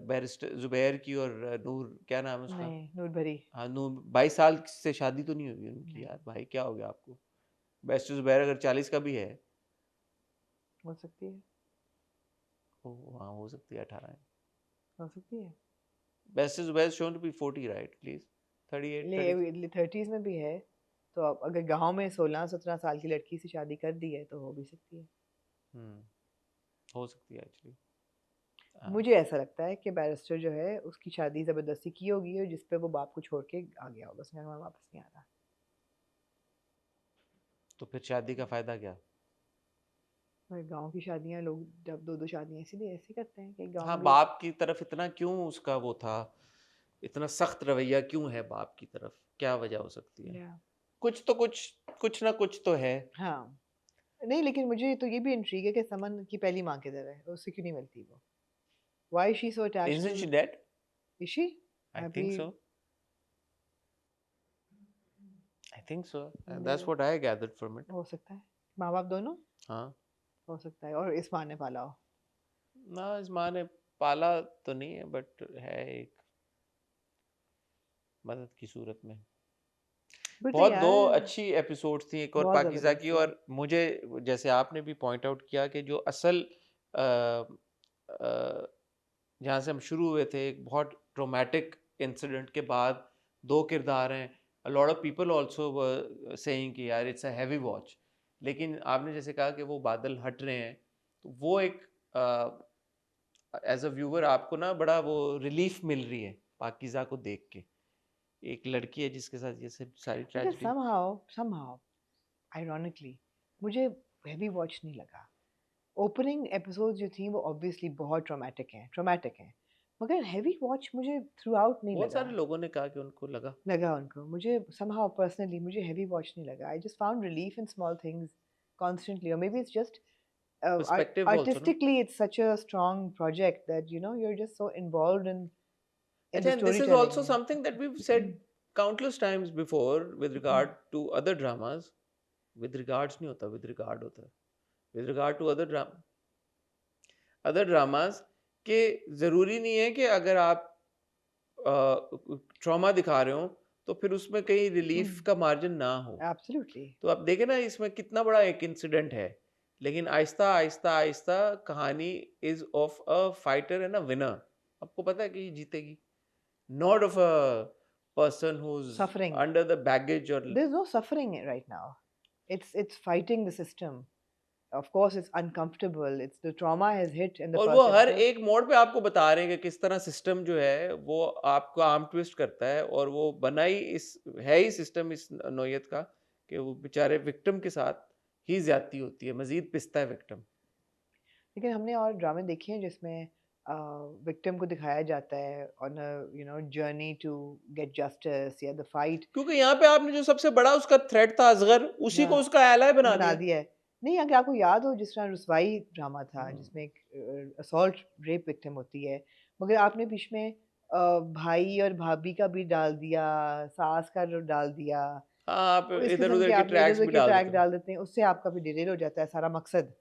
बैरिस्टर जुबैर की और नूर, क्या नाम है उसका? नहीं, नूर भरी। हाँ नूर, 22 साल से शादी तो नहीं हुई उनकी यार। भाई क्या हो गया आपको? बैरिस्टर जुबैर अगर 40 का भी है, हो सकती है, हाँ हो सकती है 18 है, हो सकती है। Barrister Zubair shown to be 40 right please, 38 ले 30s में भी है, तो अब अगर गांव में 16-17 साल की लड़की से शादी कर दी है तो हो भी सकती है। हो सकती है एक्चुअली। मुझे ऐसा लगता है कि बैरिस्टर जो है उसकी शादी ज़बरदस्ती की होगी और जिस पे वो बाप को छोड़ के आ गया होगा, उसने कहा मैं वापस नहीं आ रहा। तो फिर शादी का फायदा क्या? और गांव की शादियां लोग जब 2-2 शादियां इसीलिए ऐसे करते हैं कि गांव हाँ में बाप की तरफ इतना क्यों उसका वो था, इतना सख्त रवैया क्यों है बाप की तरफ, क्या वजह हो सकती है? कुछ तो कुछ ना कुछ तो है। हाँ नहीं, लेकिन मुझे तो ये भी इंट्रीग है कि समन की पहली माँ किधर है, उससे क्यों नहीं मिलती वो? Why is she so attached Isn't to? she dead? Is she? I think so. I think so. And that's what I gathered from it. हो सकता है, माँ बाप दोनों? हाँ हो सकता है, और इस माँ ने पाला हो। ना इस माँ ने पाला तो नहीं है, बट है एक मदद की सूरत में। बहुत दो अच्छी एपिसोड्स थी, एक और पाकिज़ा की, और मुझे जैसे आपने भी पॉइंट आउट किया कि जो असल जहाँ से हम शुरू हुए थे, एक बहुत ट्रोमेटिक इंसिडेंट के बाद दो किरदार हैं। A lot of people also saying कि यार इट्स अ हैवी वॉच, लेकिन आपने जैसे कहा कि वो बादल हट रहे हैं, तो वो एक एज अ व्यूवर आपको ना बड़ा वो रिलीफ मिल रही है पाकिज़ा को देख के। एक लड़की है जिसके साथ ये सारी ट्रेजेडी। somehow ironically मुझे हैवी वॉच नहीं लगा। ओपनिंग एपिसोड जो थी वो ऑब्वियसली बहुत ट्रॉमेटिक हैं, मगर हैवी वॉच मुझे थ्रू आउट नहीं लगा। बहुत सारे लोगों ने कहा कि उनको लगा उनको, मुझे somehow personally मुझे हैवी वॉच नहीं लगा। I just found relief in small things constantly, or maybe it's just perspective also, no? artistically it's such a strong project that you know you're just so involved in the And this is storytelling. also something that we've said countless times before with regard to other dramas. With regards नहीं होता, with regard होता है। With regard to other dramas कि ज़रूरी नहीं है कि अगर आप ट्रॉमा दिखा रहे हो तो फिर उसमें कहीं रिलीफ का मार्जिन ना हो। एब्सोल्युटली। तो आप देखें ना इसमें कितना बड़ा एक इंसिडेंट है, लेकिन आहिस्ता आहिस्ता आहिस्ता कहानी is of a fighter and a winner. आपको पता है कि ये जीतेगी, not of a person who's Suffering. under the baggage or There's no suffering right now. It's fighting the system. Of course, it's uncomfortable. It's the trauma has hit, and the और वो person हर को- एक मोड़ पे आपको बता रहे हैं कि किस तरह सिस्टम जो है वो आपको आर्म ट्विस्ट करता है, और वो बना ही इस है ही सिस्टम इस नौयत का कि वो बेचारे विक्टिम के साथ ही ज्यादती होती है, मजीद पिसता है विक्टिम। लेकिन हमने और ड्रामे देखे हैं जिसमें विक्टिम को दिखाया जाता है on a journey to get justice या द फाइट क्योंकि यहाँ पे आपने जो सबसे बड़ा उसका थ्रेट था असगर, उसी को उसका एलाय बना बना दिया। दिया है। नहीं, अगर आपको याद हो जिस तरह रुसवाई ड्रामा था जिसमें एक असॉल्ट रेप विक्टिम होती है, मगर आपने बीच में भाई और भाभी का भी डाल दिया, सास का डाल दिया, हाँ, आप इस इधर किस्म उधर के के आपने ट्रैक्स इधर भी के डाल ट्रैक देते हैं। डाल देते हैं, उससे आपका भी डिरेल हो जाता है सारा मकसद।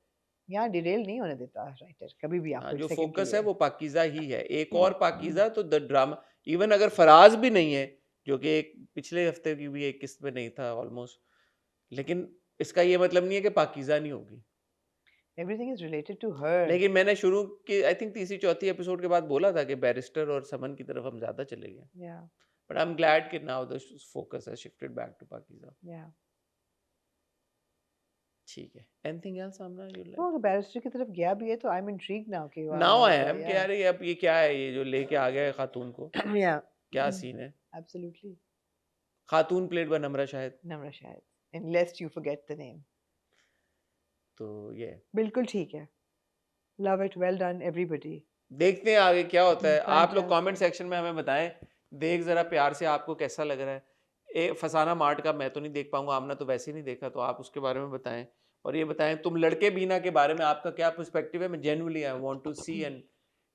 यहाँ डिरेल नहीं होने देता राइटर कभी भी हाँ, आपको जो एक सेकंड के फोकस है लिए। वो पाकीज़ा ही है। एक और पाकीज़ा तो द ड्रामा, इवन अगर फराज भी नहीं है, जो कि एक पिछले हफ्ते की भी एक किस्त में नहीं था ऑलमोस्ट, लेकिन इसका ये मतलब नहीं है कि पाकीज़ा नहीं होगी। Everything is related to her. लेकिन मैंने शुरू की आई थिंक तीसरी चौथी एपिसोड के बाद बोला था कि बैरिस्टर और समन की तरफ हम ज्यादा चले गए, या बट आई एम ग्लैड कि now the focus has shifted back to Pakeezah. या ठीक है, एनीथिंग एल्स आमना यू वो लाइक? अगर बैरिस्टर की तरफ गया भी है तो आई एम इंट्रिग्ड नाउ कि नाउ आई एम कि यार ये अब ये क्या है, ये जो लेके आ गया है खातून को, या क्या सीन है? Absolutely. Khatoon played by Namra Shahid. Namra Shahid, unless you forget the name. तो ये बिल्कुल ठीक है। Love it, well done everybody. देखते हैं आगे क्या होता है। आप लोग Fantastic. कमेंट सेक्शन में हमें बताएं, देख जरा प्यार से आपको कैसा लग रहा है। फसाना मार्ट का मैं तो नहीं देख पाऊंगा, आमना तो वैसे ही नहीं देखा, तो आप उसके बारे में बताएं। और ये बताएं तुम लड़के बीना के बारे में आपका क्या पर्सपेक्टिव है। मैं genuinely I want to see and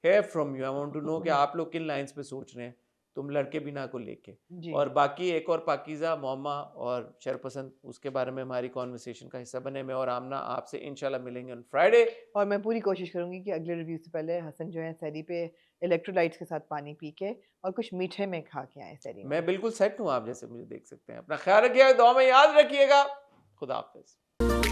hear from you. I want to know कि आप लोग किन लाइंस पे सोच रहे हैं तुम लड़के बिना को लेके। जी। और बाकी एक और पाकीज़ा, मोमा और शरपसंद, उसके बारे में हमारी कॉन्वर्सेशन का हिस्सा बने। मैं और आमना आपसे इंशाल्लाह मिलेंगे ऑन फ्राइडे। और मैं पूरी कोशिश करूंगी कि अगले रिव्यू से पहले हसन जो है सैरी पे इलेक्ट्रोलाइट्स के साथ पानी पी के और कुछ मीठे में खा के आए सैरी में। मैं बिल्कुल सेट हूँ, आप जैसे मुझे देख सकते हैं। अपना ख्याल रखिएगा, दुआ में याद रखिएगा। खुदा हाफिज।